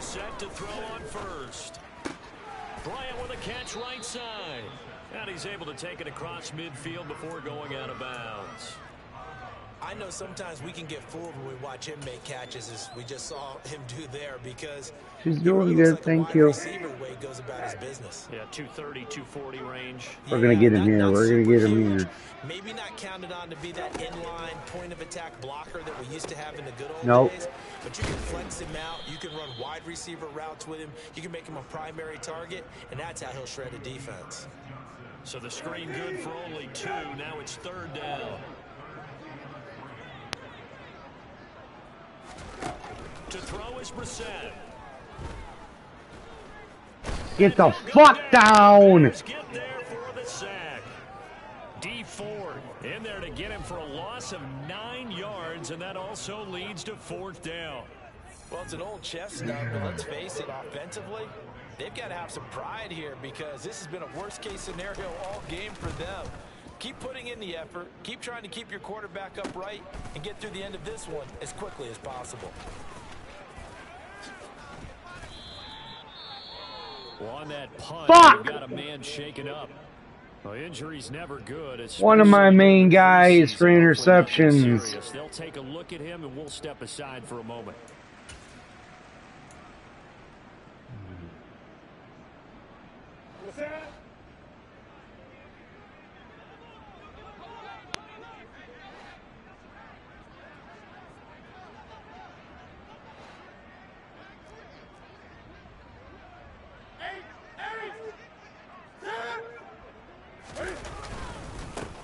Set to throw on first. Bryant with a catch right side. And he's able to take it across midfield before going out of bounds. I know sometimes we can get fooled when we watch him make catches, as we just saw him do there, because she's doing good, like thank you. The way he goes about his business. Yeah, 230, 240 range. We're going to get him here. We're going to get him here. Maybe not counted on to be that inline point of attack blocker that we used to have in the good old days. But you can flex him out. You can run wide receiver routes with him. You can make him a primary target, and that's how he'll shred a defense. So the screen good for only 2. Now it's third down. To throw is Brissett. Get the fuck down! Get there for the sack. D Ford in there to get him for a loss of 9 yards, and that also leads to fourth down. Well, it's an old chestnut, but let's face it, offensively, they've got to have some pride here, because this has been a worst-case scenario all game for them. Keep putting in the effort, keep trying to keep your quarterback upright, and get through the end of this one as quickly as possible. Well, on that punt, Fuck! They've got a man shaken up. Well, injury's never good. It's one of my main guys for interceptions. They'll take a look at him, and we'll step aside for a moment. What's that?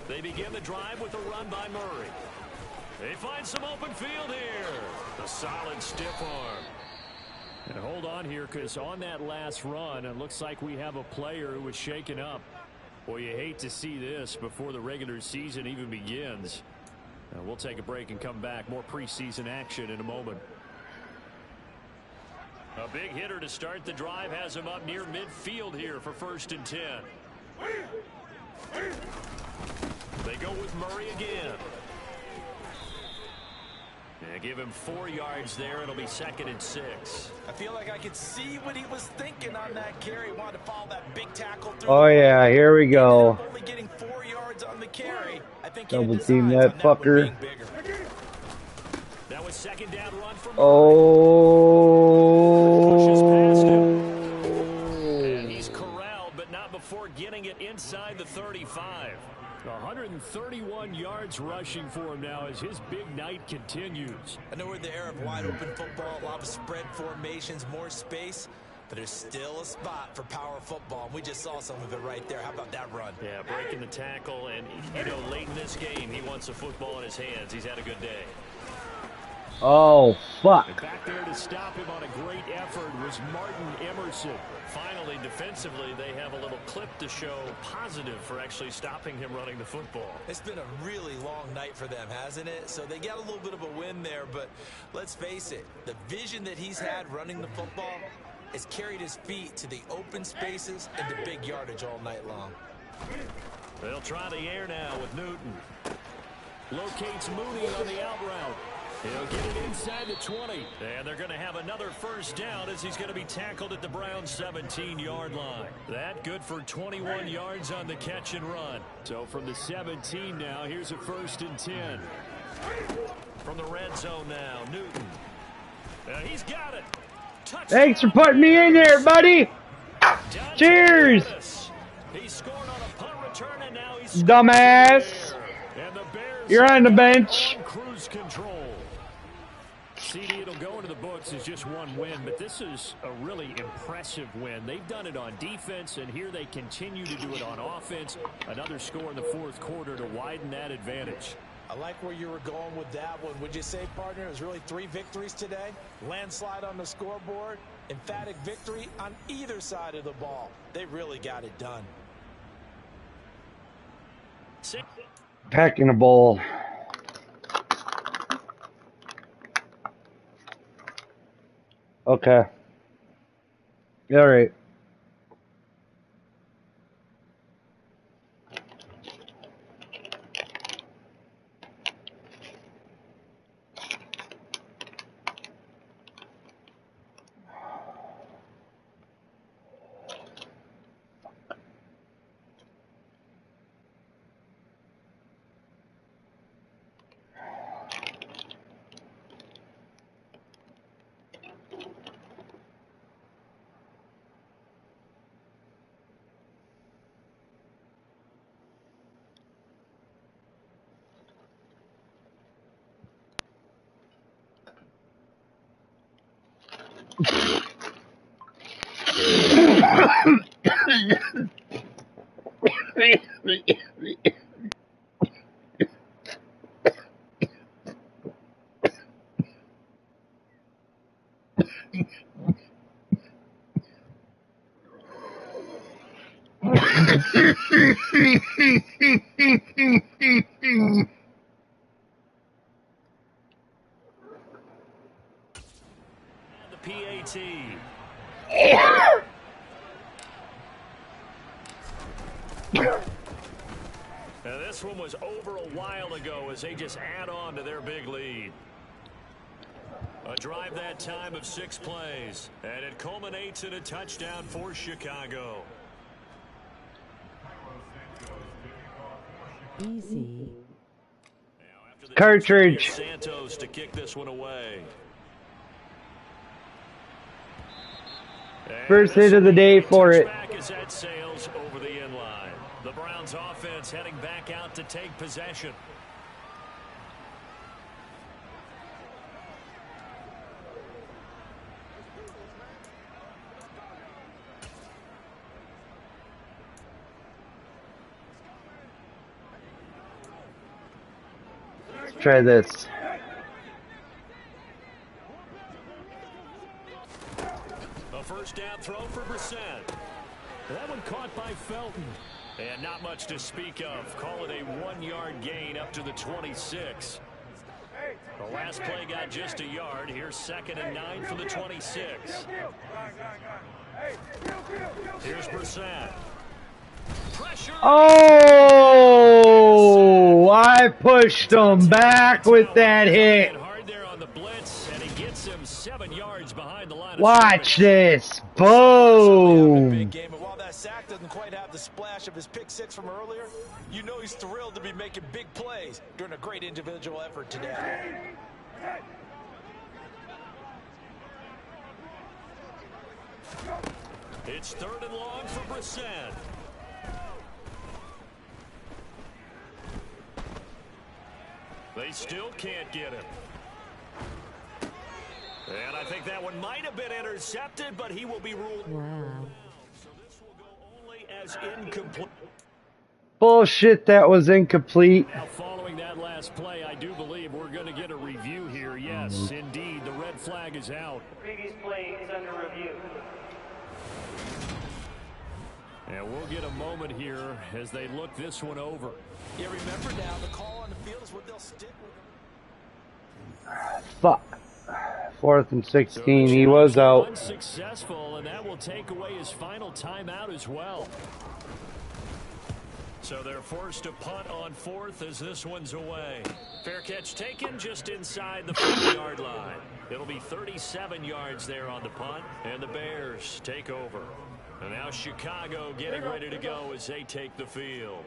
They begin the drive with a run by Murray. They find some open field here. A solid stiff arm. And hold on here, because on that last run, it looks like we have a player who was shaken up. Well, you hate to see this before the regular season even begins. We'll take a break and come back. More preseason action in a moment. A big hitter to start the drive has him up near midfield here for 1st and 10. They go with Murray again. And give him 4 yards there. It'll be 2nd and 6. I feel like I could see what he was thinking on that carry. He wanted to follow that big tackle through. Oh yeah, here we go. Only getting 4 yards on the carry. I think double team that fucker. That was 2nd down run for Murray. And he's corralled, but not before getting it inside the 35. 131 yards rushing for him now as his big night continues. I know we're in the era of wide open football, a lot of spread formations, more space, but there's still a spot for power football. We just saw some of it right there. How about that run? Yeah, breaking the tackle, and you know, late in this game, he wants the football in his hands. He's had a good day. Oh, fuck. And back there to stop him on a great effort was Martin Emerson. Finally, defensively, they have a little clip to show positive for actually stopping him running the football. It's been a really long night for them, hasn't it? So they got a little bit of a win there, but let's face it, the vision that he's had running the football, has carried his feet to the open spaces and the big yardage all night long. They'll try the air now with Newton. Locates Mooney on the out route. He'll get it inside the 20. And they're going to have another first down as he's going to be tackled at the Browns' 17-yard line. That good for 21 yards on the catch and run. So from the 17 now, here's a 1st and 10. From the red zone now, Newton. He's got it. Touchdown. Thanks for putting me in there, buddy. Cheers. He scored on a punt return, and now he's Dumbass. and the Bears You're on the bench. Cruise control. CD, it'll go into the books as just one win, but this is a really impressive win. They've done it on defense, and here they continue to do it on offense. Another score in the 4th quarter to widen that advantage. I like where you were going with that one. Would you say, partner, it was really 3 victories today? Landslide on the scoreboard, emphatic victory on either side of the ball. They really got it done. Pack in a bowl. Okay. All right. The PAT. Now this one was over a while ago as they just add on to their big lead. A drive that time of 6 plays, and it culminates in a touchdown for Chicago. Easy. Cartridge. Santos to kick this one away. First hit of the day for it. Is that sails over the end line. The Browns offense heading back out to take possession. Let's try this. A first down throw for Brissett. That one caught by Felton. And not much to speak of. Call it a 1-yard gain up to the 26. The last play got just a yard. Here's 2nd and 9 for the 26. Here's Brissett. Pressure. Oh, I pushed him back with that hit. Hard there on the blitz, and he gets him 7 yards behind the line. Watch this. Boom. Big game, and while that sack doesn't quite have the splash of his pick 6 from earlier, you know he's thrilled to be making big plays during a great individual effort today. It's 3rd and long for Brissett. They still can't get him. And I think that one might have been intercepted, but he will be ruled. Wow. So this will go only as incomplete. Bullshit, that was incomplete. Now following that last play, I do believe we're going to get a review here. Yes, indeed, the red flag is out. The previous play is under review. And we'll get a moment here as they look this one over. Yeah, remember now, the call on the field is what they'll stick with. Fuck. 4th and So 16. the He was challenge out. unsuccessful, and that will take away his final timeout as well. So they're forced to punt on 4th as this one's away. Fair catch taken just inside the 40-yard line. It'll be 37 yards there on the punt, and the Bears take over. And now Chicago getting ready to go as they take the field.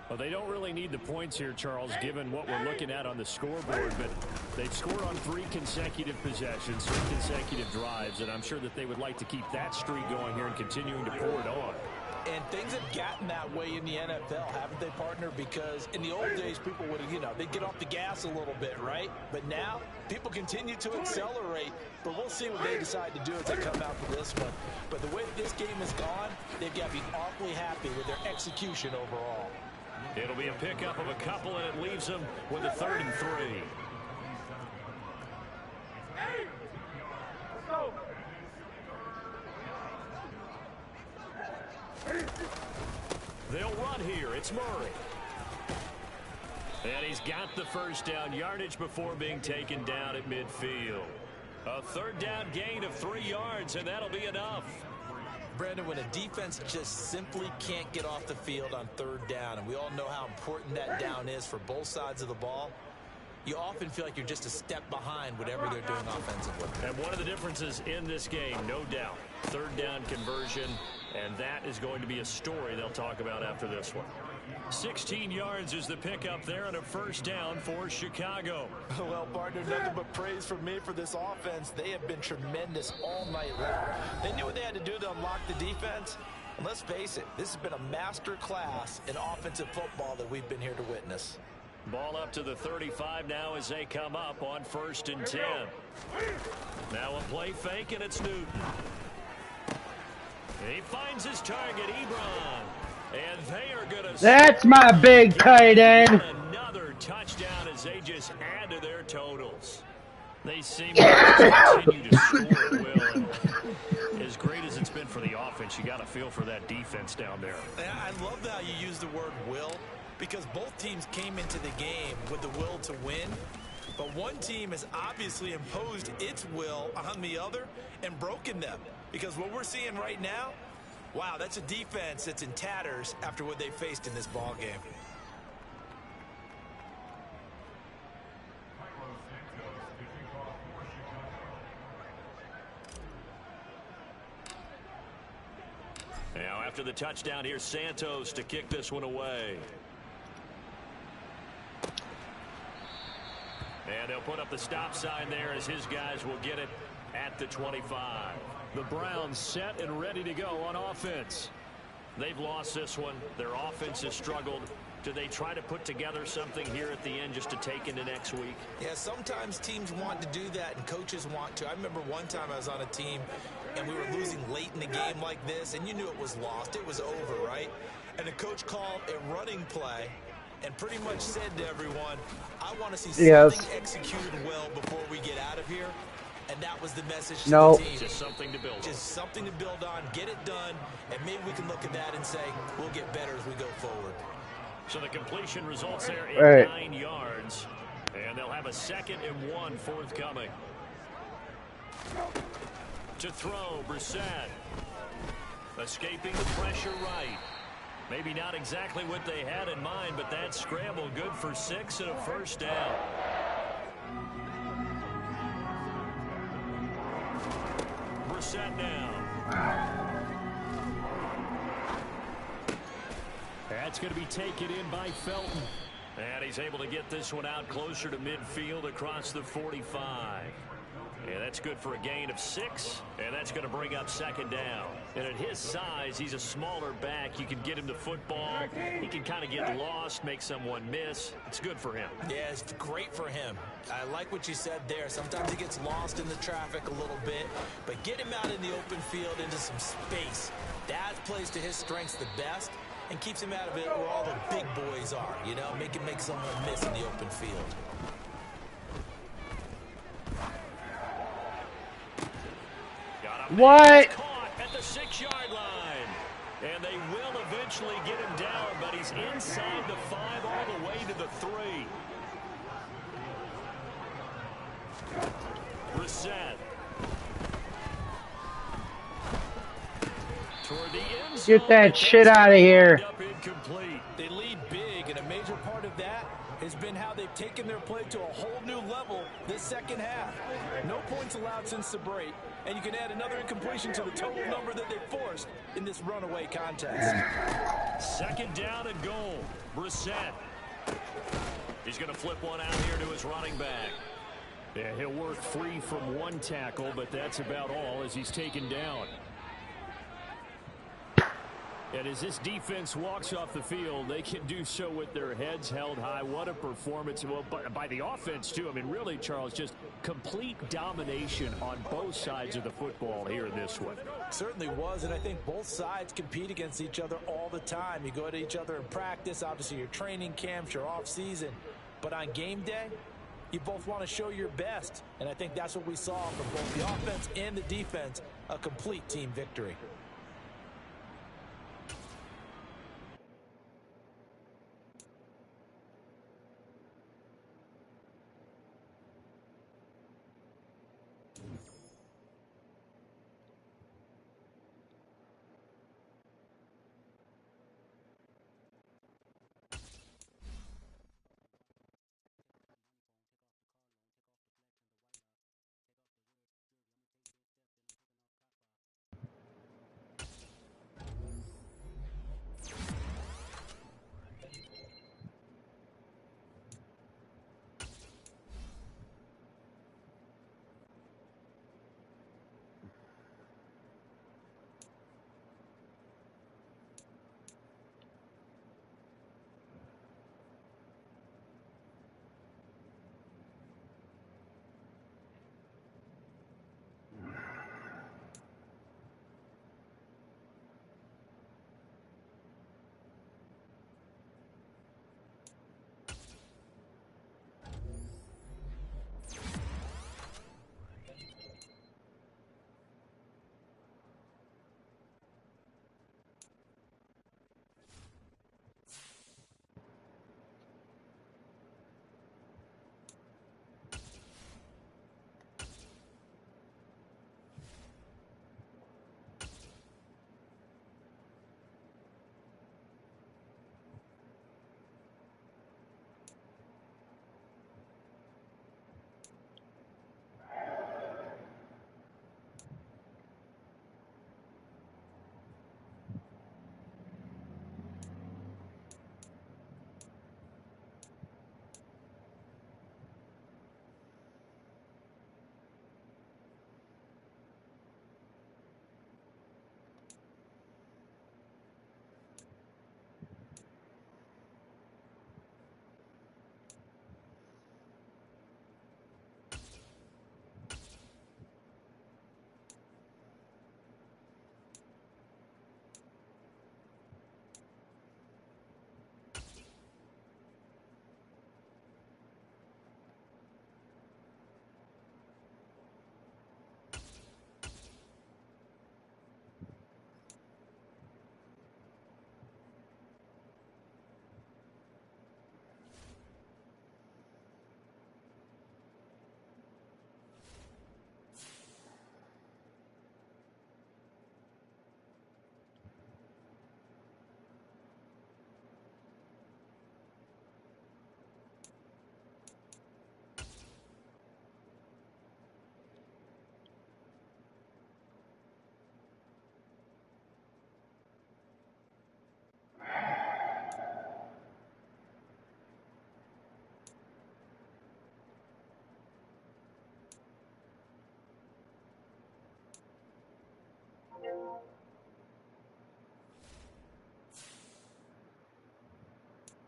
Well, they don't really need the points here, Charles, given what we're looking at on the scoreboard, but they've scored on 3 consecutive possessions, 3 consecutive drives, and I'm sure that they would like to keep that streak going here and continuing to pour it on. And things have gotten that way in the NFL, haven't they, partner? Because in the old days, people would, they'd get off the gas a little bit, right? But now, people continue to accelerate. But we'll see what they decide to do as they come out for this one. But the way this game has gone, they've got to be awfully happy with their execution overall. It'll be a pickup of a couple, and it leaves them with a 3rd and 3. Let's go. They'll run here. It's Murray. And he's got the first down yardage before being taken down at midfield. A 3rd down gain of 3 yards, and that'll be enough. Brandon, when a defense just simply can't get off the field on 3rd down, and we all know how important that down is for both sides of the ball, you often feel like you're just a step behind whatever they're doing offensively. And one of the differences in this game, no doubt, 3rd down conversion, and that is going to be a story they'll talk about after this one. 16 yards is the pickup there on a 1st down for Chicago. Well, partner, nothing but praise from me for this offense. They have been tremendous all night long. They knew what they had to do to unlock the defense. And let's face it, this has been a master class in offensive football that we've been here to witness. Ball up to the 35 now as they come up on 1st and 10. Now a play fake, and it's Newton. And he finds his target, Ebron. And they are going to... That's my big tight end. Another touchdown as they just add to their totals. They seem to continue to score at will. And as great as it's been for the offense, you got to feel for that defense down there. I love how you use the word will, because both teams came into the game with the will to win. But one team has obviously imposed its will on the other and broken them. Because what we're seeing right now, wow, that's a defense that's in tatters after what they faced in this ball game. Now after the touchdown, here's Santos to kick this one away. And they'll put up the stop sign there as his guys will get it at the 25. The Browns set and ready to go on offense. They've lost this one. Their offense has struggled. Do they try to put together something here at the end just to take into next week? Yeah, sometimes teams want to do that and coaches want to. I remember one time I was on a team and we were losing late in the game like this, and you knew it was lost. It was over, right? And the coach called a running play and pretty much said to everyone, I want to see something executed well before we get out of here. And that was the message to the team. Just something to build on. Just something to build on, get it done, and maybe we can look at that and say, we'll get better as we go forward. So the completion results there in 9 yards. And they'll have a 2nd and 1 forthcoming. To throw, Brissett. Escaping the pressure right. Maybe not exactly what they had in mind, but that scramble good for 6 and a 1st down. Brissett now. That's going to be taken in by Felton. And he's able to get this one out closer to midfield across the 45. And that's good for a gain of 6. And that's going to bring up 2nd down. And at his size, he's a smaller back. You can get him the football. He can kind of get lost, make someone miss. It's good for him. Yeah, it's great for him. I like what you said there. Sometimes he gets lost in the traffic a little bit. But get him out in the open field into some space. That plays to his strengths the best and keeps him out of it where all the big boys are. You know, make someone miss in the open field. What? Caught at the 6-yard line. And they will eventually get him down, but he's inside the 5 all the way to the 3. Brissett. Toward the end zone. Get that shit out of here. Incomplete. They lead big, and a major part of that has been how they've taken their play to a whole new level this second half. No points allowed since the break, and you can add another incompletion to the total number that they forced in this runaway contest. Second down and goal. Brissett. He's going to flip one out here to his running back. Yeah, he'll work free from one tackle, but that's about all as he's taken down. And as this defense walks off the field, they can do so with their heads held high. What a performance. Well, by the offense, too. I mean, really, Charles, just complete domination on both sides of the football here in this one. Certainly was, and I think both sides compete against each other all the time. You go at each other in practice, obviously your training camps, your off-season. But on game day, you both want to show your best. And I think that's what we saw from both the offense and the defense, a complete team victory.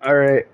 All right.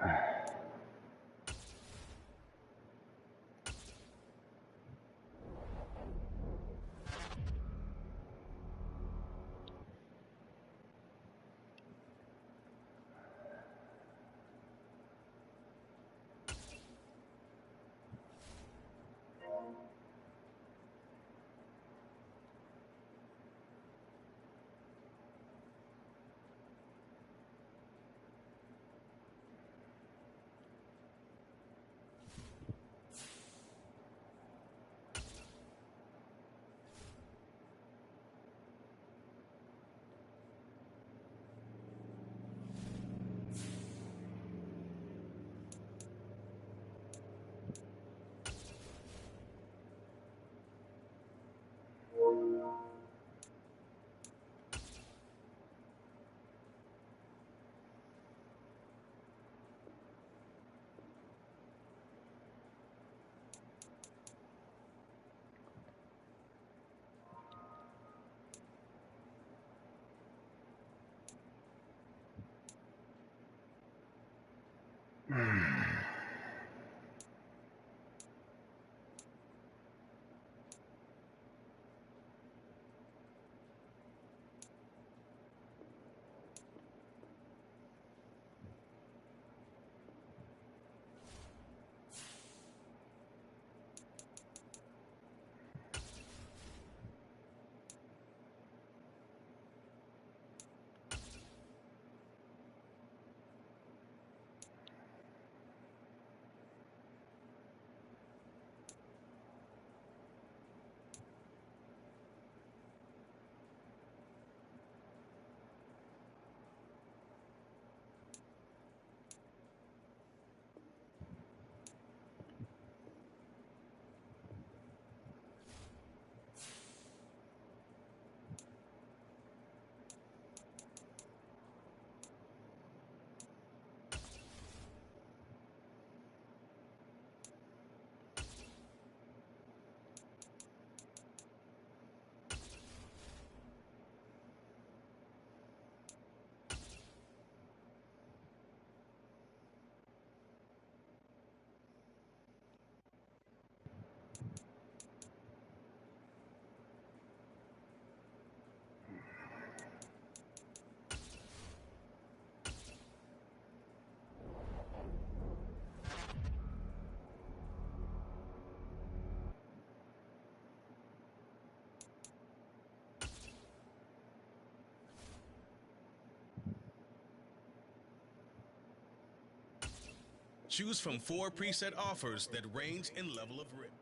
Choose from 4 preset offers that range in level of risk.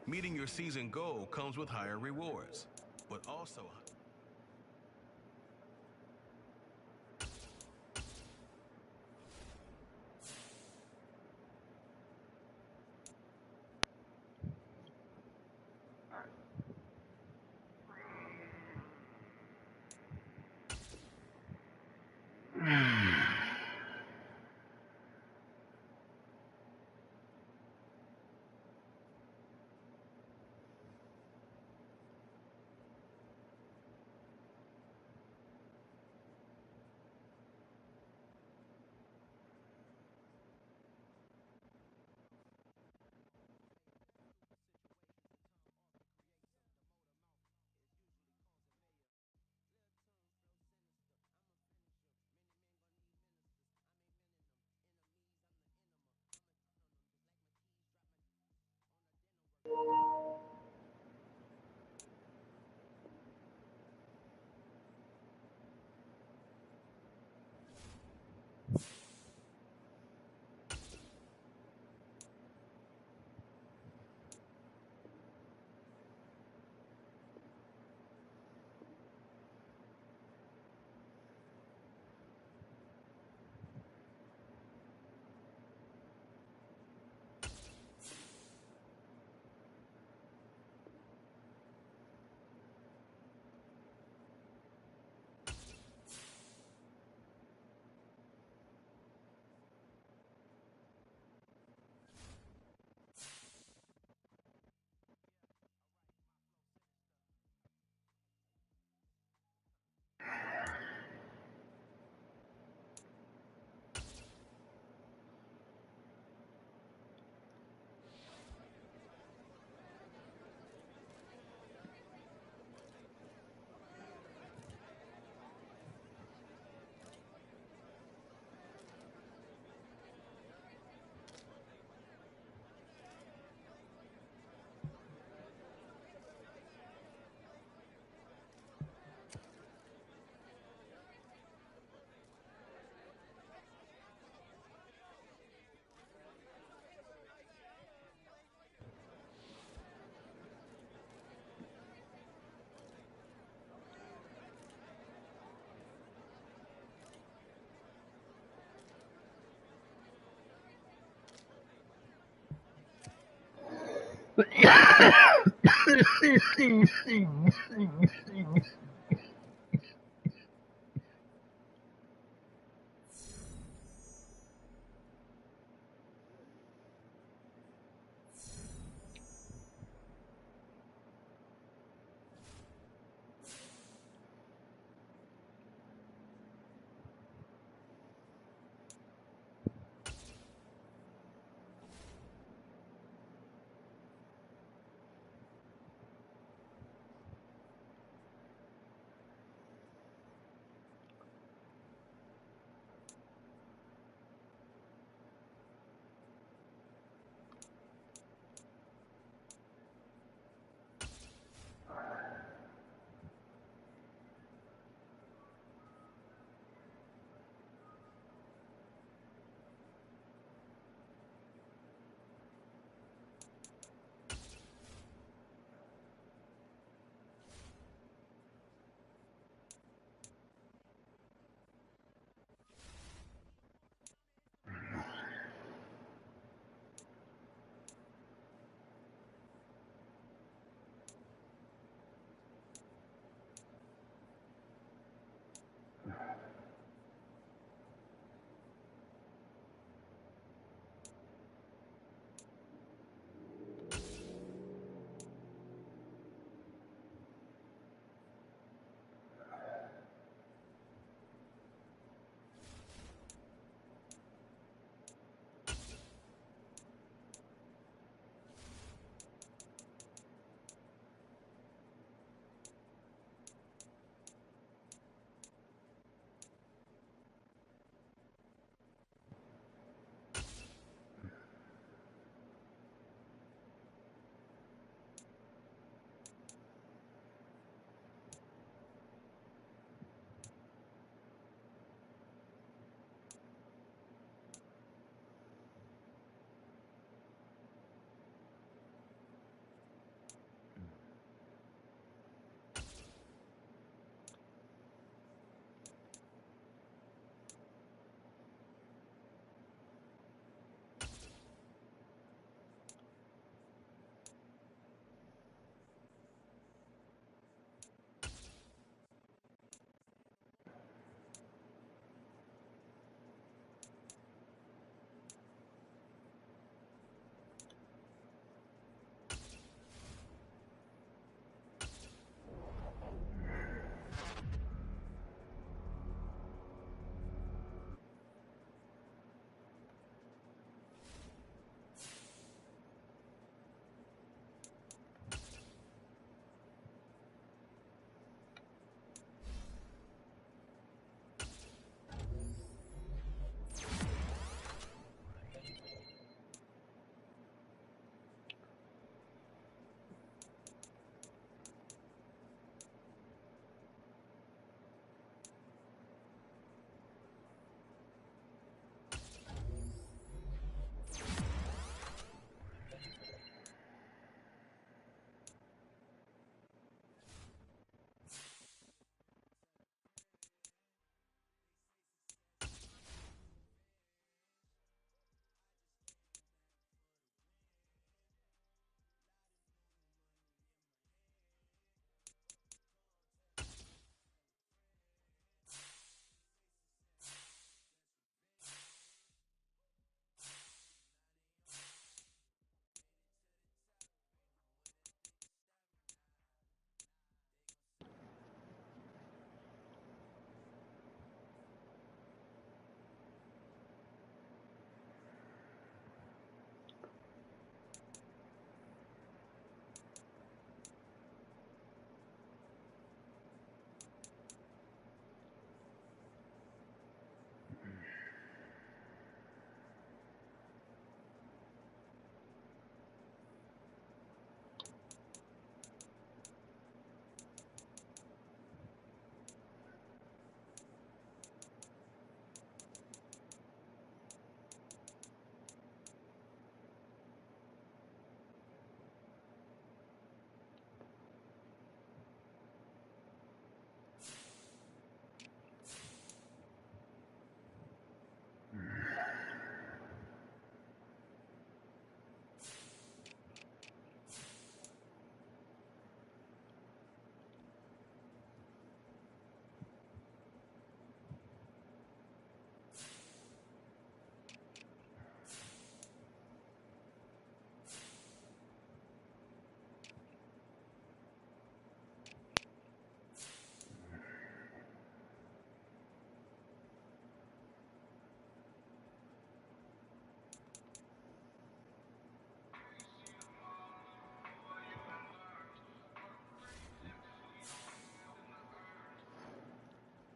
Meeting your season goal comes with higher rewards, but also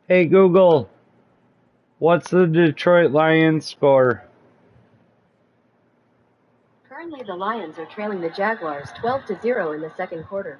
Hey Google, what's the Detroit Lions score? Currently, the Lions are trailing the Jaguars 12-0 in the second quarter.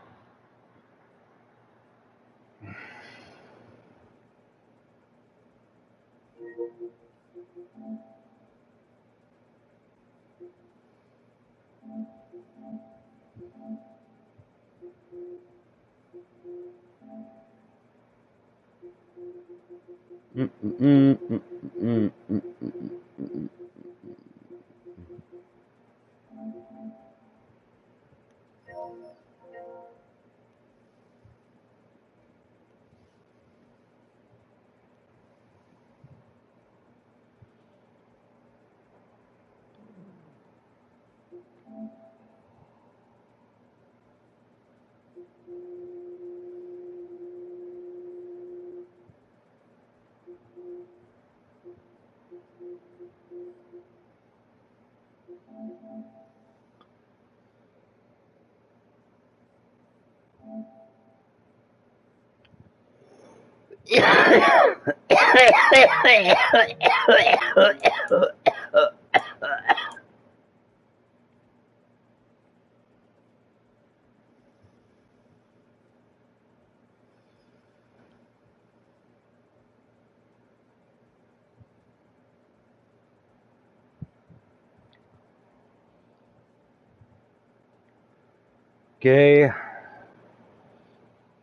Okay,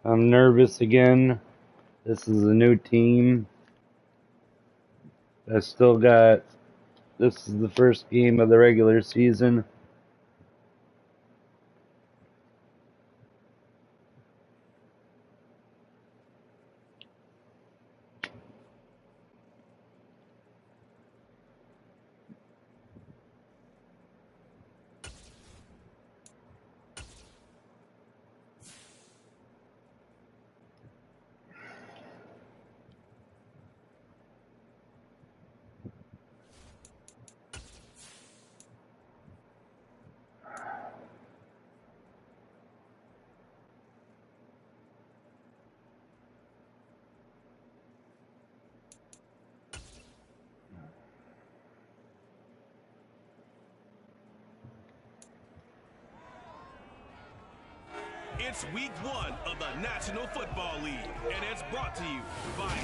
I'm nervous again. This is a new team. I still got, this is the first game of the regular season. It's week 1 of the National Football League, and it's brought to you by